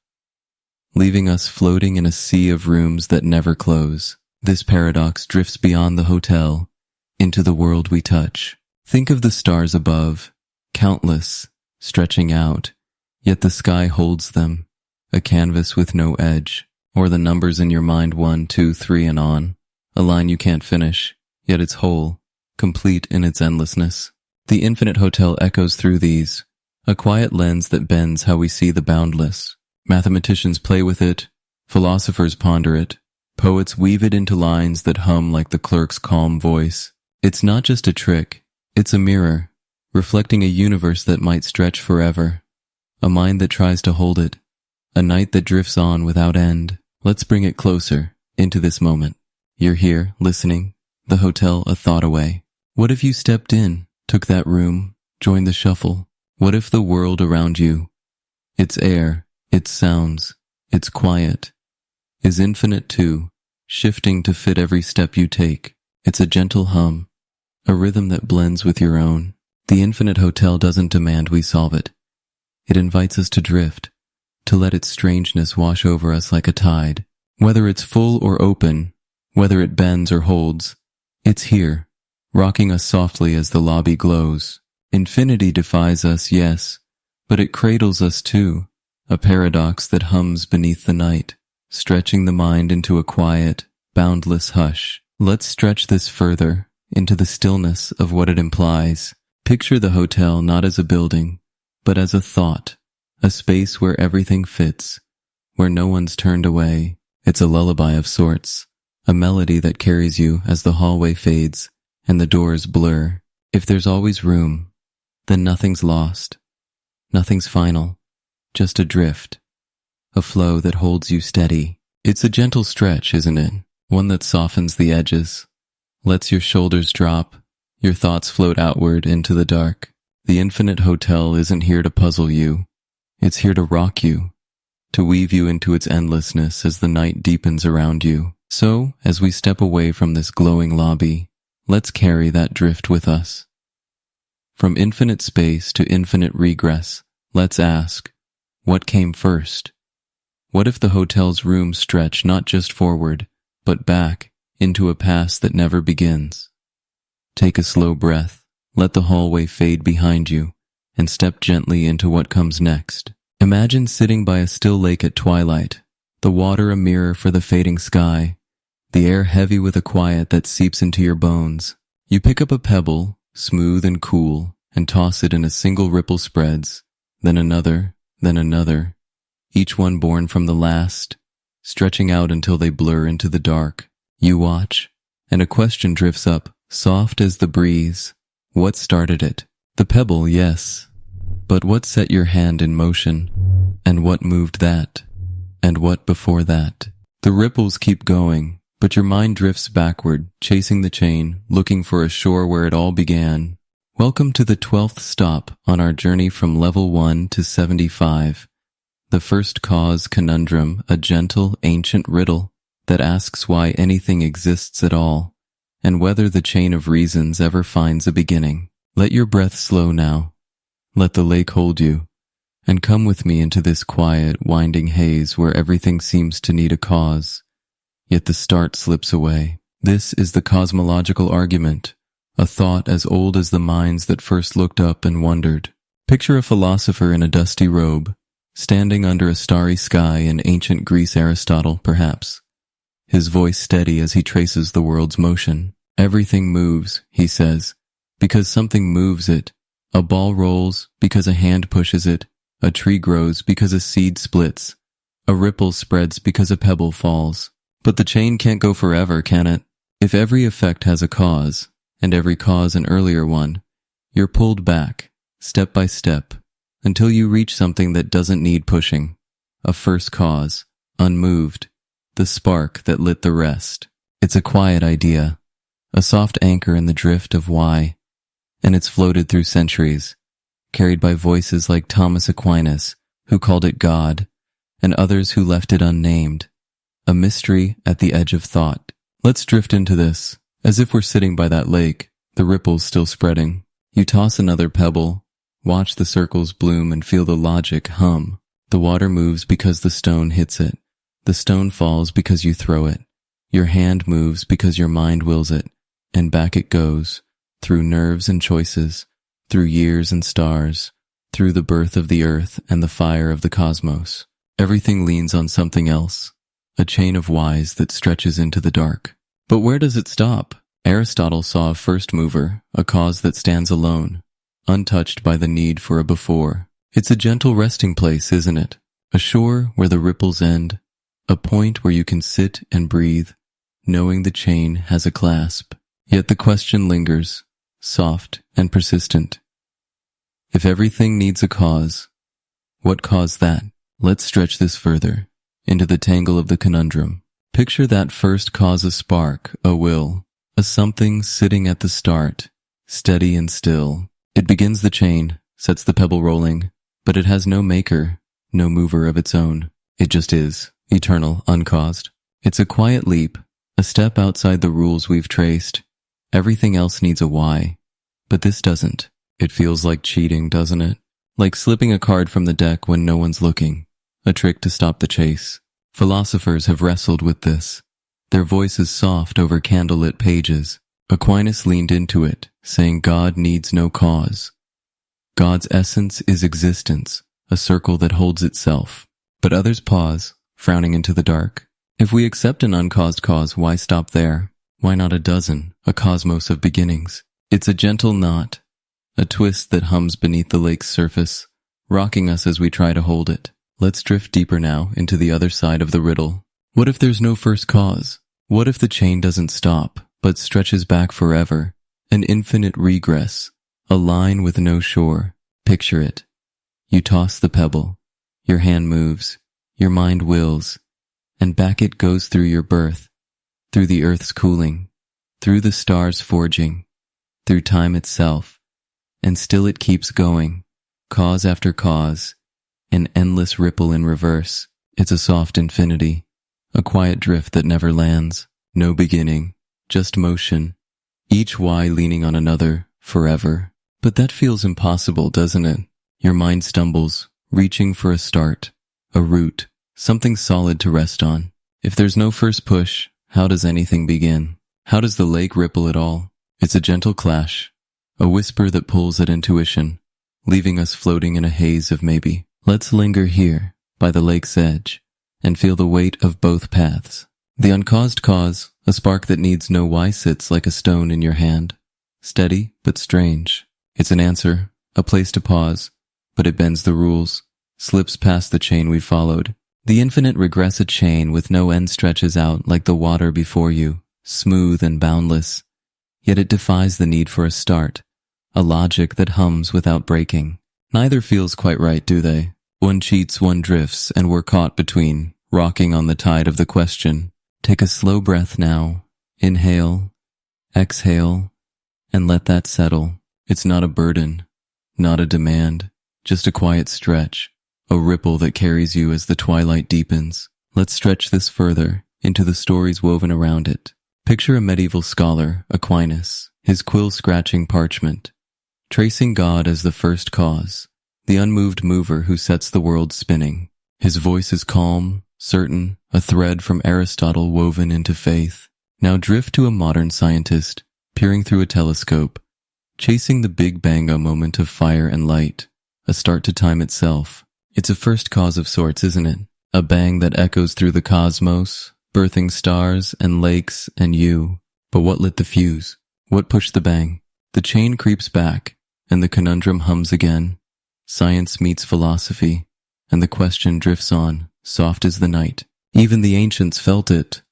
leaving us floating in a sea of rooms that never close. This paradox drifts beyond the hotel, into the world we touch. Think of the stars above, countless, stretching out, yet the sky holds them, a canvas with no edge, or the numbers in your mind 1, 2, 3 and on, a line you can't finish, yet it's whole, complete in its endlessness. The infinite hotel echoes through these, a quiet lens that bends how we see the boundless. Mathematicians play with it, philosophers ponder it, poets weave it into lines that hum like the clerk's calm voice. It's not just a trick, it's a mirror, reflecting a universe that might stretch forever, a mind that tries to hold it, a night that drifts on without end. Let's bring it closer, into this moment. You're here, listening, the hotel a thought away. What if you stepped in, took that room, joined the shuffle? What if the world around you, its air, its sounds, its quiet, is infinite too, shifting to fit every step you take? It's a gentle hum, a rhythm that blends with your own. The infinite hotel doesn't demand we solve it. It invites us to drift, to let its strangeness wash over us like a tide. Whether it's full or open, whether it bends or holds, it's here, rocking us softly as the lobby glows. Infinity defies us, yes, but it cradles us too, a paradox that hums beneath the night, stretching the mind into a quiet, boundless hush. Let's stretch this further, into the stillness of what it implies. Picture the hotel not as a building, but as a thought, a space where everything fits, where no one's turned away. It's a lullaby of sorts, a melody that carries you as the hallway fades and the doors blur. If there's always room, then nothing's lost, nothing's final, just a drift, a flow that holds you steady. It's a gentle stretch, isn't it? One that softens the edges, lets your shoulders drop, your thoughts float outward into the dark. The infinite hotel isn't here to puzzle you. It's here to rock you, to weave you into its endlessness as the night deepens around you. So, as we step away from this glowing lobby, let's carry that drift with us. From infinite space to infinite regress, let's ask, what came first? What if the hotel's rooms stretch not just forward, but back into a past that never begins? Take a slow breath, let the hallway fade behind you, and step gently into what comes next. Imagine sitting by a still lake at twilight, the water a mirror for the fading sky, the air heavy with a quiet that seeps into your bones. You pick up a pebble, smooth and cool, and toss it in a single ripple spreads, then another, each one born from the last, stretching out until they blur into the dark. You watch, and a question drifts up, soft as the breeze. What started it? The pebble, yes. But what set your hand in motion? And what moved that? And what before that? The ripples keep going, but your mind drifts backward, chasing the chain, looking for a shore where it all began. Welcome to the 12th stop on our journey from level 1 to 75. The first cause conundrum, a gentle, ancient riddle that asks why anything exists at all, and whether the chain of reasons ever finds a beginning. Let your breath slow now. Let the lake hold you, and come with me into this quiet, winding haze where everything seems to need a cause, yet the start slips away. This is the cosmological argument, a thought as old as the minds that first looked up and wondered. Picture a philosopher in a dusty robe, standing under a starry sky in ancient Greece. Aristotle, perhaps, his voice steady as he traces the world's motion. Everything moves, he says, because something moves it. A ball rolls because a hand pushes it. A tree grows because a seed splits. A ripple spreads because a pebble falls. But the chain can't go forever, can it? If every effect has a cause, and every cause an earlier one, you're pulled back, step by step, until you reach something that doesn't need pushing. A first cause, unmoved, the spark that lit the rest. It's a quiet idea, a soft anchor in the drift of why, and it's floated through centuries, carried by voices like Thomas Aquinas, who called it God, and others who left it unnamed, a mystery at the edge of thought. Let's drift into this, as if we're sitting by that lake, the ripples still spreading. You toss another pebble, watch the circles bloom and feel the logic hum. The water moves because the stone hits it. The stone falls because you throw it. Your hand moves because your mind wills it, and back it goes, through nerves and choices, through years and stars, through the birth of the earth and the fire of the cosmos. Everything leans on something else, a chain of whys that stretches into the dark. But where does it stop? Aristotle saw a first mover, a cause that stands alone, untouched by the need for a before. It's a gentle resting place, isn't it? A shore where the ripples end, a point where you can sit and breathe, knowing the chain has a clasp. Yet the question lingers, soft and persistent. If everything needs a cause, what caused that? Let's stretch this further, into the tangle of the conundrum. Picture that first cause, a spark, a will, a something sitting at the start, steady and still. It begins the chain, sets the pebble rolling, but it has no maker, no mover of its own. It just is, eternal, uncaused. It's a quiet leap, a step outside the rules we've traced. Everything else needs a why, but this doesn't. It feels like cheating, doesn't it? Like slipping a card from the deck when no one's looking, a trick to stop the chase. Philosophers have wrestled with this, their voices soft over candlelit pages. Aquinas leaned into it, saying God needs no cause. God's essence is existence, a circle that holds itself. But others pause, frowning into the dark. If we accept an uncaused cause, why stop there? Why not a dozen, a cosmos of beginnings? It's a gentle knot, a twist that hums beneath the lake's surface, rocking us as we try to hold it. Let's drift deeper now into the other side of the riddle. What if there's no first cause? What if the chain doesn't stop, but stretches back forever? An infinite regress, a line with no shore. Picture it. You toss the pebble, your hand moves, your mind wills, and back it goes through your birth, through the earth's cooling, through the stars forging, through time itself, and still it keeps going, cause after cause, an endless ripple in reverse. It's a soft infinity, a quiet drift that never lands, no beginning, just motion, each why leaning on another, forever. But that feels impossible, doesn't it? Your mind stumbles, reaching for a start, a root, something solid to rest on. If there's no first push, how does anything begin? How does the lake ripple at all? It's a gentle clash, a whisper that pulls at intuition, leaving us floating in a haze of maybe. Let's linger here, by the lake's edge, and feel the weight of both paths. The uncaused cause, a spark that needs no why, sits like a stone in your hand, steady but strange. It's an answer, a place to pause, but it bends the rules, slips past the chain we followed. The infinite regress, a chain with no end, stretches out like the water before you, smooth and boundless. Yet it defies the need for a start, a logic that hums without breaking. Neither feels quite right, do they? One cheats, one drifts, and we're caught between, rocking on the tide of the question. Take a slow breath now. Inhale, exhale, and let that settle. It's not a burden, not a demand, just a quiet stretch, a ripple that carries you as the twilight deepens. Let's stretch this further into the stories woven around it. Picture a medieval scholar, Aquinas, his quill scratching parchment, tracing God as the first cause, the unmoved mover who sets the world spinning. His voice is calm, certain, a thread from Aristotle woven into faith. Now drift to a modern scientist, peering through a telescope, chasing the Big Bang, a moment of fire and light, a start to time itself. It's a first cause of sorts, isn't it? A bang that echoes through the cosmos, birthing stars and lakes and you. But what lit the fuse? What pushed the bang? The chain creeps back, and the conundrum hums again. Science meets philosophy, and the question drifts on, soft as the night. Even the ancients felt it.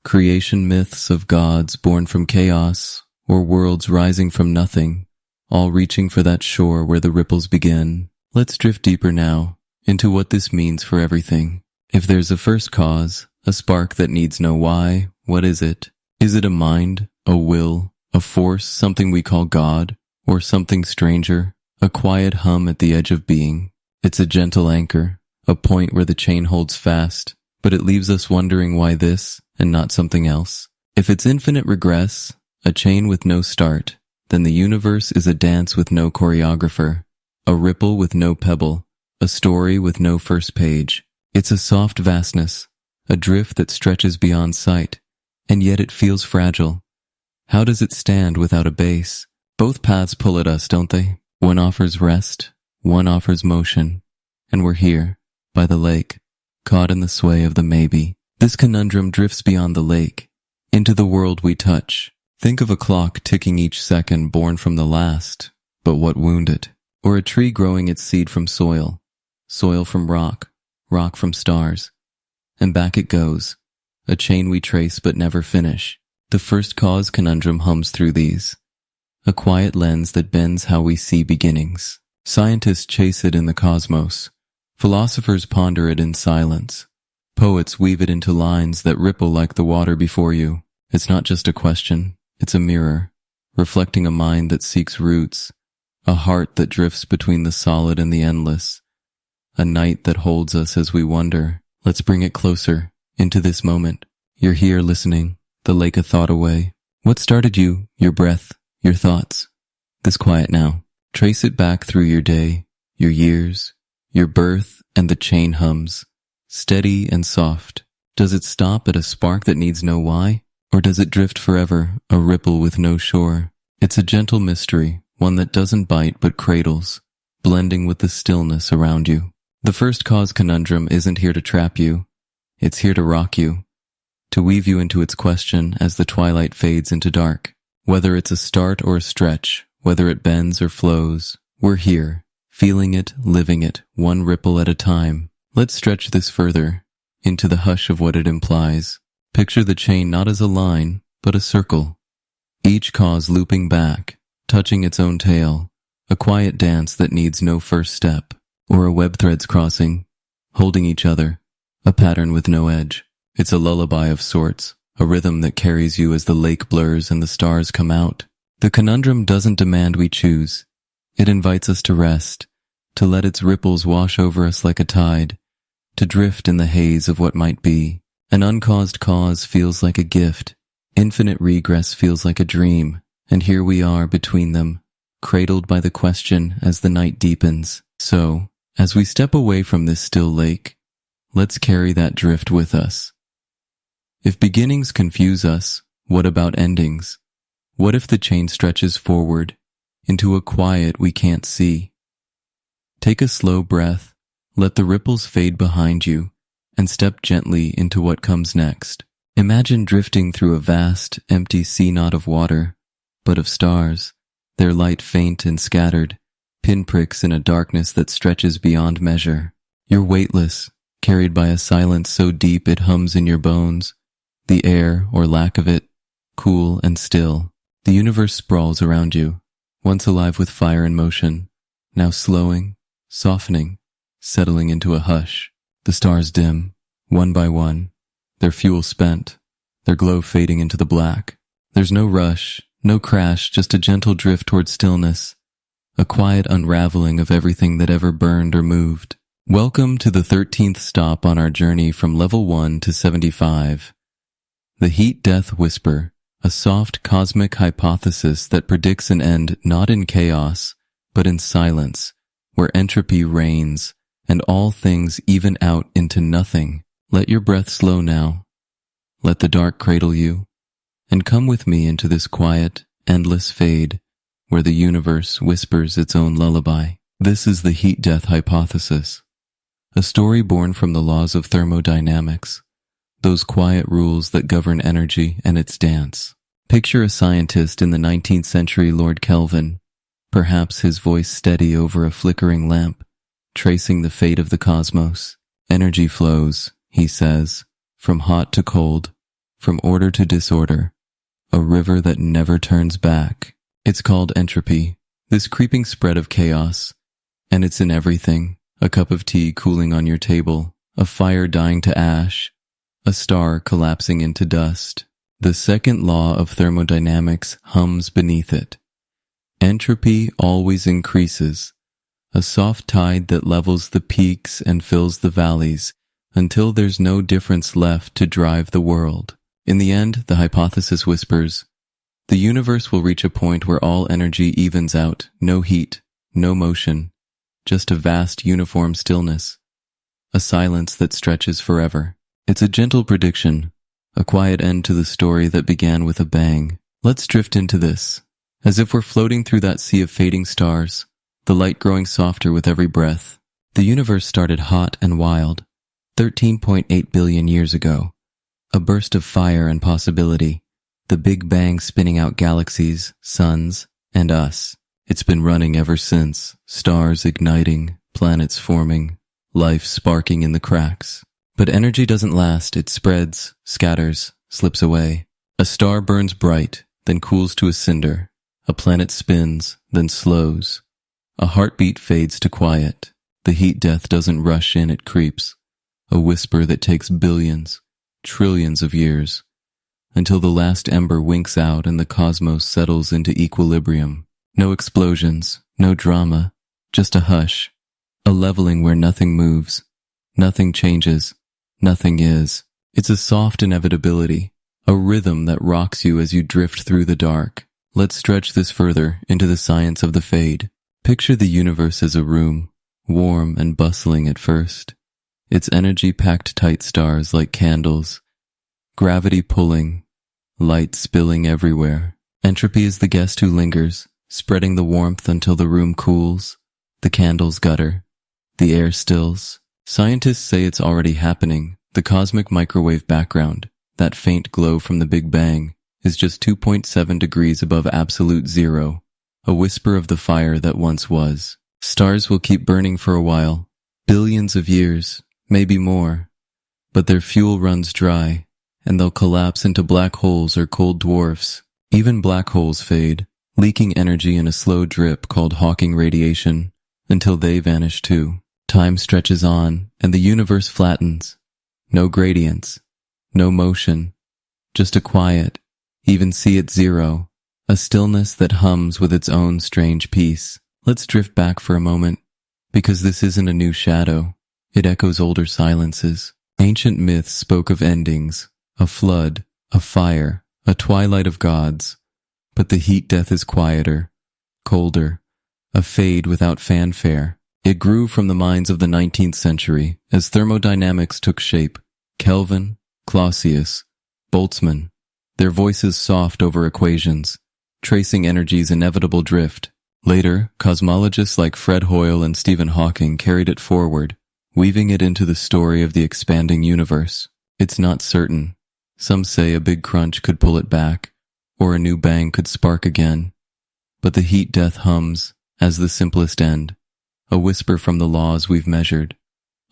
Creation myths of gods born from chaos, or worlds rising from nothing, all reaching for that shore where the ripples begin. Let's drift deeper now, into what this means for everything. If there's a first cause, a spark that needs no why, what is it? Is it a mind, a will, a force, something we call God, or something stranger, a quiet hum at the edge of being? It's a gentle anchor, a point where the chain holds fast, but it leaves us wondering why this and not something else. If it's infinite regress, a chain with no start, then the universe is a dance with no choreographer, a ripple with no pebble, a story with no first page. It's a soft vastness, a drift that stretches beyond sight, and yet it feels fragile. How does it stand without a base? Both paths pull at us, don't they? One offers rest, one offers motion, and we're here, by the lake, caught in the sway of the maybe. This conundrum drifts beyond the lake, into the world we touch. Think of a clock ticking each second born from the last, but what wound it? Or a tree growing its seed from soil, soil from rock, rock from stars. And back it goes, a chain we trace but never finish. The first cause conundrum hums through these, a quiet lens that bends how we see beginnings. Scientists chase it in the cosmos. Philosophers ponder it in silence. Poets weave it into lines that ripple like the water before you. It's not just a question, it's a mirror, reflecting a mind that seeks roots, a heart that drifts between the solid and the endless, a night that holds us as we wonder. Let's bring it closer, into this moment. You're here listening, the lake a thought away. What started you, your breath, your thoughts? This quiet now. Trace it back through your day, your years, your birth, and the chain hums, steady and soft. Does it stop at a spark that needs no why? Or does it drift forever, a ripple with no shore? It's a gentle mystery, one that doesn't bite but cradles, blending with the stillness around you. The first cause conundrum isn't here to trap you. It's here to rock you, to weave you into its question as the twilight fades into dark. Whether it's a start or a stretch, whether it bends or flows, we're here, feeling it, living it, one ripple at a time. Let's stretch this further, into the hush of what it implies. Picture the chain not as a line, but a circle. Each cause looping back, touching its own tail, a quiet dance that needs no first step, or a web threads crossing, holding each other, a pattern with no edge. It's a lullaby of sorts, a rhythm that carries you as the lake blurs and the stars come out. The conundrum doesn't demand we choose. It invites us to rest, to let its ripples wash over us like a tide, to drift in the haze of what might be. An uncaused cause feels like a gift. Infinite regress feels like a dream. And here we are between them, cradled by the question as the night deepens. So, as we step away from this still lake, let's carry that drift with us. If beginnings confuse us, what about endings? What if the chain stretches forward, into a quiet we can't see? Take a slow breath, let the ripples fade behind you, and step gently into what comes next. Imagine drifting through a vast, empty sea not of water, but of stars, their light faint and scattered, pinpricks in a darkness that stretches beyond measure. You're weightless, carried by a silence so deep it hums in your bones, the air, or lack of it, cool and still. The universe sprawls around you, once alive with fire and motion, now slowing, softening, settling into a hush. The stars dim, one by one, their fuel spent, their glow fading into the black. There's no rush, no crash, just a gentle drift toward stillness, a quiet unraveling of everything that ever burned or moved. Welcome to the 13th stop on our journey from level 1 to 75. The heat-death whisper, a soft cosmic hypothesis that predicts an end not in chaos, but in silence, where entropy reigns, and all things even out into nothing. Let your breath slow now. Let the dark cradle you, and come with me into this quiet, endless fade, where the universe whispers its own lullaby. This is the heat-death hypothesis, a story born from the laws of thermodynamics, those quiet rules that govern energy and its dance. Picture a scientist in the 19th century, Lord Kelvin, perhaps his voice steady over a flickering lamp, tracing the fate of the cosmos. Energy flows, he says, from hot to cold, from order to disorder, a river that never turns back. It's called entropy, this creeping spread of chaos, and it's in everything. A cup of tea cooling on your table, a fire dying to ash, a star collapsing into dust. The second law of thermodynamics hums beneath it. Entropy always increases, a soft tide that levels the peaks and fills the valleys until there's no difference left to drive the world. In the end, the hypothesis whispers, the universe will reach a point where all energy evens out, no heat, no motion, just a vast uniform stillness, a silence that stretches forever. It's a gentle prediction, a quiet end to the story that began with a bang. Let's drift into this, as if we're floating through that sea of fading stars, the light growing softer with every breath. The universe started hot and wild, 13.8 billion years ago. A burst of fire and possibility, the Big Bang spinning out galaxies, suns, and us. It's been running ever since, stars igniting, planets forming, life sparking in the cracks. But energy doesn't last, it spreads, scatters, slips away. A star burns bright, then cools to a cinder. A planet spins, then slows. A heartbeat fades to quiet. The heat death doesn't rush in, it creeps. A whisper that takes billions, trillions of years, until the last ember winks out and the cosmos settles into equilibrium. No explosions, no drama, just a hush, a leveling where nothing moves, nothing changes, nothing is. It's a soft inevitability, a rhythm that rocks you as you drift through the dark. Let's stretch this further into the science of the fade. Picture the universe as a room, warm and bustling at first. Its energy packed tight stars like candles, gravity pulling, light spilling everywhere. Entropy is the guest who lingers, spreading the warmth until the room cools, the candles gutter, the air stills. Scientists say it's already happening. The cosmic microwave background, that faint glow from the Big Bang, is just 2.7 degrees above absolute zero, a whisper of the fire that once was. Stars will keep burning for a while, billions of years, maybe more, but their fuel runs dry, and they'll collapse into black holes or cold dwarfs. Even black holes fade, leaking energy in a slow drip called Hawking radiation, until they vanish too. Time stretches on, and the universe flattens. No gradients, no motion, just a quiet, even see at zero, a stillness that hums with its own strange peace. Let's drift back for a moment, because this isn't a new shadow. It echoes older silences. Ancient myths spoke of endings, a flood, a fire, a twilight of gods. But the heat death is quieter, colder, a fade without fanfare. It grew from the minds of the 19th century as thermodynamics took shape. Kelvin, Clausius, Boltzmann, their voices soft over equations, tracing energy's inevitable drift. Later, cosmologists like Fred Hoyle and Stephen Hawking carried it forward, weaving it into the story of the expanding universe. It's not certain. Some say a big crunch could pull it back, or a new bang could spark again. But the heat death hums as the simplest end, a whisper from the laws we've measured,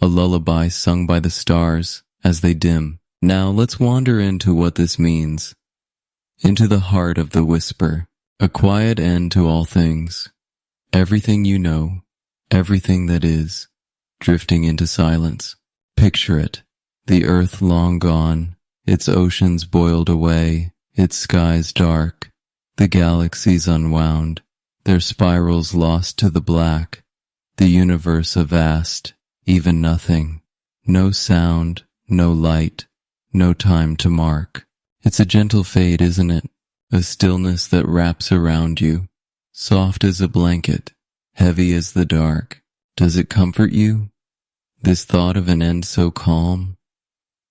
a lullaby sung by the stars as they dim. Now let's wander into what this means, into the heart of the whisper, a quiet end to all things, everything you know, everything that is, drifting into silence. Picture it, the earth long gone, its oceans boiled away, its skies dark, the galaxies unwound, their spirals lost to the black, the universe a vast, even nothing, no sound, no light, no time to mark. It's a gentle fade, isn't it? A stillness that wraps around you, soft as a blanket, heavy as the dark. Does it comfort you? This thought of an end so calm,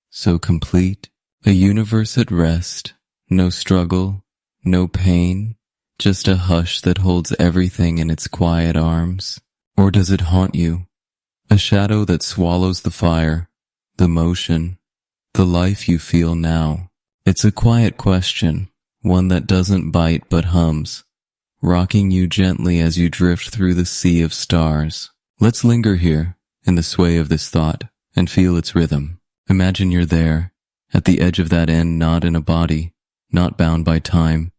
so complete, a universe at rest, no struggle, no pain, just a hush that holds everything in its quiet arms. Or does it haunt you? A shadow that swallows the fire, the motion, the life you feel now. It's a quiet question, one that doesn't bite but hums, rocking you gently as you drift through the sea of stars. Let's linger here, in the sway of this thought, and feel its rhythm. Imagine you're there, at the edge of that end, not in a body, not bound by time,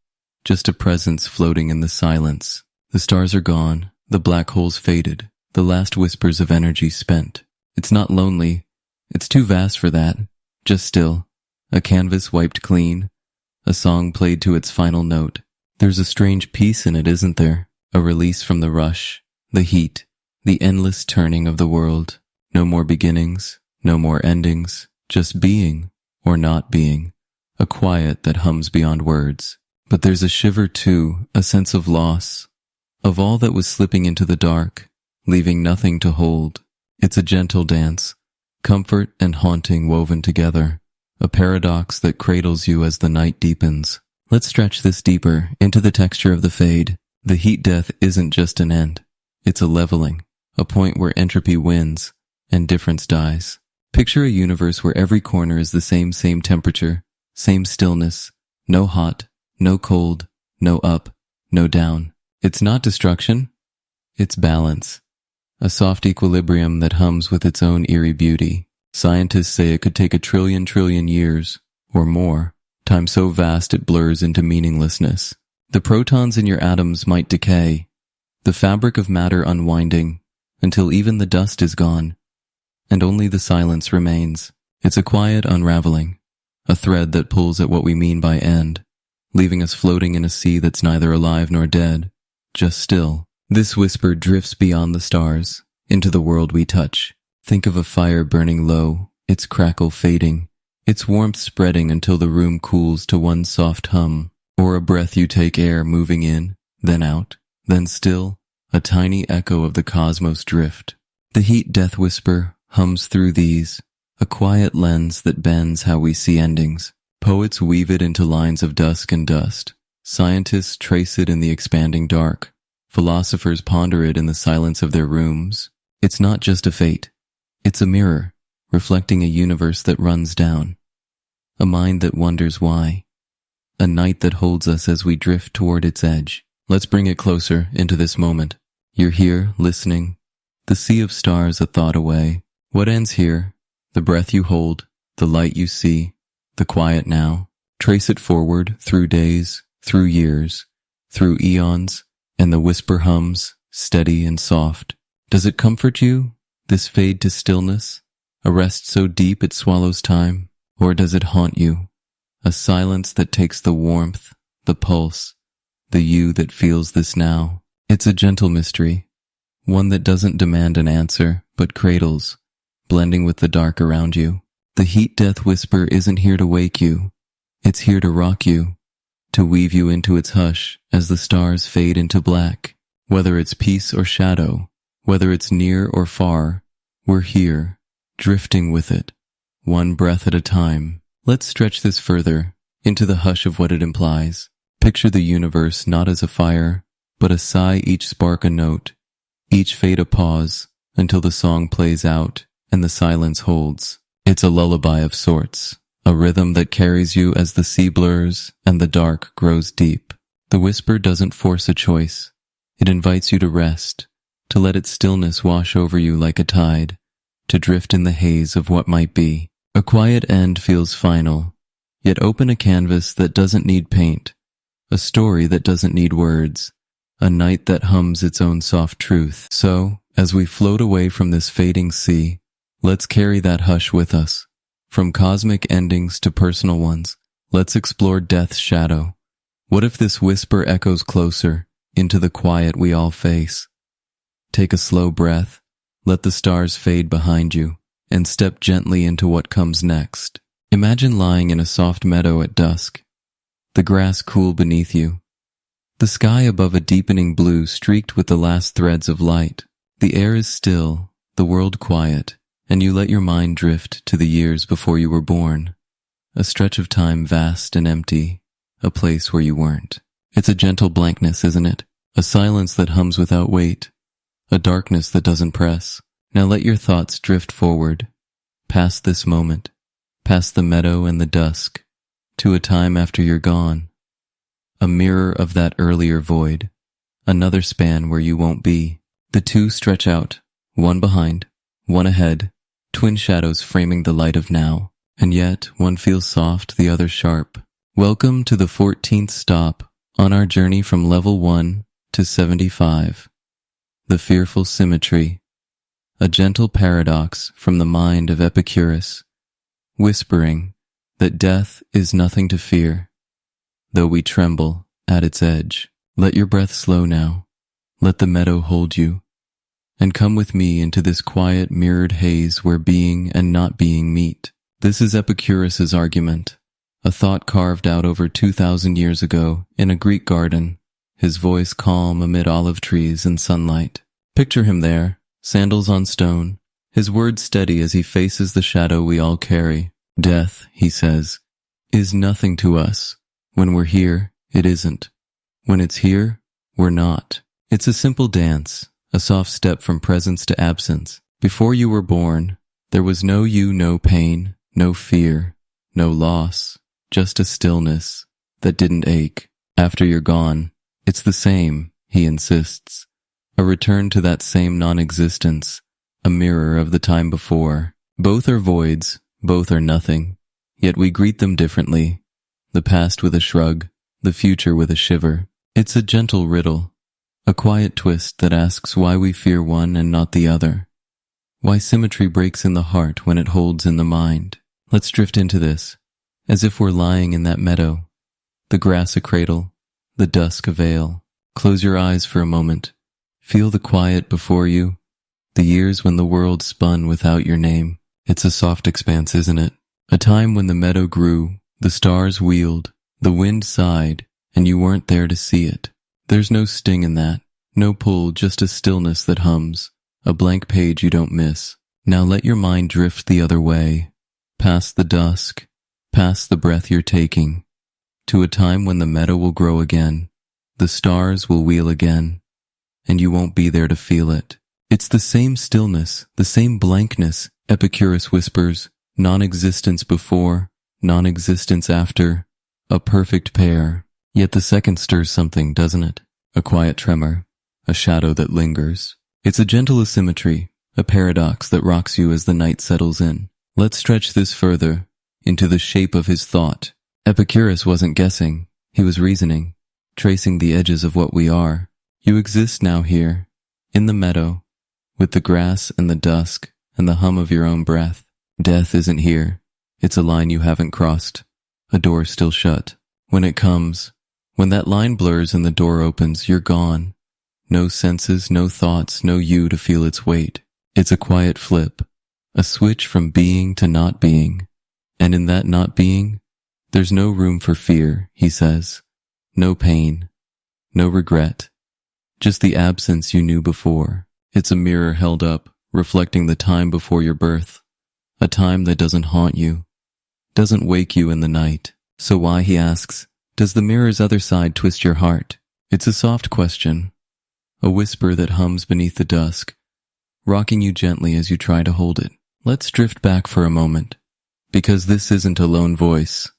just a presence floating in the silence. The stars are gone, the black holes faded, the last whispers of energy spent. It's not lonely, It's too vast for that. Just still. A canvas wiped clean. A song played to its final note. There's a strange peace in it, isn't there? A release from the rush, the heat, the endless turning of the world. No more beginnings, no more endings, just being or not being. A quiet that hums beyond words. But there's a shiver too, a sense of loss, of all that was slipping into the dark, leaving nothing to hold. It's a gentle dance, comfort and haunting woven together, a paradox that cradles you as the night deepens. Let's stretch this deeper into the texture of the fade. The heat death isn't just an end. It's a leveling, a point where entropy wins and difference dies. Picture a universe where every corner is the same temperature, same stillness, no hot, no cold, no up, no down. It's not destruction, it's balance. A soft equilibrium that hums with its own eerie beauty. Scientists say it could take a trillion years, or more, time so vast it blurs into meaninglessness. The protons in your atoms might decay, the fabric of matter unwinding, until even the dust is gone, and only the silence remains. It's a quiet unraveling, a thread that pulls at what we mean by end, leaving us floating in a sea that's neither alive nor dead, just still. This whisper drifts beyond the stars, into the world we touch. Think of a fire burning low, its crackle fading, its warmth spreading until the room cools to one soft hum, or a breath you take, air moving in, then out, then still, a tiny echo of the cosmos drift. The heat death whisper hums through these, a quiet lens that bends how we see endings. Poets weave it into lines of dusk and dust. Scientists trace it in the expanding dark. Philosophers ponder it in the silence of their rooms. It's not just a fate. It's a mirror, reflecting a universe that runs down. A mind that wonders why. A night that holds us as we drift toward its edge. Let's bring it closer into this moment. You're here, listening. The sea of stars a thought away. What ends here? The breath you hold, the light you see, the quiet now. Trace it forward through days, through years, through eons, and the whisper hums, steady and soft. Does it comfort you, this fade to stillness, a rest so deep it swallows time? Or does it haunt you, a silence that takes the warmth, the pulse, the you that feels this now? It's a gentle mystery, one that doesn't demand an answer, but cradles, blending with the dark around you. The heat death whisper isn't here to wake you, it's here to rock you, to weave you into its hush as the stars fade into black. Whether it's peace or shadow, whether it's near or far, we're here, drifting with it, one breath at a time. Let's stretch this further, into the hush of what it implies. Picture the universe not as a fire, but a sigh, each spark a note, each fade a pause, until the song plays out and the silence holds. It's a lullaby of sorts, a rhythm that carries you as the sea blurs and the dark grows deep. The whisper doesn't force a choice. It invites you to rest, to let its stillness wash over you like a tide, to drift in the haze of what might be. A quiet end feels final, yet open a canvas that doesn't need paint, a story that doesn't need words, a night that hums its own soft truth. So, as we float away from this fading sea, let's carry that hush with us. From cosmic endings to personal ones, let's explore death's shadow. What if this whisper echoes closer, into the quiet we all face? Take a slow breath, let the stars fade behind you, and step gently into what comes next. Imagine lying in a soft meadow at dusk, the grass cool beneath you, the sky above a deepening blue streaked with the last threads of light. The air is still, the world quiet, and you let your mind drift to the years before you were born, a stretch of time vast and empty, a place where you weren't. It's a gentle blankness, isn't it? A silence that hums without weight, a darkness that doesn't press. Now let your thoughts drift forward, past this moment, past the meadow and the dusk, to a time after you're gone. A mirror of that earlier void, another span where you won't be. The two stretch out, one behind, one ahead, twin shadows framing the light of now, and yet one feels soft, the other sharp. Welcome to the 14th stop on our journey from level 1 to 75. The fearful symmetry, a gentle paradox from the mind of Epicurus, whispering that death is nothing to fear, though we tremble at its edge. Let your breath slow now, let the meadow hold you, and come with me into this quiet mirrored haze where being and not being meet. This is Epicurus's argument, a thought carved out over 2,000 years ago in a Greek garden, his voice calm amid olive trees and sunlight. Picture him there, sandals on stone, his words steady as he faces the shadow we all carry. Death, he says, is nothing to us. When we're here, it isn't. When it's here, we're not. It's a simple dance, a soft step from presence to absence. Before you were born, there was no you, no pain, no fear, no loss, just a stillness that didn't ache. After you're gone, it's the same, he insists. A return to that same non-existence, a mirror of the time before. Both are voids, both are nothing, yet we greet them differently. The past with a shrug, the future with a shiver. It's a gentle riddle, a quiet twist that asks why we fear one and not the other. Why symmetry breaks in the heart when it holds in the mind. Let's drift into this, as if we're lying in that meadow. The grass a cradle, the dusk a veil. Close your eyes for a moment. Feel the quiet before you, the years when the world spun without your name. It's a soft expanse, isn't it? A time when the meadow grew, the stars wheeled, the wind sighed, and you weren't there to see it. There's no sting in that, no pull, just a stillness that hums, a blank page you don't miss. Now let your mind drift the other way, past the dusk, past the breath you're taking, to a time when the meadow will grow again, the stars will wheel again, and you won't be there to feel it. It's the same stillness, the same blankness, Epicurus whispers, non-existence before, non-existence after, a perfect pair. Yet the second stirs something, doesn't it? A quiet tremor, a shadow that lingers. It's a gentle asymmetry, a paradox that rocks you as the night settles in. Let's stretch this further, into the shape of his thought. Epicurus wasn't guessing, he was reasoning, tracing the edges of what we are. You exist now here, in the meadow, with the grass and the dusk and the hum of your own breath. Death isn't here. It's a line you haven't crossed, a door still shut. When it comes, when that line blurs and the door opens, you're gone. No senses, no thoughts, no you to feel its weight. It's a quiet flip, a switch from being to not being. And in that not being, there's no room for fear, he says. No pain, no regret, just the absence you knew before. It's a mirror held up, reflecting the time before your birth, a time that doesn't haunt you, doesn't wake you in the night. So why, he asks, does the mirror's other side twist your heart? It's a soft question, a whisper that hums beneath the dusk, rocking you gently as you try to hold it. Let's drift back for a moment, because this isn't a lone voice.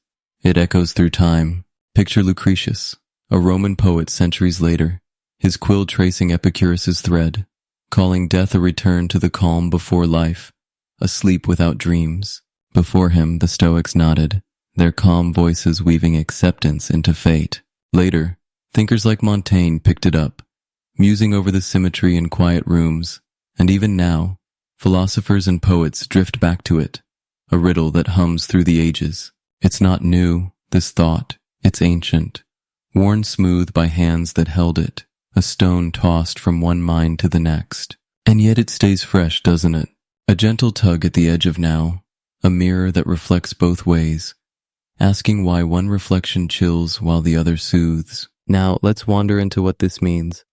It echoes through time. Picture Lucretius, a Roman poet centuries later, his quill tracing Epicurus's thread, calling death a return to the calm before life, a sleep without dreams. Before him, the Stoics nodded, their calm voices weaving acceptance into fate. Later, thinkers like Montaigne picked it up, musing over the symmetry in quiet rooms, and even now, philosophers and poets drift back to it, a riddle that hums through the ages. It's not new, this thought, it's ancient, worn smooth by hands that held it, a stone tossed from one mind to the next. And yet it stays fresh, doesn't it? A gentle tug at the edge of now, a mirror that reflects both ways, asking why one reflection chills while the other soothes. Now, let's wander into what this means,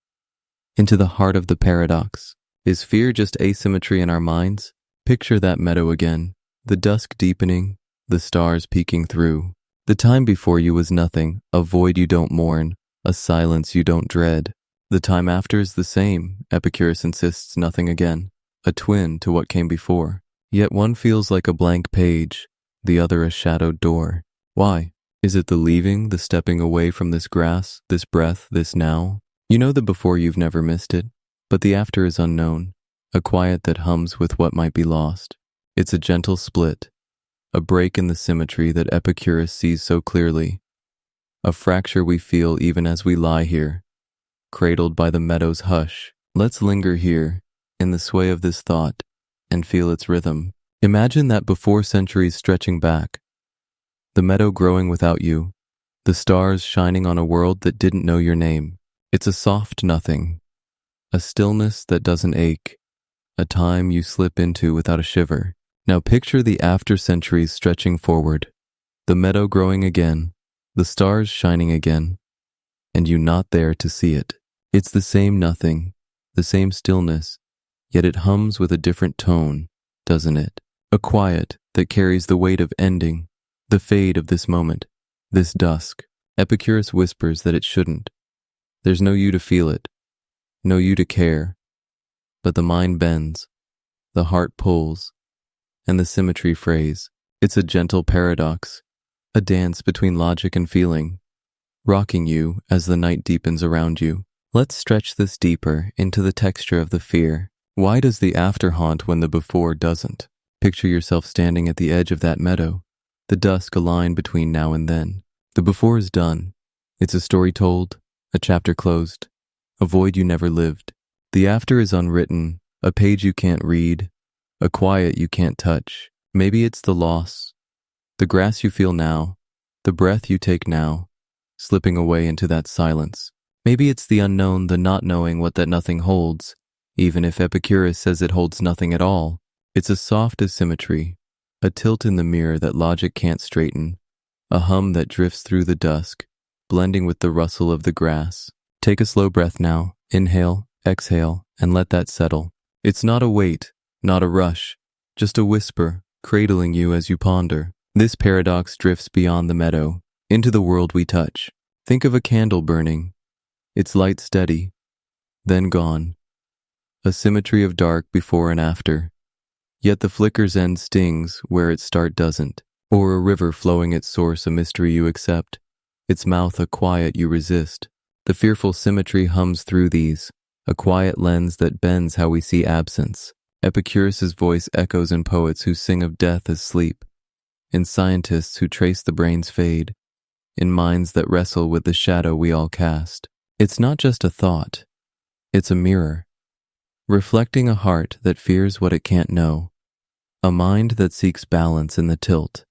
into the heart of the paradox. Is fear just asymmetry in our minds? Picture that meadow again, the dusk deepening, the stars peeking through. The time before you was nothing, a void you don't mourn, a silence you don't dread. The time after is the same, Epicurus insists, nothing again, a twin to what came before. Yet one feels like a blank page, the other a shadowed door. Why? Is it the leaving, the stepping away from this grass, this breath, this now? You know the before you've never missed it, but the after is unknown, a quiet that hums with what might be lost. It's a gentle split, a break in the symmetry that Epicurus sees so clearly, a fracture we feel even as we lie here, cradled by the meadow's hush. Let's linger here, in the sway of this thought and feel its rhythm. Imagine that before centuries stretching back, the meadow growing without you, the stars shining on a world that didn't know your name. It's a soft nothing, a stillness that doesn't ache, a time you slip into without a shiver. Now picture the after centuries stretching forward, the meadow growing again, the stars shining again, and you not there to see it. It's the same nothing, the same stillness, yet it hums with a different tone, doesn't it? A quiet that carries the weight of ending, the fade of this moment, this dusk. Epicurus whispers that it shouldn't. There's no you to feel it, no you to care. But the mind bends, the heart pulls, and the symmetry frays. It's a gentle paradox, a dance between logic and feeling, rocking you as the night deepens around you. Let's stretch this deeper into the texture of the fear. Why does the after haunt when the before doesn't? Picture yourself standing at the edge of that meadow, the dusk a line between now and then. The before is done. It's a story told, a chapter closed, a void you never lived. The after is unwritten, a page you can't read, a quiet you can't touch. Maybe it's the loss, the grass you feel now, the breath you take now, slipping away into that silence. Maybe it's the unknown, the not knowing what that nothing holds, even if Epicurus says it holds nothing at all. It's a soft asymmetry, a tilt in the mirror that logic can't straighten, a hum that drifts through the dusk, blending with the rustle of the grass. Take a slow breath now, inhale, exhale, and let that settle. It's not a weight, not a rush, just a whisper, cradling you as you ponder. This paradox drifts beyond the meadow, into the world we touch. Think of a candle burning, its light steady, then gone. A symmetry of dark before and after. Yet the flicker's end stings where its start doesn't. Or a river flowing its source, a mystery you accept, its mouth a quiet you resist. The fearful symmetry hums through these, a quiet lens that bends how we see absence. Epicurus's voice echoes in poets who sing of death as sleep, in scientists who trace the brain's fade, in minds that wrestle with the shadow we all cast. It's not just a thought, it's a mirror, reflecting a heart that fears what it can't know, a mind that seeks balance in the tilt,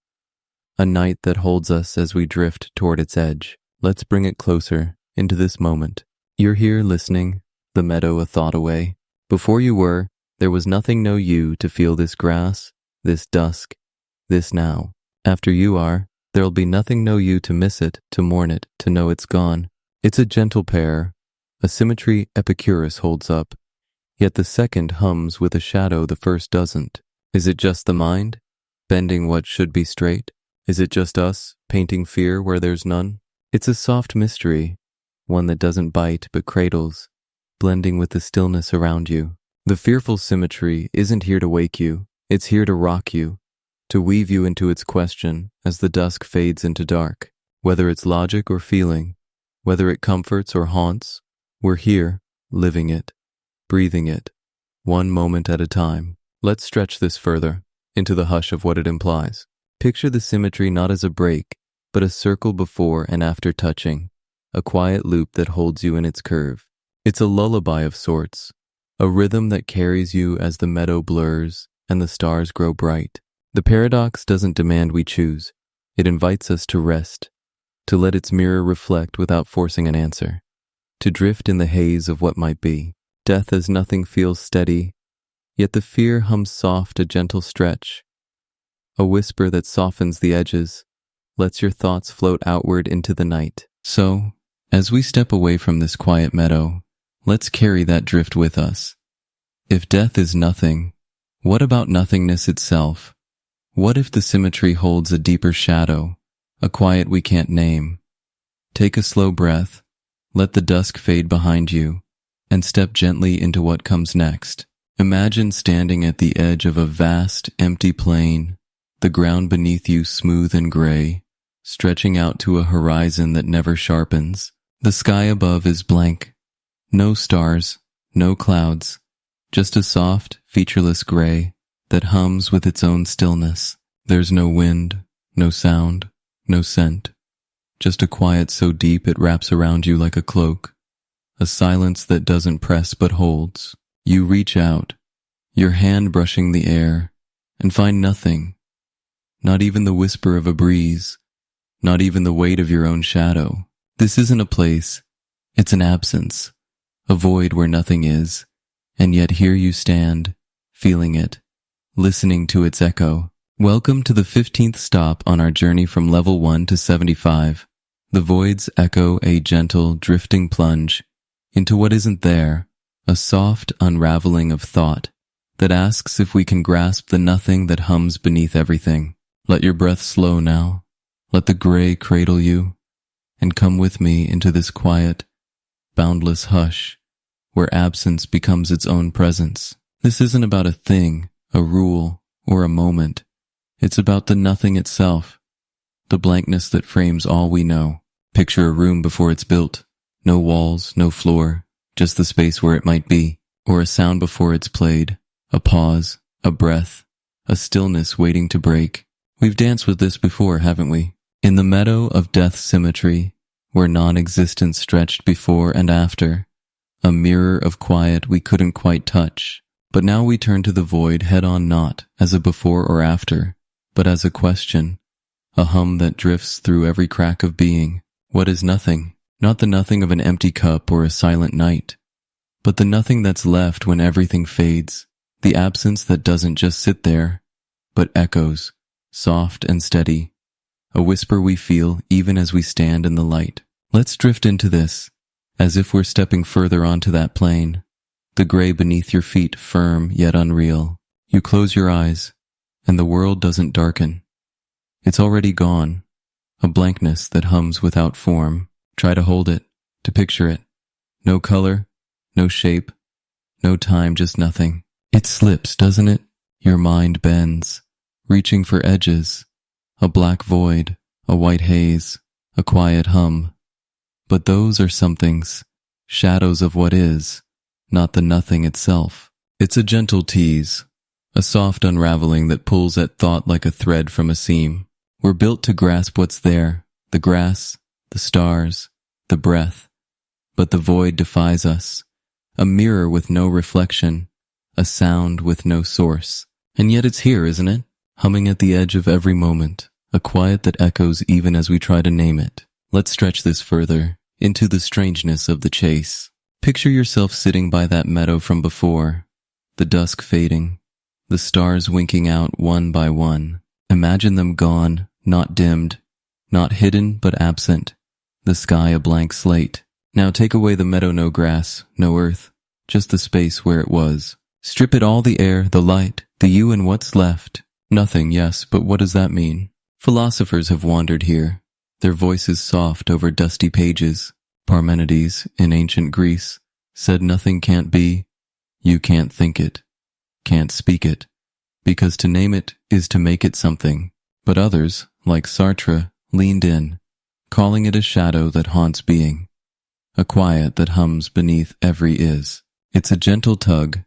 a night that holds us as we drift toward its edge. Let's bring it closer into this moment. You're here listening, the meadow a thought away. Before you were, there was nothing no you to feel this grass, this dusk, this now. After you are, there'll be nothing no you to miss it, to mourn it, to know it's gone. It's a gentle pair, a symmetry Epicurus holds up, yet the second hums with a shadow the first doesn't. Is it just the mind, bending what should be straight? Is it just us, painting fear where there's none? It's a soft mystery, one that doesn't bite but cradles, blending with the stillness around you. The fearful symmetry isn't here to wake you, it's here to rock you, to weave you into its question as the dusk fades into dark. Whether it's logic or feeling, whether it comforts or haunts, we're here, living it, breathing it, one moment at a time. Let's stretch this further, into the hush of what it implies. Picture the symmetry not as a break, but a circle before and after touching, a quiet loop that holds you in its curve. It's a lullaby of sorts, a rhythm that carries you as the meadow blurs and the stars grow bright. The paradox doesn't demand we choose. It invites us to rest, to let its mirror reflect without forcing an answer, to drift in the haze of what might be. Death as nothing feels steady, yet the fear hums soft, a gentle stretch, a whisper that softens the edges, lets your thoughts float outward into the night. So, as we step away from this quiet meadow, let's carry that drift with us. If death is nothing, what about nothingness itself? What if the symmetry holds a deeper shadow, a quiet we can't name? Take a slow breath, let the dusk fade behind you, and step gently into what comes next. Imagine standing at the edge of a vast, empty plain, the ground beneath you smooth and gray, stretching out to a horizon that never sharpens. The sky above is blank. No stars, no clouds, just a soft, featureless gray that hums with its own stillness. There's no wind, no sound, no scent, just a quiet so deep it wraps around you like a cloak, a silence that doesn't press but holds. You reach out, your hand brushing the air, and find nothing, not even the whisper of a breeze, not even the weight of your own shadow. This isn't a place, it's an absence, a void where nothing is, and yet here you stand, feeling it, listening to its echo. Welcome to the 15th stop on our journey from level 1 to 75. The voids echo a gentle, drifting plunge into what isn't there, a soft unraveling of thought that asks if we can grasp the nothing that hums beneath everything. Let your breath slow now. Let the gray cradle you, and come with me into this quiet, boundless hush, where absence becomes its own presence. This isn't about a thing, a rule, or a moment. It's about the nothing itself, the blankness that frames all we know. Picture a room before it's built. No walls, no floor, just the space where it might be, or a sound before it's played, a pause, a breath, a stillness waiting to break. We've danced with this before, haven't we? In the meadow of death's symmetry, where non-existence stretched before and after, a mirror of quiet we couldn't quite touch. But now we turn to the void head-on, not as a before or after, but as a question, a hum that drifts through every crack of being. What is nothing? Not the nothing of an empty cup or a silent night, but the nothing that's left when everything fades, the absence that doesn't just sit there, but echoes, soft and steady, a whisper we feel even as we stand in the light. Let's drift into this, as if we're stepping further onto that plane, the gray beneath your feet firm yet unreal. You close your eyes, and the world doesn't darken. It's already gone, a blankness that hums without form. Try to hold it, to picture it. No color, no shape, no time, just nothing. It slips, doesn't it? Your mind bends, reaching for edges, a black void, a white haze, a quiet hum. But those are somethings, shadows of what is, not the nothing itself. It's a gentle tease, a soft unraveling that pulls at thought like a thread from a seam. We're built to grasp what's there, the grass, the stars, the breath. But the void defies us, a mirror with no reflection, a sound with no source. And yet it's here, isn't it? Humming at the edge of every moment, a quiet that echoes even as we try to name it. Let's stretch this further, into the strangeness of the chase. Picture yourself sitting by that meadow from before, the dusk fading, the stars winking out one by one. Imagine them gone, not dimmed, not hidden but absent, the sky a blank slate. Now take away the meadow, no grass, no earth, just the space where it was. Strip it all, the air, the light, the you, and what's left? Nothing, yes, but what does that mean? Philosophers have wandered here, their voices soft over dusty pages. Parmenides, in ancient Greece, said nothing can't be, you can't think it, can't speak it, because to name it is to make it something. But others, like Sartre, leaned in, calling it a shadow that haunts being, a quiet that hums beneath every is. It's a gentle tug,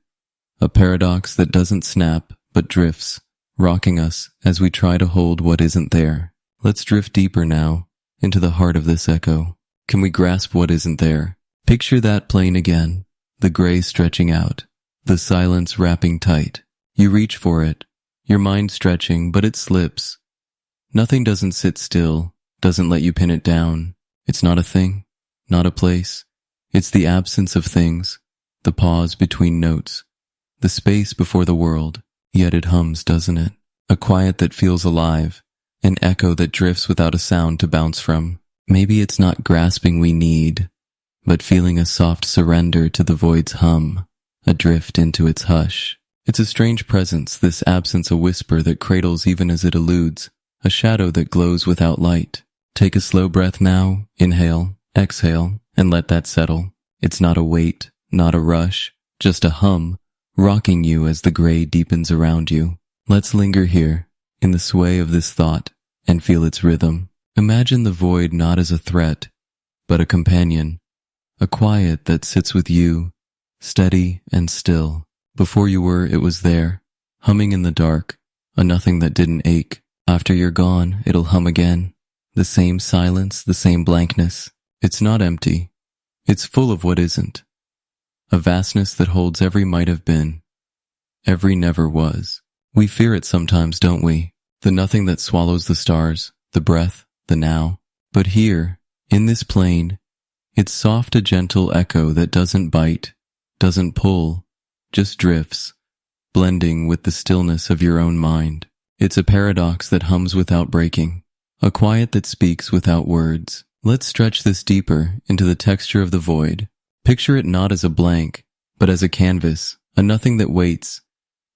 a paradox that doesn't snap but drifts, rocking us as we try to hold what isn't there. Let's drift deeper now, into the heart of this echo. Can we grasp what isn't there? Picture that plane again, the gray stretching out, the silence wrapping tight. You reach for it, your mind stretching, but it slips. Nothing doesn't sit still, doesn't let you pin it down. It's not a thing, not a place. It's the absence of things, the pause between notes, the space before the world. Yet it hums, doesn't it? A quiet that feels alive, an echo that drifts without a sound to bounce from. Maybe it's not grasping we need, but feeling a soft surrender to the void's hum, a drift into its hush. It's a strange presence, this absence, a whisper that cradles even as it eludes, a shadow that glows without light. Take a slow breath now, inhale, exhale, and let that settle. It's not a weight, not a rush, just a hum, rocking you as the gray deepens around you. Let's linger here, in the sway of this thought, and feel its rhythm. Imagine the void not as a threat, but a companion, a quiet that sits with you, steady and still. Before you were, it was there, humming in the dark, a nothing that didn't ache. After you're gone, it'll hum again. The same silence, the same blankness. It's not empty. It's full of what isn't. a vastness that holds every might have been, every never was. We fear it sometimes, don't we? The nothing that swallows the stars, the breath, the now. But here, in this plane, it's soft, a gentle echo that doesn't bite, doesn't pull, just drifts, blending with the stillness of your own mind. It's a paradox that hums without breaking, a quiet that speaks without words. Let's stretch this deeper into the texture of the void. Picture it not as a blank, but as a canvas, a nothing that waits,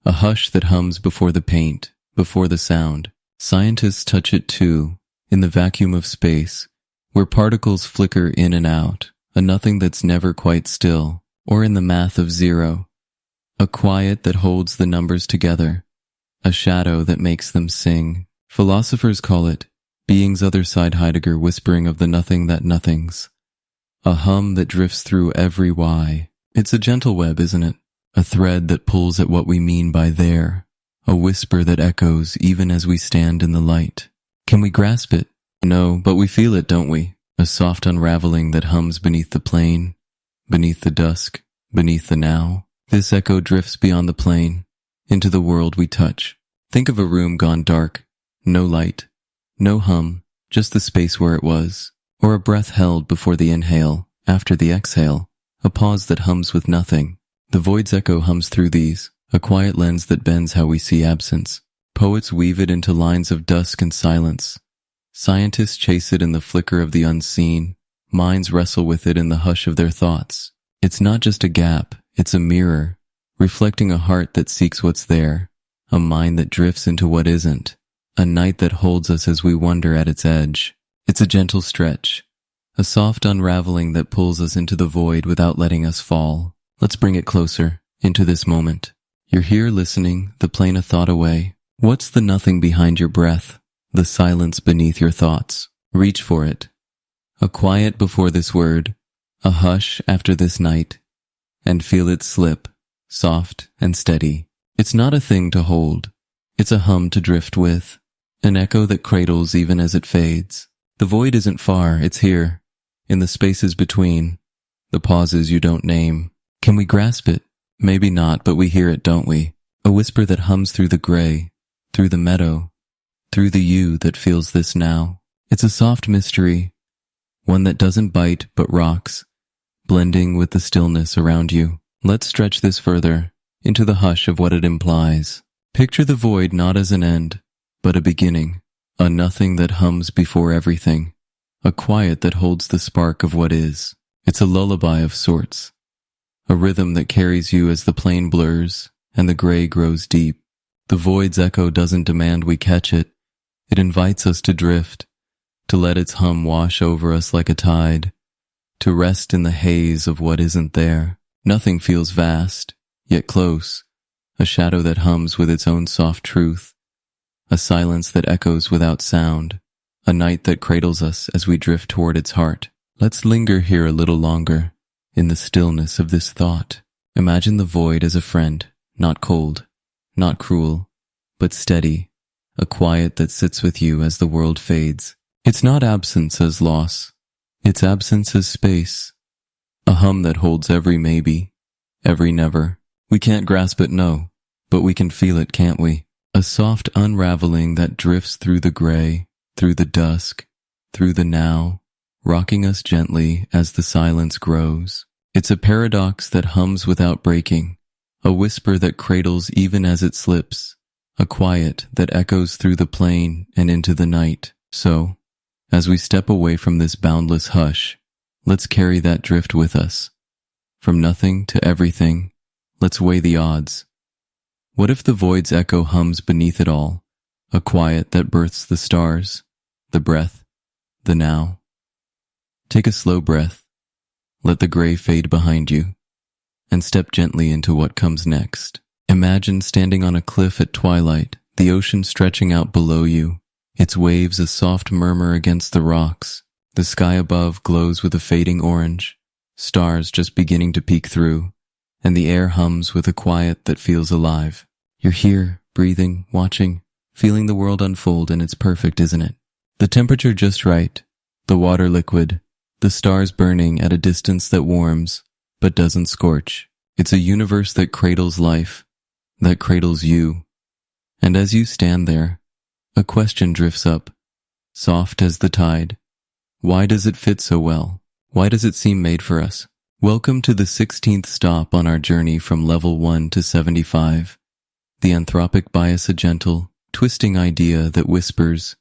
a hush that hums before the paint, before the sound. Scientists touch it too, in the vacuum of space, where particles flicker in and out, a nothing that's never quite still, or in the math of zero, a quiet that holds the numbers together, a shadow that makes them sing. Philosophers call it being's other side, Heidegger whispering of the nothing that nothings, a hum that drifts through every why. It's a gentle web, isn't it? A thread that pulls at what we mean by there, a whisper that echoes even as we stand in the light. Can we grasp it? No, but we feel it, don't we? A soft unraveling that hums beneath the plain, beneath the dusk, beneath the now. This echo drifts beyond the plane, into the world we touch. Think of a room gone dark, no light, no hum, just the space where it was, or a breath held before the inhale, after the exhale, a pause that hums with nothing. The void's echo hums through these, a quiet lens that bends how we see absence. Poets weave it into lines of dusk and silence. Scientists chase it in the flicker of the unseen. Minds wrestle with it in the hush of their thoughts. It's not just a gap, it's a mirror, reflecting a heart that seeks what's there, a mind that drifts into what isn't, a night that holds us as we wander at its edge. It's a gentle stretch, a soft unraveling that pulls us into the void without letting us fall. Let's bring it closer, into this moment. You're here listening, the plane a thought away. What's the nothing behind your breath, the silence beneath your thoughts? Reach for it. A quiet before this word, a hush after this night, and feel it slip, soft and steady. It's not a thing to hold. It's a hum to drift with, an echo that cradles even as it fades. The void isn't far, it's here, in the spaces between, the pauses you don't name. Can we grasp it? Maybe not, but we hear it, don't we? A whisper that hums through the gray, through the meadow, through the you that feels this now. It's a soft mystery, one that doesn't bite but rocks, blending with the stillness around you. Let's stretch this further, into the hush of what it implies. Picture the void not as an end, but a beginning, a nothing that hums before everything, a quiet that holds the spark of what is. It's a lullaby of sorts, a rhythm that carries you as the plane blurs and the gray grows deep. The void's echo doesn't demand we catch it. It invites us to drift, to let its hum wash over us like a tide, to rest in the haze of what isn't there. Nothing feels vast, yet close, a shadow that hums with its own soft truth, a silence that echoes without sound, a night that cradles us as we drift toward its heart. Let's linger here a little longer, in the stillness of this thought. Imagine the void as a friend, not cold, not cruel, but steady, a quiet that sits with you as the world fades. It's not absence as loss, it's absence as space, a hum that holds every maybe, every never. We can't grasp it, no, but we can feel it, can't we? A soft unraveling that drifts through the gray, through the dusk, through the now, rocking us gently as the silence grows. It's a paradox that hums without breaking, a whisper that cradles even as it slips, a quiet that echoes through the plain and into the night. So, as we step away from this boundless hush, let's carry that drift with us. From nothing to everything, let's weigh the odds. What if the void's echo hums beneath it all, a quiet that births the stars, the breath, the now? Take a slow breath, let the gray fade behind you, and step gently into what comes next. Imagine standing on a cliff at twilight, the ocean stretching out below you, its waves a soft murmur against the rocks. The sky above glows with a fading orange, stars just beginning to peek through, and the air hums with a quiet that feels alive. You're here, breathing, watching, feeling the world unfold, and it's perfect, isn't it? The temperature just right, the water liquid, the stars burning at a distance that warms, but doesn't scorch. It's a universe that cradles life, that cradles you. And as you stand there, a question drifts up, soft as the tide. Why does it fit so well? Why does it seem made for us? Welcome to the 16th stop on our journey from level 1 to 75. The anthropic bias, a gentle, twisting idea that whispers,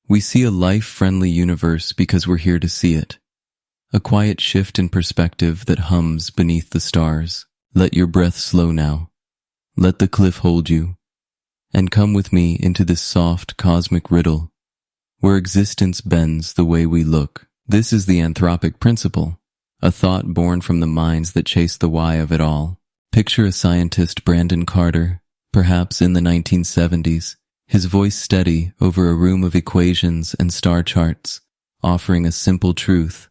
we see a life-friendly universe because we're here to see it. A quiet shift in perspective that hums beneath the stars. Let your breath slow now. Let the cliff hold you. And come with me into this soft cosmic riddle, where existence bends the way we look. This is the anthropic principle, a thought born from the minds that chase the why of it all. Picture a scientist, Brandon Carter, perhaps in the 1970s, his voice steady over a room of equations and star charts, offering a simple truth.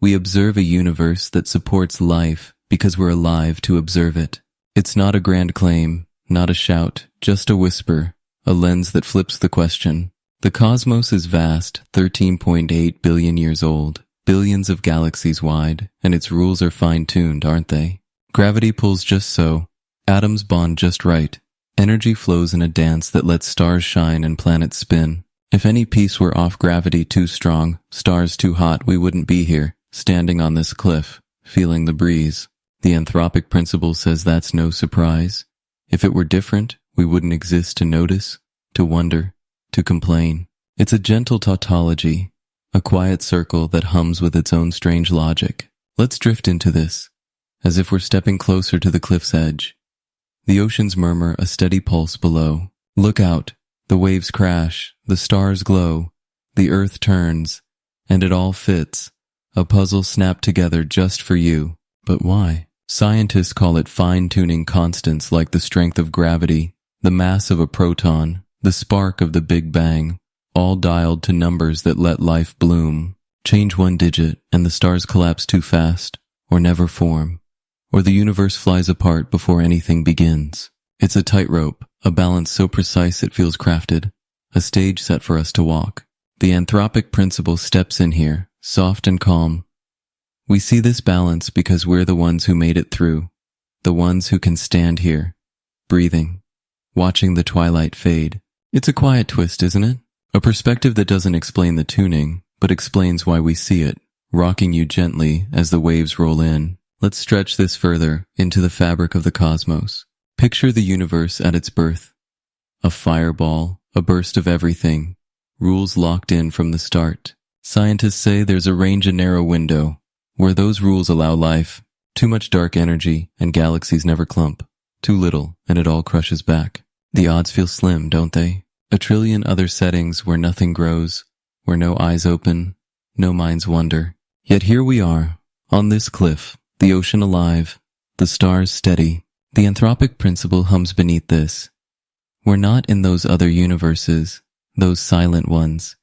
We observe a universe that supports life because we're alive to observe it. It's not a grand claim, not a shout, just a whisper, a lens that flips the question. The cosmos is vast, 13.8 billion years old, billions of galaxies wide, and its rules are fine-tuned, aren't they? Gravity pulls just so, atoms bond just right, energy flows in a dance that lets stars shine and planets spin. If any piece were off, gravity too strong, stars too hot, we wouldn't be here, standing on this cliff, feeling the breeze. The anthropic principle says that's no surprise. If it were different, we wouldn't exist to notice, to wonder, to complain. It's a gentle tautology, a quiet circle that hums with its own strange logic. Let's drift into this, as if we're stepping closer to the cliff's edge. The oceans murmur, a steady pulse below. Look out, the waves crash, the stars glow, the earth turns, and it all fits. A puzzle snapped together just for you. But why? Scientists call it fine-tuning constants like the strength of gravity, the mass of a proton, the spark of the Big Bang, all dialed to numbers that let life bloom. Change one digit and the stars collapse too fast, or never form, or the universe flies apart before anything begins. It's a tightrope, a balance so precise it feels crafted, a stage set for us to walk. The anthropic principle steps in here, soft and calm. We see this balance because we're the ones who made it through, the ones who can stand here, breathing, watching the twilight fade. It's a quiet twist, isn't it? A perspective that doesn't explain the tuning, but explains why we see it, rocking you gently as the waves roll in. Let's stretch this further into the fabric of the cosmos. Picture the universe at its birth. A fireball, a burst of everything, rules locked in from the start. Scientists say there's a range, a narrow window, where those rules allow life. Too much dark energy and galaxies never clump. Too little and it all crushes back. The odds feel slim, don't they? A trillion other settings where nothing grows, where no eyes open, no minds wonder. Yet here we are, on this cliff, the ocean alive, the stars steady. The anthropic principle hums beneath this. We're not in those other universes, those silent ones,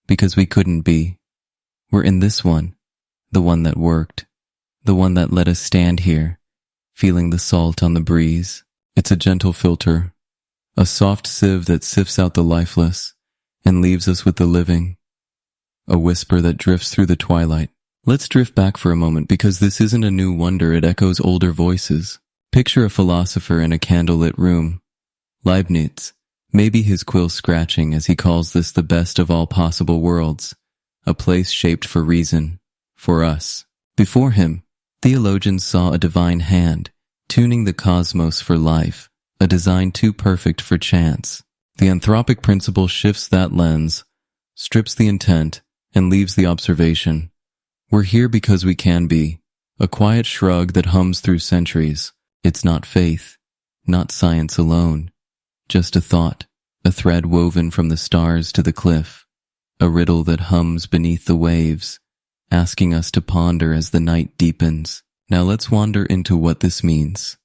because we couldn't be. We're in this one, the one that worked, the one that let us stand here, feeling the salt on the breeze. It's a gentle filter, a soft sieve that sifts out the lifeless and leaves us with the living, a whisper that drifts through the twilight. Let's drift back for a moment because this isn't a new wonder, it echoes older voices. Picture a philosopher in a candlelit room. Leibniz, maybe his quill scratching as he calls this the best of all possible worlds, a place shaped for reason, for us. Before him, theologians saw a divine hand, tuning the cosmos for life, a design too perfect for chance. The anthropic principle shifts that lens, strips the intent, and leaves the observation. We're here because we can be, a quiet shrug that hums through centuries. It's not faith, not science alone, just a thought, a thread woven from the stars to the cliff, a riddle that hums beneath the waves, asking us to ponder as the night deepens. Now let's wander into what this means,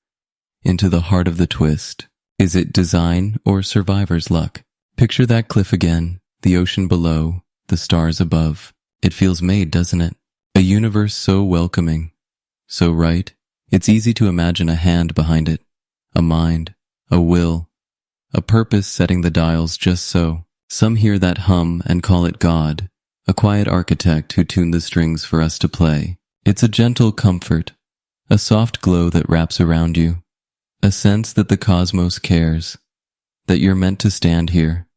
into the heart of the twist. Is it design or survivor's luck? Picture that cliff again, the ocean below, the stars above. It feels made, doesn't it? A universe so welcoming, so right. It's easy to imagine a hand behind it, a mind, a will, a purpose setting the dials just so. Some hear that hum and call it God, a quiet architect who tuned the strings for us to play. It's a gentle comfort, a soft glow that wraps around you, a sense that the cosmos cares, that you're meant to stand here,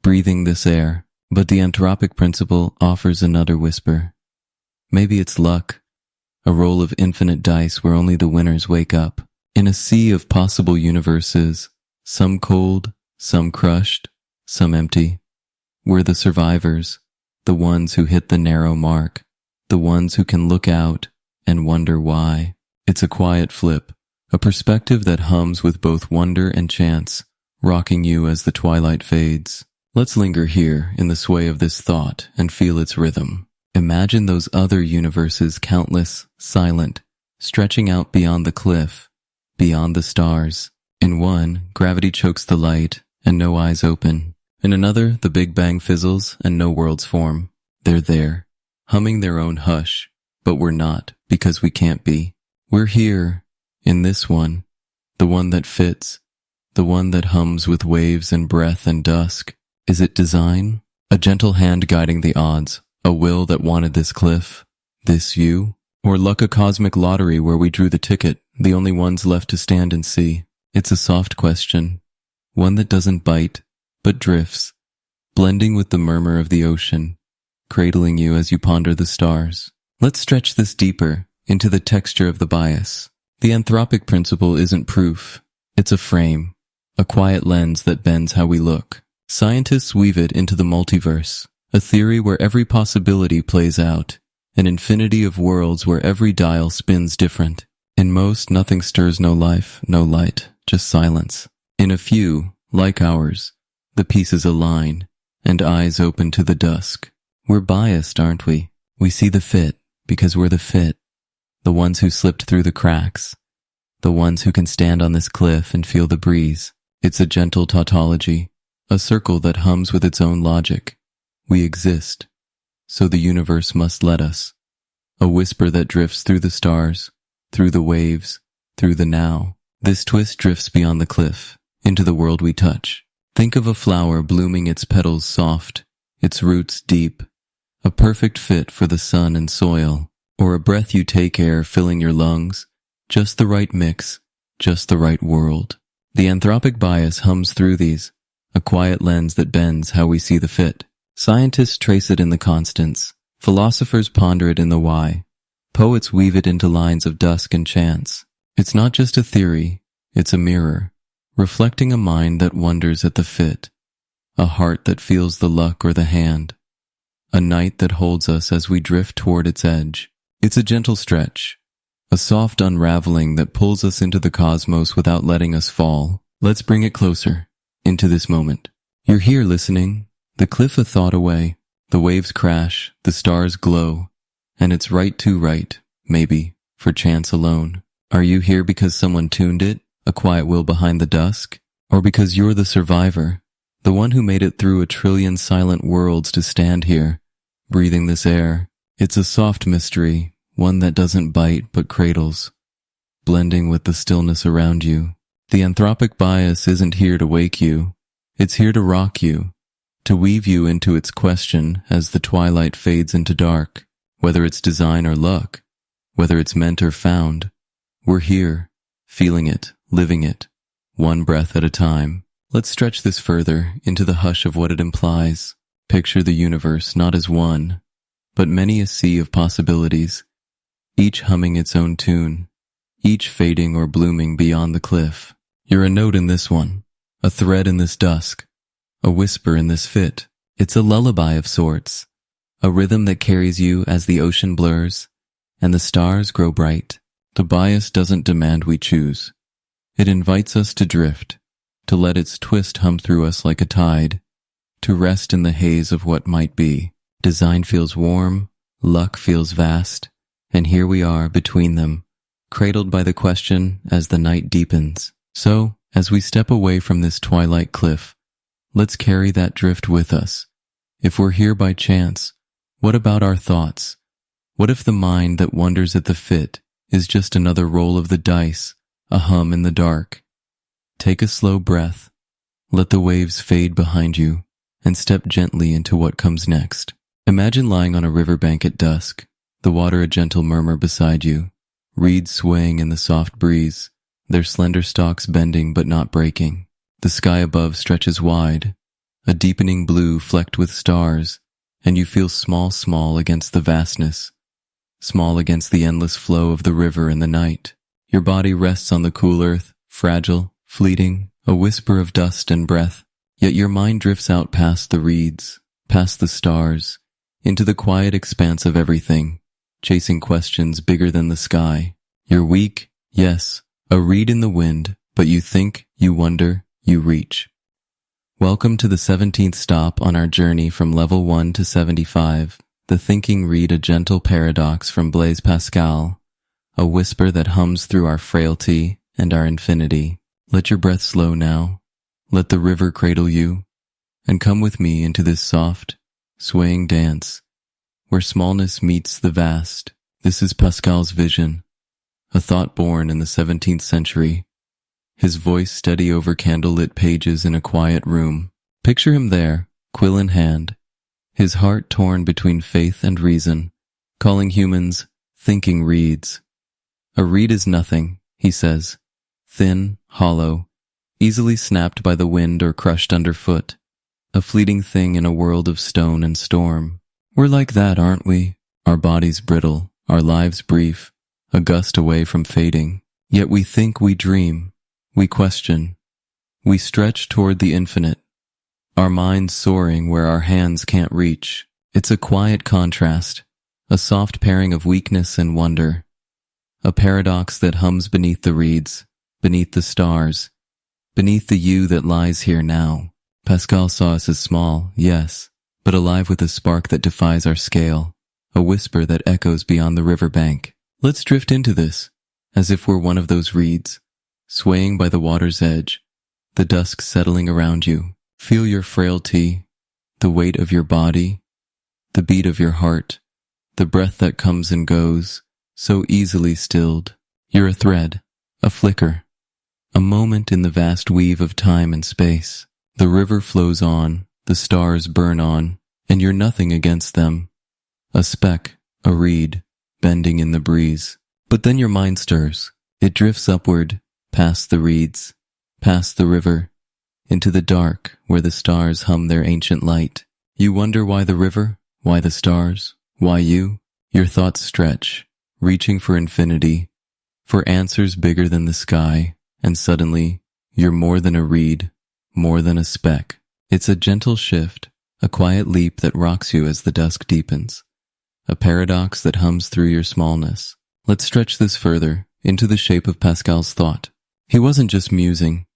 breathing this air. But the anthropic principle offers another whisper. Maybe it's luck, a roll of infinite dice where only the winners wake up. In a sea of possible universes, some cold, some crushed, some empty, we're the survivors, the ones who hit the narrow mark, the ones who can look out and wonder why. It's a quiet flip, a perspective that hums with both wonder and chance, rocking you as the twilight fades. Let's linger here in the sway of this thought and feel its rhythm. Imagine those other universes, countless, silent, stretching out beyond the cliff, beyond the stars. In one, gravity chokes the light and no eyes open. In another, the Big Bang fizzles and no worlds form. They're there, humming their own hush, but we're not because we can't be. We're here, in this one, the one that fits, the one that hums with waves and breath and dusk. Is it design? A gentle hand guiding the odds, a will that wanted this cliff, this you? Or luck, a cosmic lottery where we drew the ticket, the only ones left to stand and see? It's a soft question, one that doesn't bite, but drifts, blending with the murmur of the ocean, cradling you as you ponder the stars. Let's stretch this deeper into the texture of the bias. The anthropic principle isn't proof, it's a frame, a quiet lens that bends how we look. Scientists weave it into the multiverse, a theory where every possibility plays out, an infinity of worlds where every dial spins different. In most, nothing stirs, no life, no light, just silence. In a few, like ours, the pieces align, and eyes open to the dusk. We're biased, aren't we? We see the fit, because we're the fit. The ones who slipped through the cracks. The ones who can stand on this cliff and feel the breeze. It's a gentle tautology. A circle that hums with its own logic. We exist, so the universe must let us. A whisper that drifts through the stars, through the waves, through the now. This twist drifts beyond the cliff, into the world we touch. Think of a flower blooming, its petals soft, its roots deep, a perfect fit for the sun and soil, or a breath you take, air filling your lungs, just the right mix, just the right world. The anthropic bias hums through these, a quiet lens that bends how we see the fit. Scientists trace it in the constants. Philosophers ponder it in the why. Poets weave it into lines of dusk and chance. It's not just a theory, it's a mirror, reflecting a mind that wonders at the fit, a heart that feels the luck or the hand, a night that holds us as we drift toward its edge. It's a gentle stretch, a soft unraveling that pulls us into the cosmos without letting us fall. Let's bring it closer. Into this moment. You're here listening, the cliff a thought away, the waves crash, the stars glow, and it's right too right, maybe, for chance alone. Are you here because someone tuned it, a quiet will behind the dusk? Or because you're the survivor, the one who made it through a trillion silent worlds to stand here, breathing this air? It's a soft mystery, one that doesn't bite but cradles, blending with the stillness around you. The anthropic bias isn't here to wake you, it's here to rock you, to weave you into its question as the twilight fades into dark. Whether it's design or luck, whether it's meant or found, we're here, feeling it, living it, one breath at a time. Let's stretch this further into the hush of what it implies. Picture the universe not as one, but many a sea of possibilities, each humming its own tune, each fading or blooming beyond the cliff. You're a note in this one, a thread in this dusk, a whisper in this fit. It's a lullaby of sorts, a rhythm that carries you as the ocean blurs and the stars grow bright. The bias doesn't demand we choose. It invites us to drift, to let its twist hum through us like a tide, to rest in the haze of what might be. Design feels warm, luck feels vast, and here we are between them, cradled by the question as the night deepens. So, as we step away from this twilight cliff, let's carry that drift with us. If we're here by chance, what about our thoughts? What if the mind that wonders at the fit is just another roll of the dice, a hum in the dark? Take a slow breath, let the waves fade behind you, and step gently into what comes next. Imagine lying on a riverbank at dusk, the water a gentle murmur beside you, reeds swaying in the soft breeze, their slender stalks bending but not breaking. The sky above stretches wide, a deepening blue flecked with stars, and you feel small against the vastness, small against the endless flow of the river and the night. Your body rests on the cool earth, fragile, fleeting, a whisper of dust and breath, yet your mind drifts out past the reeds, past the stars, into the quiet expanse of everything, chasing questions bigger than the sky. You're weak, yes, a reed in the wind, but you think, you wonder, you reach. Welcome to the 17th stop on our journey from level 1 to 75. The thinking reed, a gentle paradox from Blaise Pascal, a whisper that hums through our frailty and our infinity. Let your breath slow now, let the river cradle you, and come with me into this soft, swaying dance, where smallness meets the vast. This is Pascal's vision, a thought born in the 17th century, his voice steady over candlelit pages in a quiet room. Picture him there, quill in hand, his heart torn between faith and reason, calling humans thinking reeds. A reed is nothing, he says, thin, hollow, easily snapped by the wind or crushed underfoot, a fleeting thing in a world of stone and storm. We're like that, aren't we? Our bodies brittle, our lives brief, a gust away from fading. Yet we think, we dream, we question, we stretch toward the infinite, our minds soaring where our hands can't reach. It's a quiet contrast, a soft pairing of weakness and wonder, a paradox that hums beneath the reeds, beneath the stars, beneath the you that lies here now. Pascal saw us as small, yes, but alive with a spark that defies our scale, a whisper that echoes beyond the riverbank. Let's drift into this, as if we're one of those reeds, swaying by the water's edge, the dusk settling around you. Feel your frailty, the weight of your body, the beat of your heart, the breath that comes and goes, so easily stilled. You're a thread, a flicker, a moment in the vast weave of time and space. The river flows on, the stars burn on, and you're nothing against them. A speck, a reed, bending in the breeze. But then your mind stirs. It drifts upward, past the reeds, past the river, into the dark where the stars hum their ancient light. You wonder why the river, why the stars, why you? Your thoughts stretch, reaching for infinity, for answers bigger than the sky, and suddenly, you're more than a reed, more than a speck. It's a gentle shift, a quiet leap that rocks you as the dusk deepens, a paradox that hums through your smallness. Let's stretch this further, into the shape of Pascal's thought. He wasn't just musing,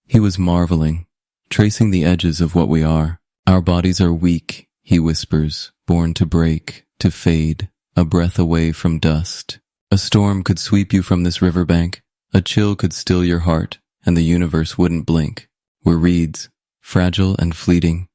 he was marveling, tracing the edges of what we are. Our bodies are weak, he whispers, born to break, to fade, a breath away from dust. A storm could sweep you from this riverbank, a chill could still your heart, and the universe wouldn't blink. We're reeds, fragile and fleeting,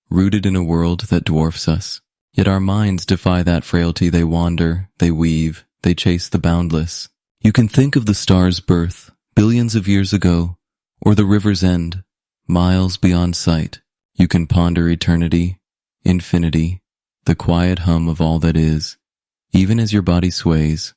rooted in a world that dwarfs us. Yet our minds defy that frailty. They wander, they weave, they chase the boundless. You can think of the star's birth, billions of years ago, or the river's end, miles beyond sight. You can ponder eternity, infinity, the quiet hum of all that is, even as your body sways,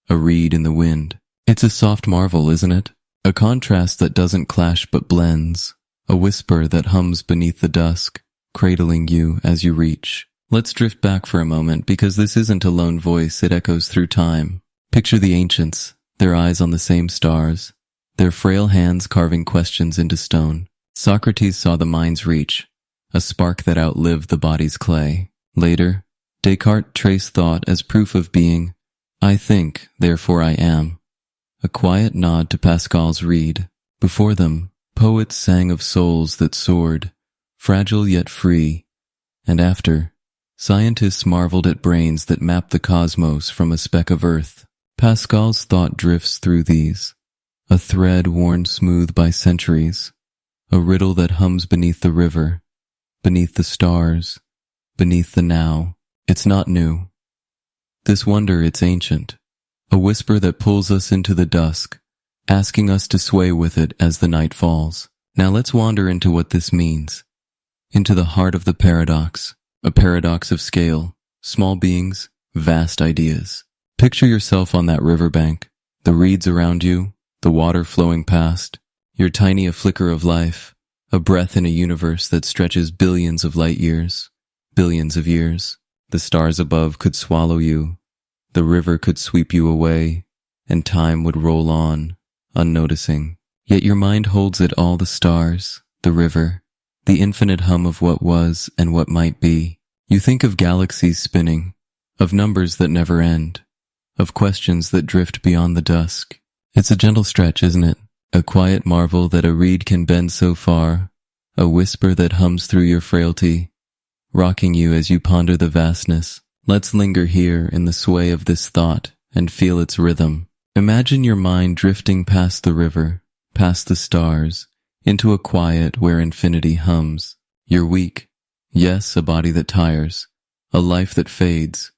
a reed in the wind. It's a soft marvel, isn't it? A contrast that doesn't clash but blends, a whisper that hums beneath the dusk, cradling you as you reach. Let's drift back for a moment, because this isn't a lone voice, it echoes through time. Picture the ancients, their eyes on the same stars, their frail hands carving questions into stone. Socrates saw the mind's reach, a spark that outlived the body's clay. Later, Descartes traced thought as proof of being. I think, therefore I am. A quiet nod to Pascal's reed. Before them, poets sang of souls that soared, fragile yet free. And after, scientists marveled at brains that mapped the cosmos from a speck of earth. Pascal's thought drifts through these, a thread worn smooth by centuries, a riddle that hums beneath the river, beneath the stars, beneath the now. It's not new. This wonder, it's ancient, a whisper that pulls us into the dusk, asking us to sway with it as the night falls. Now let's wander into what this means, into the heart of the paradox, a paradox of scale, small beings, vast ideas. Picture yourself on that riverbank, The reeds around you, the water flowing past. You're tiny, a flicker of life, a breath in a universe that stretches billions of light years. Billions of years. The stars above could swallow you. The river could sweep you away, and time would roll on, unnoticing. Yet your mind holds it all, the stars, the river, the infinite hum of what was and what might be. You think of galaxies spinning, of numbers that never end, of questions that drift beyond the dusk. It's a gentle stretch, isn't it? A quiet marvel that a reed can bend so far, a whisper that hums through your frailty, rocking you as you ponder the vastness. Let's linger here in the sway of this thought and feel its rhythm. Imagine your mind drifting past the river, past the stars, into a quiet where infinity hums. You're weak. Yes, a body that tires, a life that fades.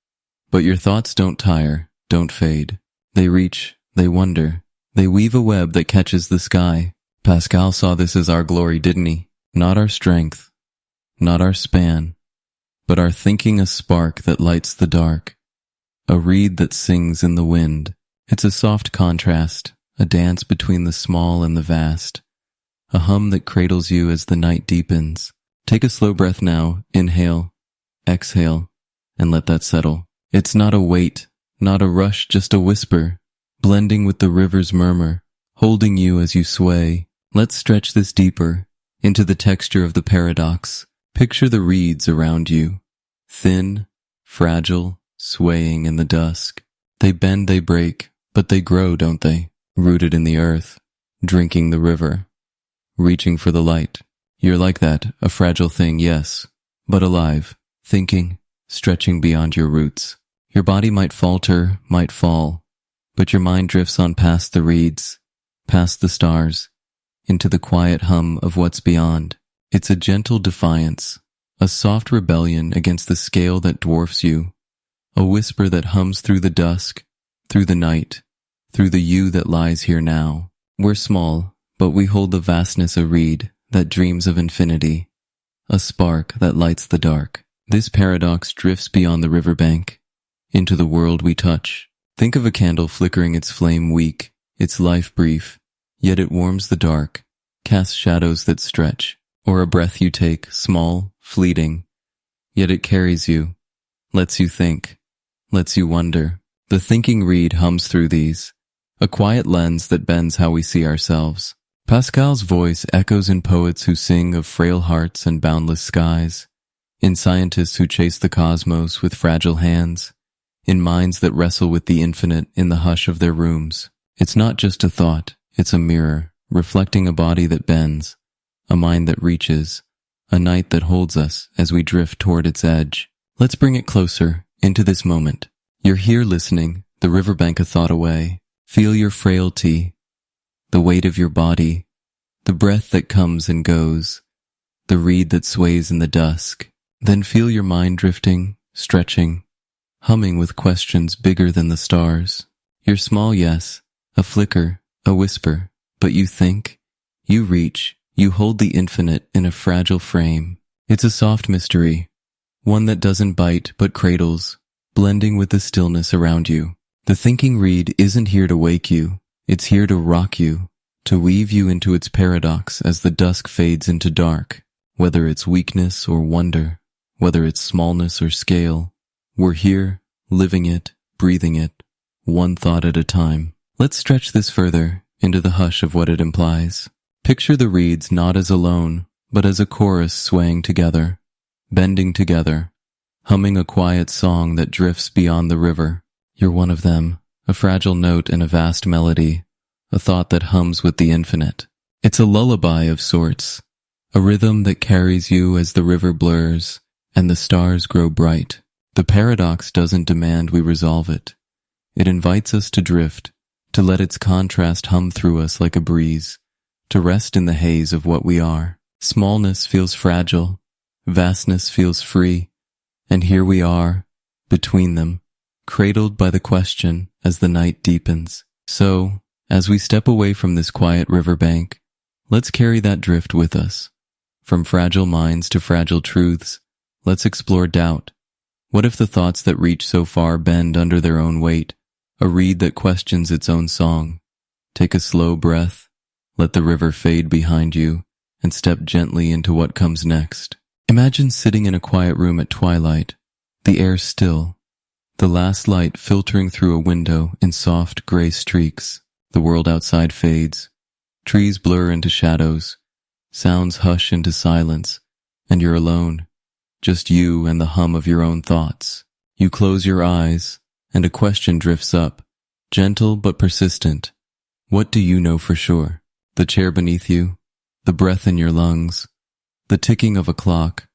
But your thoughts don't tire, don't fade. They reach, they wonder, they weave a web that catches the sky. Pascal saw this as our glory, didn't he? Not our strength, not our span, but our thinking, a spark that lights the dark, a reed that sings in the wind. It's a soft contrast, a dance between the small and the vast, a hum that cradles you as the night deepens. Take a slow breath now, inhale, exhale, and let that settle. It's not a weight, not a rush, just a whisper, blending with the river's murmur, holding you as you sway. Let's stretch this deeper, into the texture of the paradox. Picture the reeds around you, thin, fragile, swaying in the dusk. They bend, they break, but they grow, don't they? Rooted in the earth, drinking the river, reaching for the light. You're like that, a fragile thing, yes, but alive, thinking, stretching beyond your roots. Your body might falter, might fall, but your mind drifts on past the reeds, past the stars, into the quiet hum of what's beyond. It's a gentle defiance, a soft rebellion against the scale that dwarfs you, a whisper that hums through the dusk, through the night, through the you that lies here now. We're small, but we hold the vastness, a reed that dreams of infinity, a spark that lights the dark. This paradox drifts beyond the riverbank, into the world we touch. Think of a candle flickering, its flame weak, its life brief, yet it warms the dark, casts shadows that stretch. Or a breath you take, small, fleeting, yet it carries you, lets you think, lets you wonder. The thinking reed hums through these, a quiet lens that bends how we see ourselves. Pascal's voice echoes in poets who sing of frail hearts and boundless skies, in scientists who chase the cosmos with fragile hands, in minds that wrestle with the infinite in the hush of their rooms. It's not just a thought, it's a mirror, reflecting a body that bends, a mind that reaches, a night that holds us as we drift toward its edge. Let's bring it closer, into this moment. You're here listening, the riverbank a thought away. Feel your frailty, the weight of your body, the breath that comes and goes, the reed that sways in the dusk. Then feel your mind drifting, stretching, humming with questions bigger than the stars. You're small, yes, a flicker, a whisper, but you think, you reach, you hold the infinite in a fragile frame. It's a soft mystery, one that doesn't bite but cradles, blending with the stillness around you. The thinking reed isn't here to wake you, it's here to rock you, to weave you into its paradox as the dusk fades into dark. Whether it's weakness or wonder, whether it's smallness or scale, we're here, living it, breathing it, one thought at a time. Let's stretch this further into the hush of what it implies. Picture the reeds not as alone, but as a chorus swaying together, bending together, humming a quiet song that drifts beyond the river. You're one of them, a fragile note in a vast melody, a thought that hums with the infinite. It's a lullaby of sorts, a rhythm that carries you as the river blurs and the stars grow bright. The paradox doesn't demand we resolve it. It invites us to drift, to let its contrast hum through us like a breeze, to rest in the haze of what we are. Smallness feels fragile, vastness feels free, and here we are, between them, cradled by the question as the night deepens. So, as we step away from this quiet riverbank, let's carry that drift with us. From fragile minds to fragile truths, let's explore doubt. What if the thoughts that reach so far bend under their own weight, a reed that questions its own song. Take a slow breath, let the river fade behind you, and step gently into what comes next. Imagine sitting in a quiet room at twilight, the air still, the last light filtering through a window in soft gray streaks. The world outside fades, trees blur into shadows, sounds hush into silence, and you're alone, just you and the hum of your own thoughts. You close your eyes, and a question drifts up, gentle but persistent. What do you know for sure? The chair beneath you, the breath in your lungs, the ticking of a clock.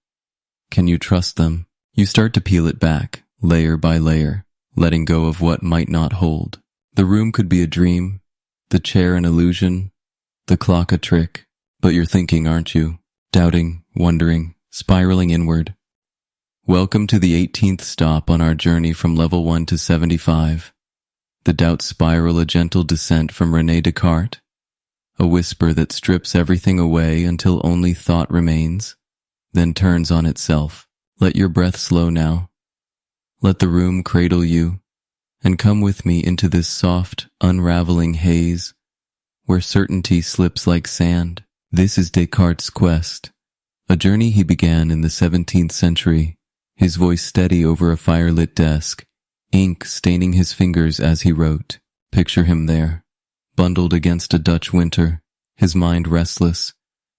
Can you trust them? You start to peel it back, layer by layer, letting go of what might not hold. The room could be a dream, the chair an illusion, the clock a trick, but you're thinking, aren't you? Doubting, wondering, spiraling inward. Welcome to the 18th stop on our journey from level 1 to 75. The doubt spiral, a gentle descent from René Descartes, a whisper that strips everything away until only thought remains, then turns on itself. Let your breath slow now. Let the room cradle you, and come with me into this soft, unraveling haze, where certainty slips like sand. This is Descartes' quest, a journey he began in the 17th century, his voice steady over a firelit desk, ink staining his fingers as he wrote. Picture him there, bundled against a Dutch winter, his mind restless,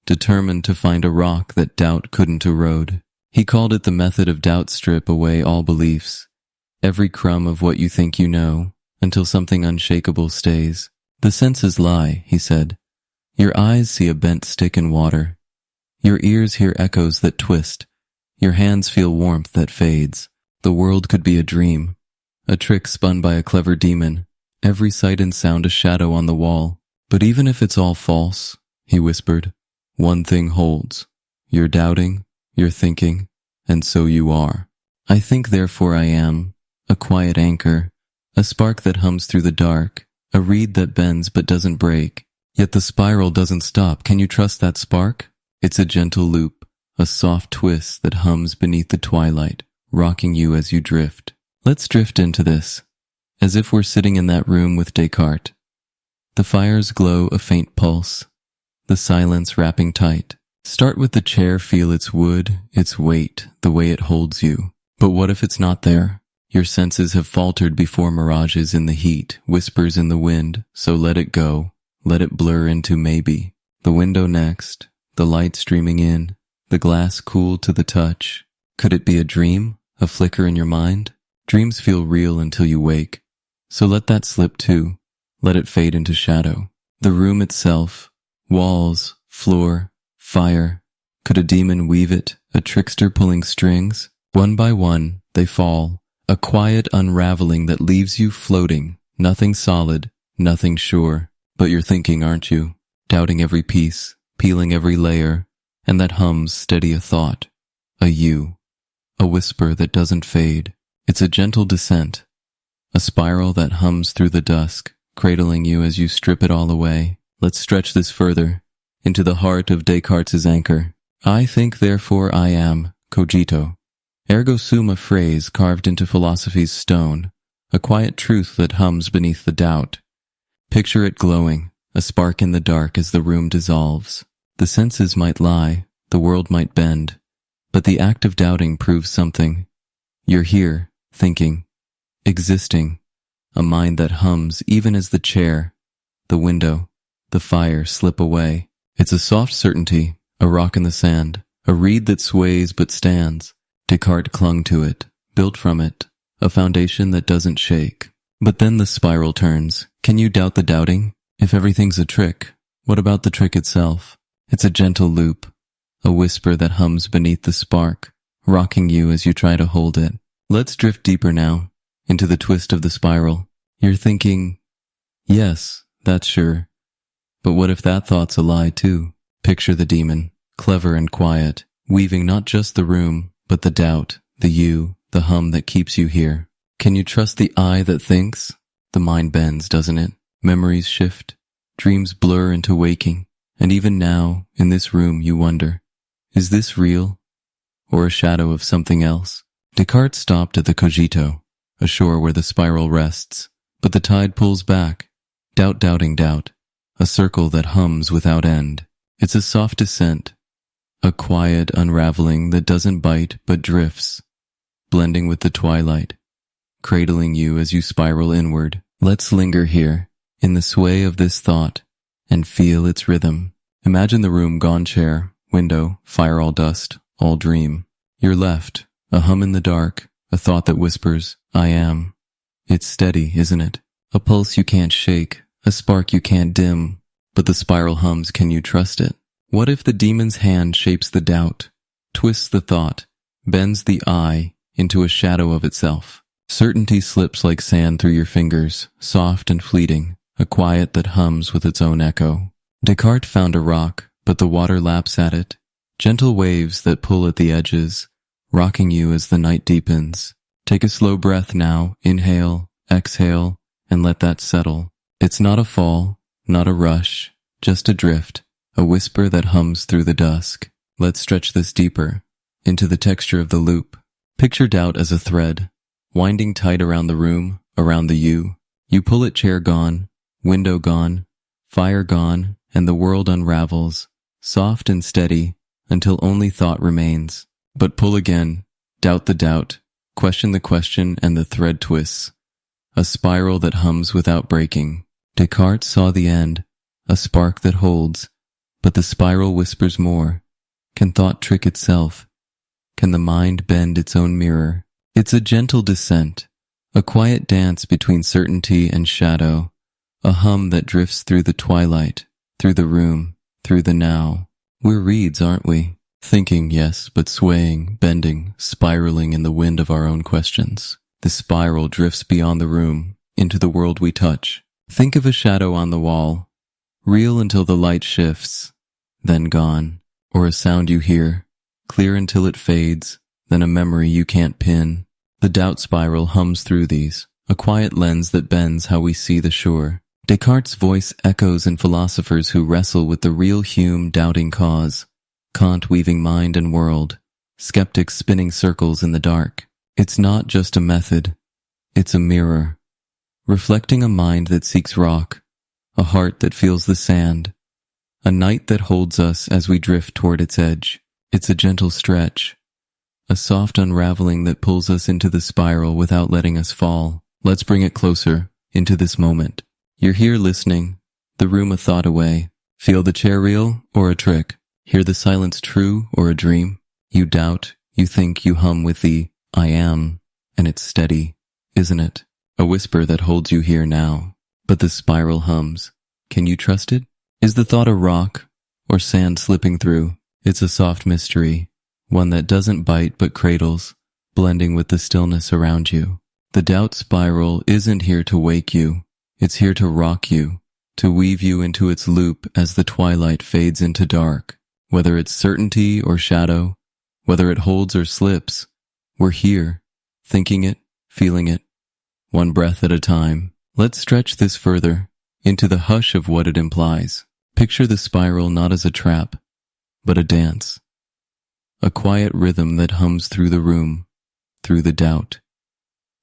determined to find a rock that doubt couldn't erode. He called it the method of doubt. Strip away all beliefs, every crumb of what you think you know, until something unshakable stays. The senses lie, he said. Your eyes see a bent stick in water. Your ears hear echoes that twist. Your hands feel warmth that fades. The world could be a dream, a trick spun by a clever demon, every sight and sound a shadow on the wall. But even if it's all false, he whispered, one thing holds. You're doubting, you're thinking, and so you are. I think, therefore I am, a quiet anchor, a spark that hums through the dark, a reed that bends but doesn't break. Yet the spiral doesn't stop. Can you trust that spark? It's a gentle loop, a soft twist that hums beneath the twilight, rocking you as you drift. Let's drift into this, as if we're sitting in that room with Descartes. The fire's glow a faint pulse, the silence wrapping tight. Start with the chair, feel its wood, its weight, the way it holds you. But what if it's not there? Your senses have faltered before mirages in the heat, whispers in the wind, so let it go, let it blur into maybe. The window next, the light streaming in, the glass cool to the touch. Could it be a dream, a flicker in your mind? Dreams feel real until you wake, so let that slip too. Let it fade into shadow. The room itself, walls, floor, fire. Could a demon weave it, a trickster pulling strings? One by one, they fall, a quiet unraveling that leaves you floating, nothing solid, nothing sure. But you're thinking, aren't you? Doubting every piece, peeling every layer, and that hums steady a thought, a you, a whisper that doesn't fade. It's a gentle descent, a spiral that hums through the dusk, cradling you as you strip it all away. Let's stretch this further, into the heart of Descartes' anchor. I think, therefore I am, cogito. Ergo sum, a phrase carved into philosophy's stone, a quiet truth that hums beneath the doubt. Picture it glowing, a spark in the dark as the room dissolves. The senses might lie, the world might bend, but the act of doubting proves something. You're here, thinking, existing, a mind that hums even as the chair, the window, the fire slip away. It's a soft certainty, a rock in the sand, a reed that sways but stands. Descartes clung to it, built from it, a foundation that doesn't shake. But then the spiral turns. Can you doubt the doubting? If everything's a trick, what about the trick itself? It's a gentle loop, a whisper that hums beneath the spark, rocking you as you try to hold it. Let's drift deeper now, into the twist of the spiral. You're thinking, yes, that's sure. But what if that thought's a lie too? Picture the demon, clever and quiet, weaving not just the room, but the doubt, the you, the hum that keeps you here. Can you trust the eye that thinks? The mind bends, doesn't it? Memories shift, dreams blur into waking, and even now, in this room, you wonder, is this real, or a shadow of something else? Descartes stopped at the cogito, a shore where the spiral rests, but the tide pulls back. Doubt doubting doubt, a circle that hums without end. It's a soft descent, a quiet unraveling that doesn't bite but drifts, blending with the twilight, cradling you as you spiral inward. Let's linger here, in the sway of this thought, and feel its rhythm. Imagine the room gone chair, window, fire all dust, all dream. You're left, a hum in the dark, a thought that whispers, I am. It's steady, isn't it? A pulse you can't shake, a spark you can't dim, but the spiral hums, can you trust it? What if the demon's hand shapes the doubt, twists the thought, bends the I into a shadow of itself? Certainty slips like sand through your fingers, soft and fleeting, a quiet that hums with its own echo. Descartes found a rock, but the water laps at it, gentle waves that pull at the edges, rocking you as the night deepens. Take a slow breath now, inhale, exhale, and let that settle. It's not a fall, not a rush, just a drift, a whisper that hums through the dusk. Let's stretch this deeper, into the texture of the loop. Picture doubt as a thread, winding tight around the room, around the you. You pull it, chair gone, window gone, fire gone, and the world unravels, soft and steady, until only thought remains. But pull again, doubt the doubt, question the question, and the thread twists. A spiral that hums without breaking. Descartes saw the end, a spark that holds, but the spiral whispers more. Can thought trick itself? Can the mind bend its own mirror? It's a gentle descent, a quiet dance between certainty and shadow, a hum that drifts through the twilight, through the room, through the now. We're reeds, aren't we? Thinking, yes, but swaying, bending, spiraling in the wind of our own questions. The spiral drifts beyond the room, into the world we touch. Think of a shadow on the wall, real until the light shifts, then gone. Or a sound you hear, clear until it fades, then a memory you can't pin. The doubt spiral hums through these, a quiet lens that bends how we see the shore. Descartes' voice echoes in philosophers who wrestle with the real Hume doubting cause, Kant weaving mind and world, skeptics spinning circles in the dark. It's not just a method, it's a mirror, reflecting a mind that seeks rock, a heart that feels the sand, a night that holds us as we drift toward its edge. It's a gentle stretch, a soft unraveling that pulls us into the spiral without letting us fall. Let's bring it closer, into this moment. You're here listening, the room a thought away. Feel the chair real or a trick? Hear the silence true or a dream? You doubt, you think, you hum with the I am, and it's steady, isn't it? A whisper that holds you here now. But the spiral hums. Can you trust it? Is the thought a rock or sand slipping through? It's a soft mystery, one that doesn't bite but cradles, blending with the stillness around you. The doubt spiral isn't here to wake you. It's here to rock you, to weave you into its loop as the twilight fades into dark. Whether it's certainty or shadow, whether it holds or slips, we're here, thinking it, feeling it, one breath at a time. Let's stretch this further, into the hush of what it implies. Picture the spiral not as a trap, but a dance. A quiet rhythm that hums through the room, through the doubt,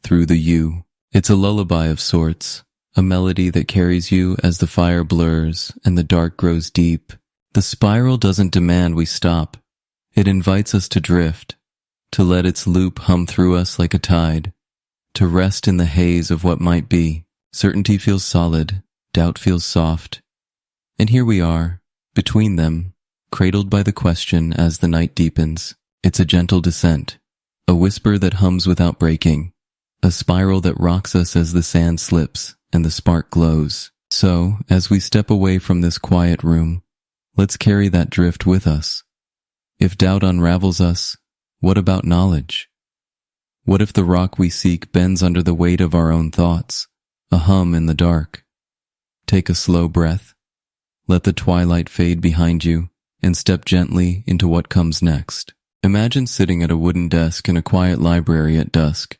through the you. It's a lullaby of sorts, a melody that carries you as the fire blurs and the dark grows deep. The spiral doesn't demand we stop. It invites us to drift, to let its loop hum through us like a tide, to rest in the haze of what might be. Certainty feels solid, doubt feels soft. And here we are, between them, cradled by the question as the night deepens. It's a gentle descent, a whisper that hums without breaking, a spiral that rocks us as the sand slips and the spark glows. So, as we step away from this quiet room, let's carry that drift with us. If doubt unravels us, what about knowledge? What if the rock we seek bends under the weight of our own thoughts, a hum in the dark? Take a slow breath, let the twilight fade behind you, and step gently into what comes next. Imagine sitting at a wooden desk in a quiet library at dusk,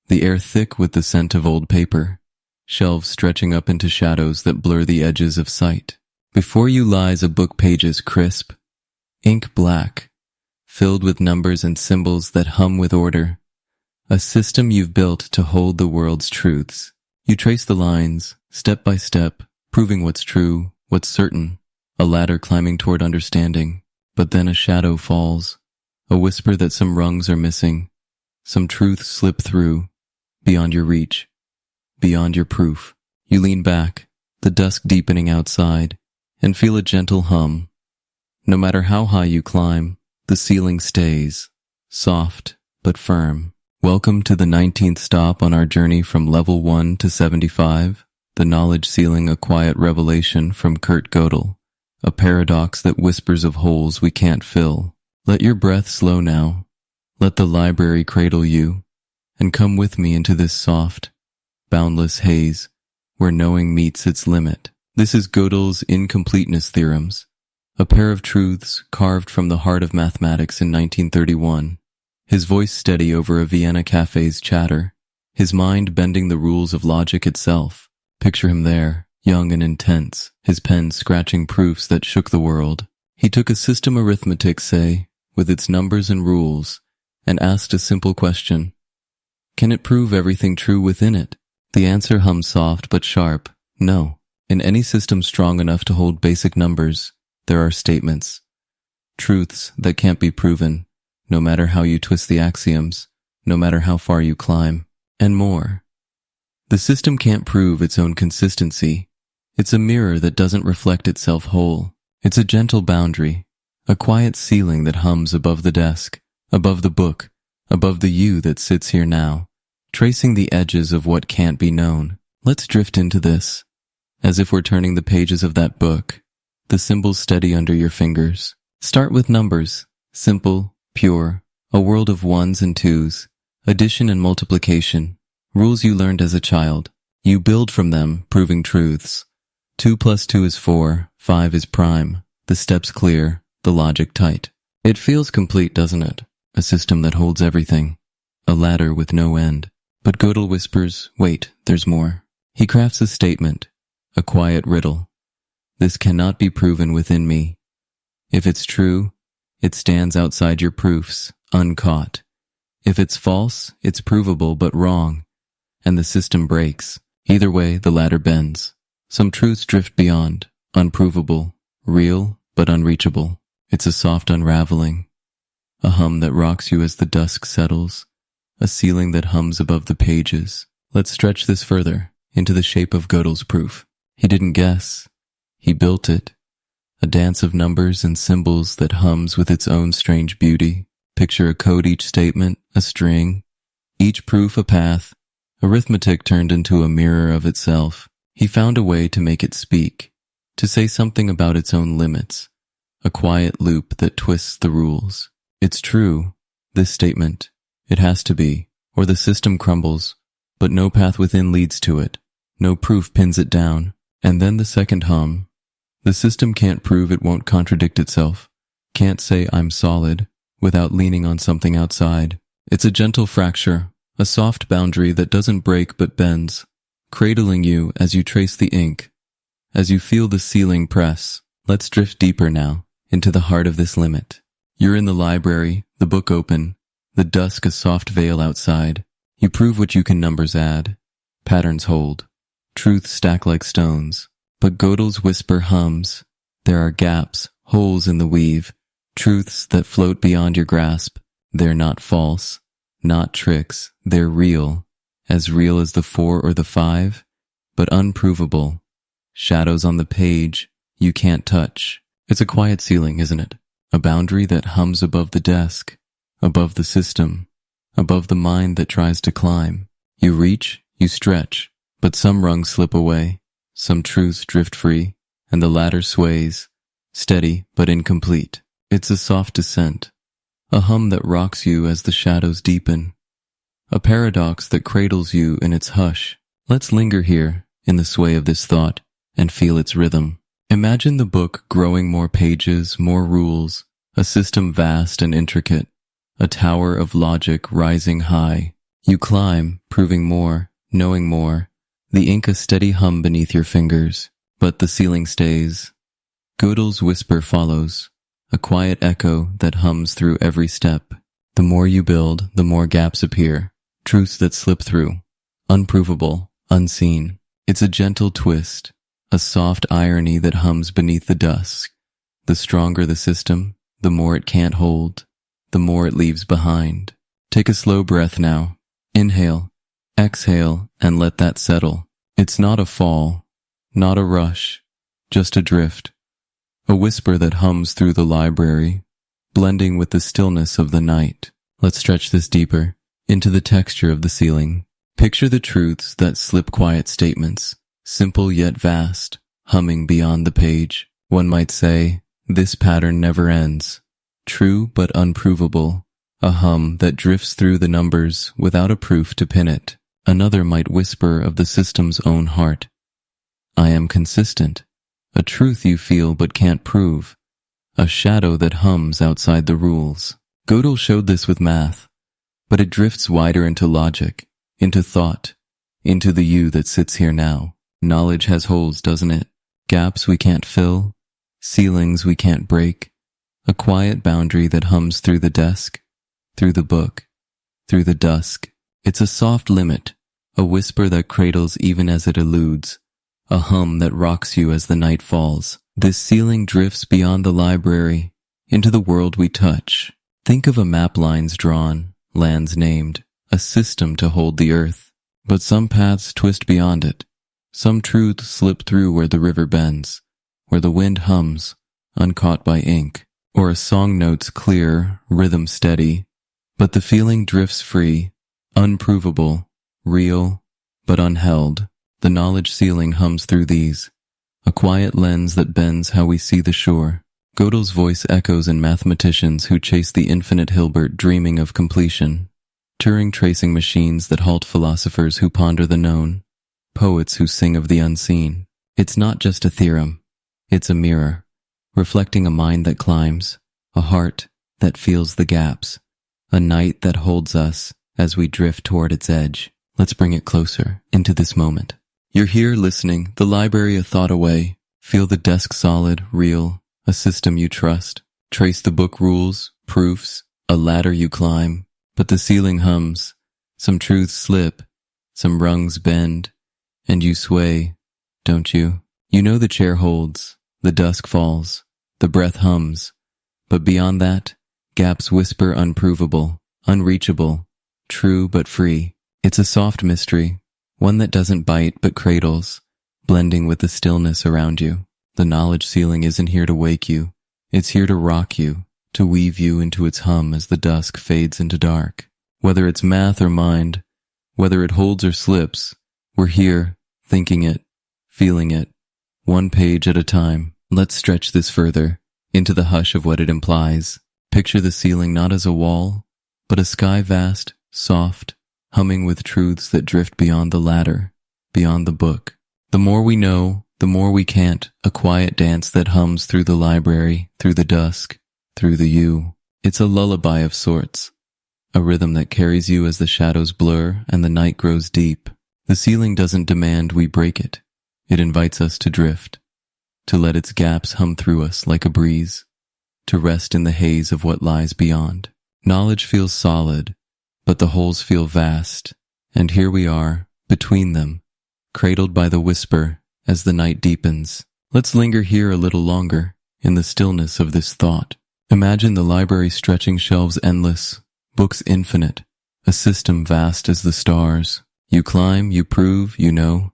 the air thick with the scent of old paper, shelves stretching up into shadows that blur the edges of sight. Before you lies a book, pages crisp, ink black, filled with numbers and symbols that hum with order, a system you've built to hold the world's truths. You trace the lines, step by step, proving what's true, what's certain, a ladder climbing toward understanding. But then a shadow falls, a whisper that some rungs are missing, some truths slip through, beyond your reach, beyond your proof. You lean back, the dusk deepening outside, and feel a gentle hum. No matter how high you climb, the ceiling stays, soft but firm. Welcome to the 19th stop on our journey from level 1 to 75, the knowledge ceiling, a quiet revelation from Kurt Gödel, a paradox that whispers of holes we can't fill. Let your breath slow now, let the library cradle you, and come with me into this soft, boundless haze, where knowing meets its limit. This is Gödel's incompleteness theorems, a pair of truths carved from the heart of mathematics in 1931, his voice steady over a Vienna cafe's chatter, his mind bending the rules of logic itself. Picture him there, young and intense, his pen scratching proofs that shook the world. He took a system arithmetic, say, with its numbers and rules, and asked a simple question. Can it prove everything true within it? The answer hummed soft but sharp, no. In any system strong enough to hold basic numbers, there are statements, truths that can't be proven, no matter how you twist the axioms, no matter how far you climb, and more. The system can't prove its own consistency. It's a mirror that doesn't reflect itself whole. It's a gentle boundary, a quiet ceiling that hums above the desk, above the book, above the you that sits here now, tracing the edges of what can't be known. Let's drift into this, as if we're turning the pages of that book, the symbols steady under your fingers. Start with numbers, simple, pure, a world of ones and twos, addition and multiplication, rules you learned as a child. You build from them, proving truths. 2 plus 2 is 4, 5 is prime, the steps clear, the logic tight. It feels complete, doesn't it? A system that holds everything, a ladder with no end. But Gödel whispers, wait, there's more. He crafts a statement, a quiet riddle. This cannot be proven within me. If it's true, it stands outside your proofs, uncaught. If it's false, it's provable but wrong, and the system breaks. Either way, the ladder bends. Some truths drift beyond, unprovable, real but unreachable. It's a soft unraveling, a hum that rocks you as the dusk settles, a ceiling that hums above the pages. Let's stretch this further, into the shape of Gödel's proof. He didn't guess. He built it. A dance of numbers and symbols that hums with its own strange beauty. Picture a code, each statement, a string, each proof a path. Arithmetic turned into a mirror of itself. He found a way to make it speak, to say something about its own limits, a quiet loop that twists the rules. It's true, this statement. It has to be, or the system crumbles, but no path within leads to it. No proof pins it down. And then the second hum. The system can't prove it won't contradict itself. Can't say I'm solid without leaning on something outside. It's a gentle fracture, a soft boundary that doesn't break but bends, cradling you as you trace the ink, as you feel the ceiling press. Let's drift deeper now, into the heart of this limit. You're in the library, the book open, the dusk a soft veil outside. You prove what you can, numbers add, patterns hold, truths stack like stones. But Gödel's whisper hums. There are gaps, holes in the weave, truths that float beyond your grasp. They're not false, not tricks, they're real as the 4 or the 5, but unprovable. Shadows on the page you can't touch. It's a quiet ceiling, isn't it? A boundary that hums above the desk, above the system, above the mind that tries to climb. You reach, you stretch, but some rungs slip away, some truths drift free, and the ladder sways, steady but incomplete. It's a soft descent, a hum that rocks you as the shadows deepen, a paradox that cradles you in its hush. Let's linger here, in the sway of this thought, and feel its rhythm. Imagine the book growing, more pages, more rules, a system vast and intricate, a tower of logic rising high. You climb, proving more, knowing more, the ink a steady hum beneath your fingers, but the ceiling stays. Gödel's whisper follows, a quiet echo that hums through every step. The more you build, the more gaps appear, truths that slip through, unprovable, unseen. It's a gentle twist, a soft irony that hums beneath the dusk. The stronger the system, the more it can't hold, the more it leaves behind. Take a slow breath now. Inhale, exhale, and let that settle. It's not a fall, not a rush, just a drift. A whisper that hums through the library, blending with the stillness of the night. Let's stretch this deeper, into the texture of the ceiling. Picture the truths that slip quiet statements, simple yet vast, humming beyond the page. One might say, this pattern never ends. True but unprovable, a hum that drifts through the numbers without a proof to pin it. Another might whisper of the system's own heart. I am consistent, a truth you feel but can't prove, a shadow that hums outside the rules. Gödel showed this with math, but it drifts wider into logic, into thought, into the you that sits here now. Knowledge has holes, doesn't it? Gaps we can't fill, ceilings we can't break, a quiet boundary that hums through the desk, through the book, through the dusk. It's a soft limit, a whisper that cradles even as it eludes, a hum that rocks you as the night falls. This ceiling drifts beyond the library, into the world we touch. Think of a map, lines drawn, lands named, a system to hold the earth. But some paths twist beyond it. Some truths slip through where the river bends, where the wind hums, uncaught by ink, or a song notes clear, rhythm steady, but the feeling drifts free, unprovable, real, but unheld. The knowledge ceiling hums through these, a quiet lens that bends how we see the shore. Gödel's voice echoes in mathematicians who chase the infinite Hilbert dreaming of completion, Turing tracing machines that halt philosophers who ponder the known, poets who sing of the unseen. It's not just a theorem, it's a mirror, reflecting a mind that climbs, a heart that feels the gaps, a night that holds us as we drift toward its edge. Let's bring it closer, into this moment. You're here listening, the library a thought away. Feel the desk solid, real, a system you trust. Trace the book rules, proofs, a ladder you climb. But the ceiling hums, some truths slip, some rungs bend, and you sway, don't you? You know the chair holds, the dusk falls, the breath hums, but beyond that, gaps whisper unprovable, unreachable, true but free. It's a soft mystery, one that doesn't bite but cradles, blending with the stillness around you. The knowledge ceiling isn't here to wake you, it's here to rock you, to weave you into its hum as the dusk fades into dark. Whether it's math or mind, whether it holds or slips, we're here, thinking it, feeling it, one page at a time. Let's stretch this further, into the hush of what it implies. Picture the ceiling not as a wall, but a sky vast, soft, humming with truths that drift beyond the ladder, beyond the book. The more we know, the more we can't, a quiet dance that hums through the library, through the dusk, through the you. It's a lullaby of sorts, a rhythm that carries you as the shadows blur and the night grows deep. The ceiling doesn't demand we break it. It invites us to drift, to let its gaps hum through us like a breeze, to rest in the haze of what lies beyond. Knowledge feels solid, but the holes feel vast, and here we are, between them, cradled by the whisper as the night deepens. Let's linger here a little longer, in the stillness of this thought. Imagine the library stretching shelves endless, books infinite, a system vast as the stars. You climb, you prove, you know,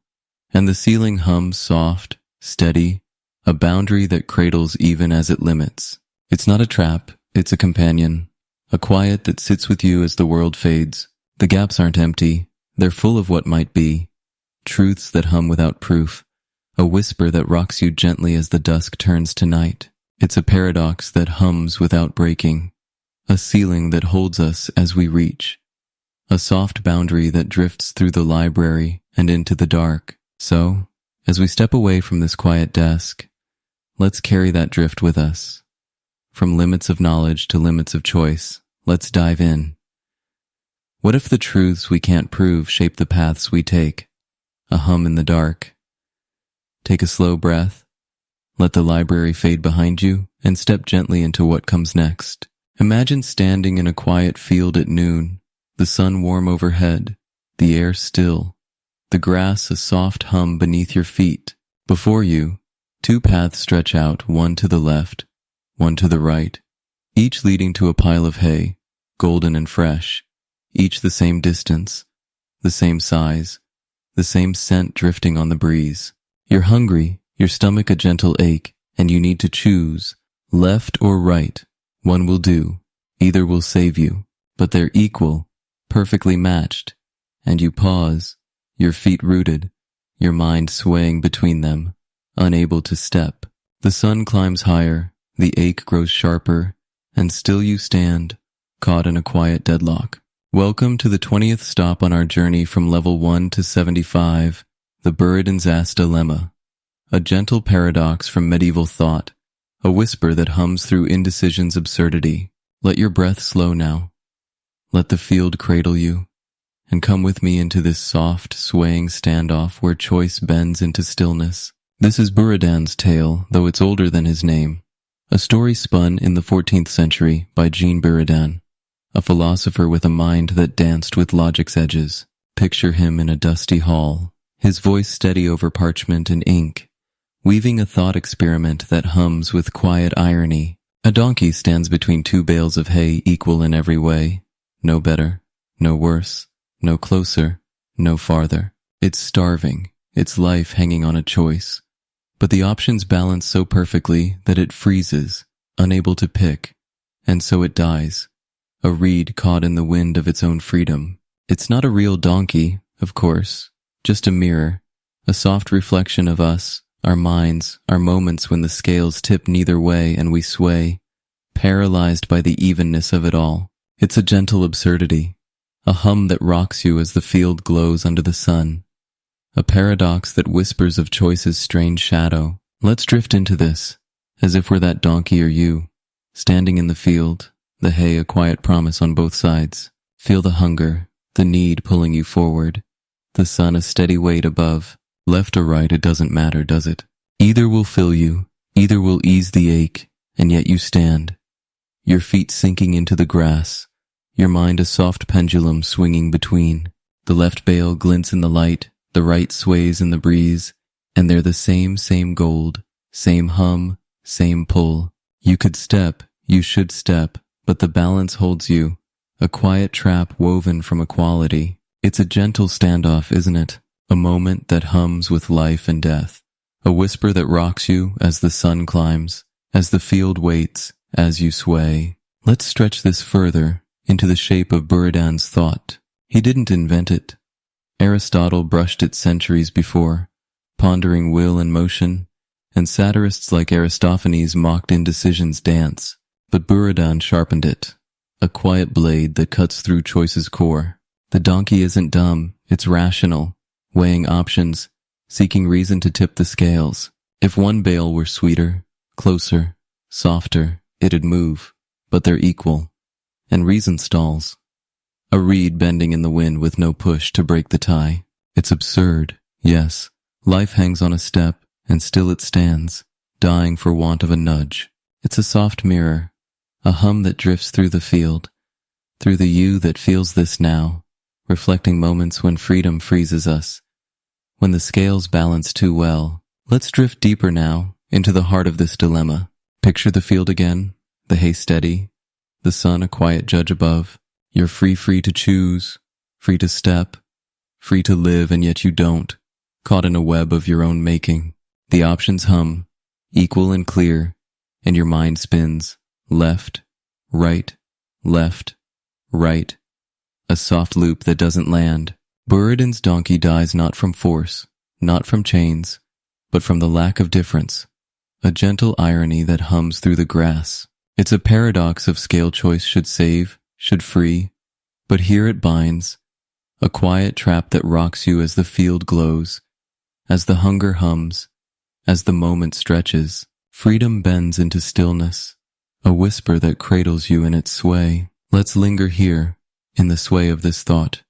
and the ceiling hums soft, steady, a boundary that cradles even as it limits. It's not a trap, it's a companion, a quiet that sits with you as the world fades. The gaps aren't empty, they're full of what might be, truths that hum without proof, a whisper that rocks you gently as the dusk turns to night. It's a paradox that hums without breaking, a ceiling that holds us as we reach, a soft boundary that drifts through the library and into the dark. So, as we step away from this quiet desk, let's carry that drift with us. From limits of knowledge to limits of choice, let's dive in. What if the truths we can't prove shape the paths we take? A hum in the dark. Take a slow breath. Let the library fade behind you and step gently into what comes next. Imagine standing in a quiet field at noon, the sun warm overhead, the air still, The grass a soft hum beneath your feet. Before you, two paths stretch out, one to the left, one to the right, each leading to a pile of hay, golden and fresh, each the same distance, the same size, the same scent drifting on the breeze. You're hungry, your stomach a gentle ache, and you need to choose, left or right. One will do, either will save you, but they're equal, perfectly matched, and you pause, your feet rooted, your mind swaying between them, unable to step. The sun climbs higher, the ache grows sharper, and still you stand, caught in a quiet deadlock. Welcome to the 20th stop on our journey from level 1 to 75, the Buridan's Ass Dilemma. A gentle paradox from medieval thought, a whisper that hums through indecision's absurdity. Let your breath slow now. Let the field cradle you, and come with me into this soft, swaying standoff where choice bends into stillness. This is Buridan's tale, though it's older than his name. A story spun in the 14th century by Jean Buridan, a philosopher with a mind that danced with logic's edges. Picture him in a dusty hall, his voice steady over parchment and ink, weaving a thought experiment that hums with quiet irony. A donkey stands between two bales of hay equal in every way. No better, no worse, no closer, no farther. It's starving, its life hanging on a choice. But the options balance so perfectly that it freezes, unable to pick, and so it dies. A reed caught in the wind of its own freedom. It's not a real donkey, of course, just a mirror, a soft reflection of us, our minds, our moments when the scales tip neither way and we sway, paralyzed by the evenness of it all. It's a gentle absurdity, a hum that rocks you as the field glows under the sun, a paradox that whispers of choice's strange shadow. Let's drift into this, as if we're that donkey or you, standing in the field, the hay a quiet promise on both sides. Feel the hunger, the need pulling you forward, the sun a steady weight above. Left or right, it doesn't matter, does it? Either will fill you, either will ease the ache, and yet you stand, your feet sinking into the grass, your mind a soft pendulum swinging between. The left bale glints in the light, the right sways in the breeze, and they're the same gold, same hum, same pull. You could step, you should step, but the balance holds you, a quiet trap woven from equality. It's a gentle standoff, isn't it? A moment that hums with life and death, a whisper that rocks you as the sun climbs, as the field waits, as you sway. Let's stretch this further into the shape of Buridan's thought. He didn't invent it. Aristotle brushed it centuries before, pondering will and motion, and satirists like Aristophanes mocked indecision's dance. But Buridan sharpened it, a quiet blade that cuts through choice's core. The donkey isn't dumb, it's rational, weighing options, seeking reason to tip the scales. If one bale were sweeter, closer, softer, it'd move, but they're equal, and reason stalls. A reed bending in the wind with no push to break the tie. It's absurd, yes. Life hangs on a step, and still it stands, dying for want of a nudge. It's a soft mirror, a hum that drifts through the field, through the you that feels this now, reflecting moments when freedom freezes us, when the scales balance too well. Let's drift deeper now, into the heart of this dilemma. Picture the field again, the hay steady, the sun a quiet judge above. You're free to choose, free to step, free to live, and yet you don't, caught in a web of your own making. The options hum, equal and clear, and your mind spins, left, right, a soft loop that doesn't land. Buridan's donkey dies not from force, not from chains, but from the lack of difference, a gentle irony that hums through the grass. It's a paradox of scale choice should save, should free, but here it binds, a quiet trap that rocks you as the field glows, as the hunger hums, as the moment stretches. Freedom bends into stillness, a whisper that cradles you in its sway. Let's linger here, in the sway of this thought,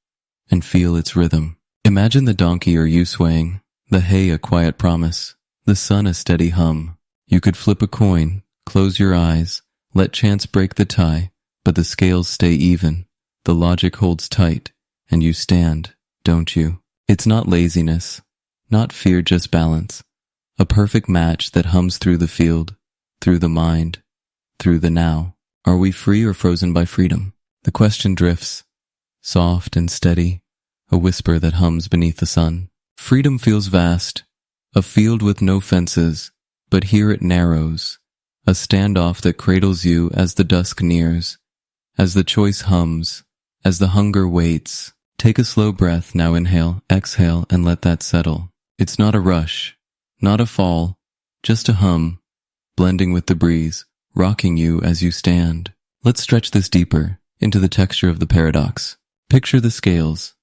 and feel its rhythm. Imagine the donkey or you swaying, the hay a quiet promise, the sun a steady hum. You could flip a coin, close your eyes, let chance break the tie, but the scales stay even, the logic holds tight, and you stand, don't you? It's not laziness, not fear, just balance. A perfect match that hums through the field, through the mind, through the now. Are we free or frozen by freedom? The question drifts, soft and steady, a whisper that hums beneath the sun. Freedom feels vast, a field with no fences, but here it narrows, a standoff that cradles you as the dusk nears, as the choice hums, as the hunger waits. Take a slow breath, now inhale, exhale, and let that settle. It's not a rush, not a fall, just a hum, blending with the breeze, rocking you as you stand. Let's stretch this deeper, into the texture of the paradox. Picture the scales,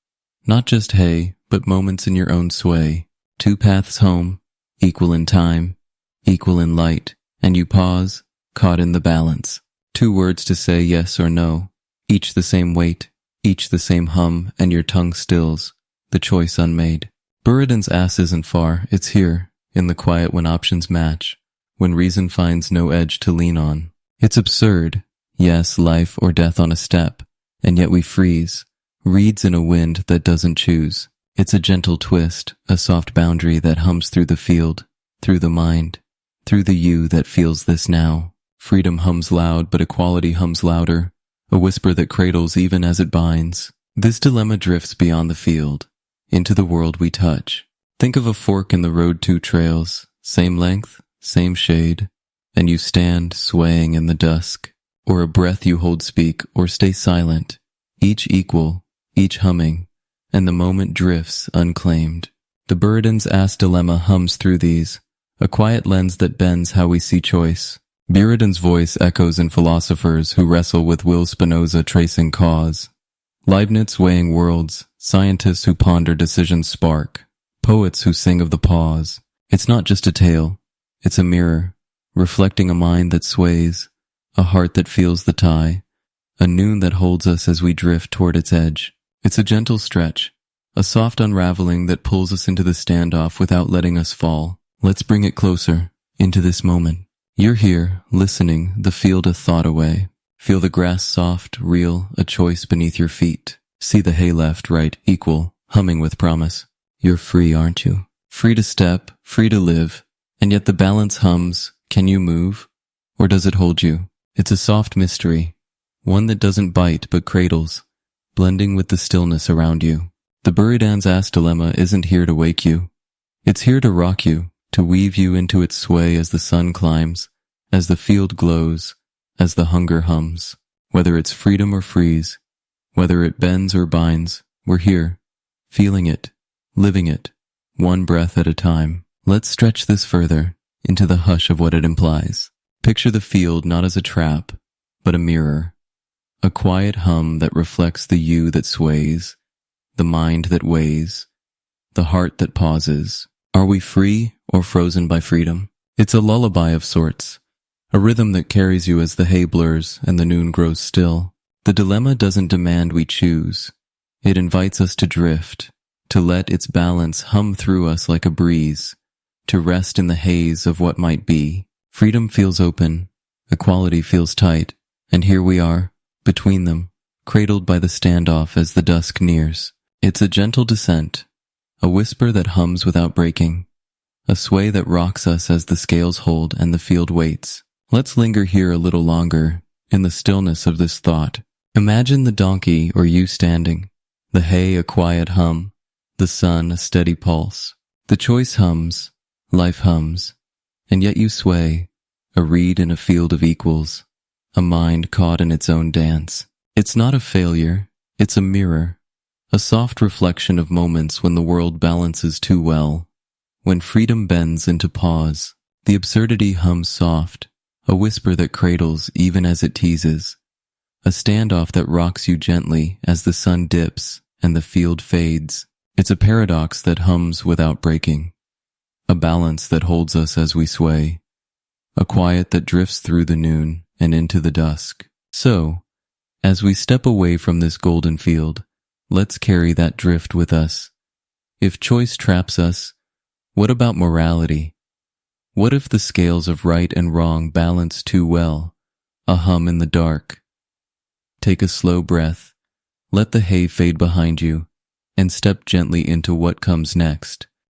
not just hay, but moments in your own sway. Two paths home, equal in time, equal in light, and you pause, caught in the balance. Two words to say yes or no, each the same weight, each the same hum, and your tongue stills, the choice unmade. Buridan's ass isn't far, it's here, in the quiet when options match, when reason finds no edge to lean on. It's absurd, yes, life or death on a step, and yet we freeze, reeds in a wind that doesn't choose. It's a gentle twist, a soft boundary that hums through the field, through the mind, through the you that feels this now. Freedom hums loud, but equality hums louder, a whisper that cradles even as it binds. This dilemma drifts beyond the field, into the world we touch. Think of a fork in the road, two trails, same length, same shade, and you stand swaying in the dusk, or a breath you hold, speak, or stay silent, each equal, each humming, and the moment drifts unclaimed. The Buridan's ass dilemma hums through these, a quiet lens that bends how we see choice. Buridan's voice echoes in philosophers who wrestle with Will Spinoza tracing cause, Leibniz weighing worlds, scientists who ponder decisions spark, poets who sing of the pause. It's not just a tale, it's a mirror, reflecting a mind that sways, a heart that feels the tie, a noon that holds us as we drift toward its edge. It's a gentle stretch, a soft unraveling that pulls us into the standoff without letting us fall. Let's bring it closer, into this moment. You're here, listening, the field a thought away. Feel the grass soft, real, a choice beneath your feet. See the hay left, right, equal, humming with promise. You're free, aren't you? Free to step, free to live, and yet the balance hums. Can you move? Or does it hold you? It's a soft mystery, one that doesn't bite but cradles, blending with the stillness around you. The Buridan's ass dilemma isn't here to wake you. It's here to rock you, to weave you into its sway as the sun climbs, as the field glows, as the hunger hums. Whether it's freedom or freeze, whether it bends or binds, we're here, feeling it, living it, one breath at a time. Let's stretch this further, into the hush of what it implies. Picture the field not as a trap, but a mirror, a quiet hum that reflects the you that sways, the mind that weighs, the heart that pauses. Are we free or frozen by freedom? It's a lullaby of sorts, a rhythm that carries you as the hay blurs and the noon grows still. The dilemma doesn't demand we choose. It invites us to drift, to let its balance hum through us like a breeze, to rest in the haze of what might be. Freedom feels open, equality feels tight, and here we are, between them, cradled by the standoff as the dusk nears. It's a gentle descent, a whisper that hums without breaking, a sway that rocks us as the scales hold and the field waits. Let's linger here a little longer, in the stillness of this thought. Imagine the donkey or you standing, the hay a quiet hum, the sun a steady pulse. The choice hums, life hums, and yet you sway, a reed in a field of equals, a mind caught in its own dance. It's not a failure, it's a mirror, a soft reflection of moments when the world balances too well, when freedom bends into pause. The absurdity hums soft, a whisper that cradles even as it teases, a standoff that rocks you gently as the sun dips and the field fades. It's a paradox that hums without breaking, a balance that holds us as we sway, a quiet that drifts through the noon and into the dusk. So, as we step away from this golden field, let's carry that drift with us. If choice traps us, what about morality? What if the scales of right and wrong balance too well, a hum in the dark? Take a slow breath, let the hay fade behind you, and step gently into what comes next.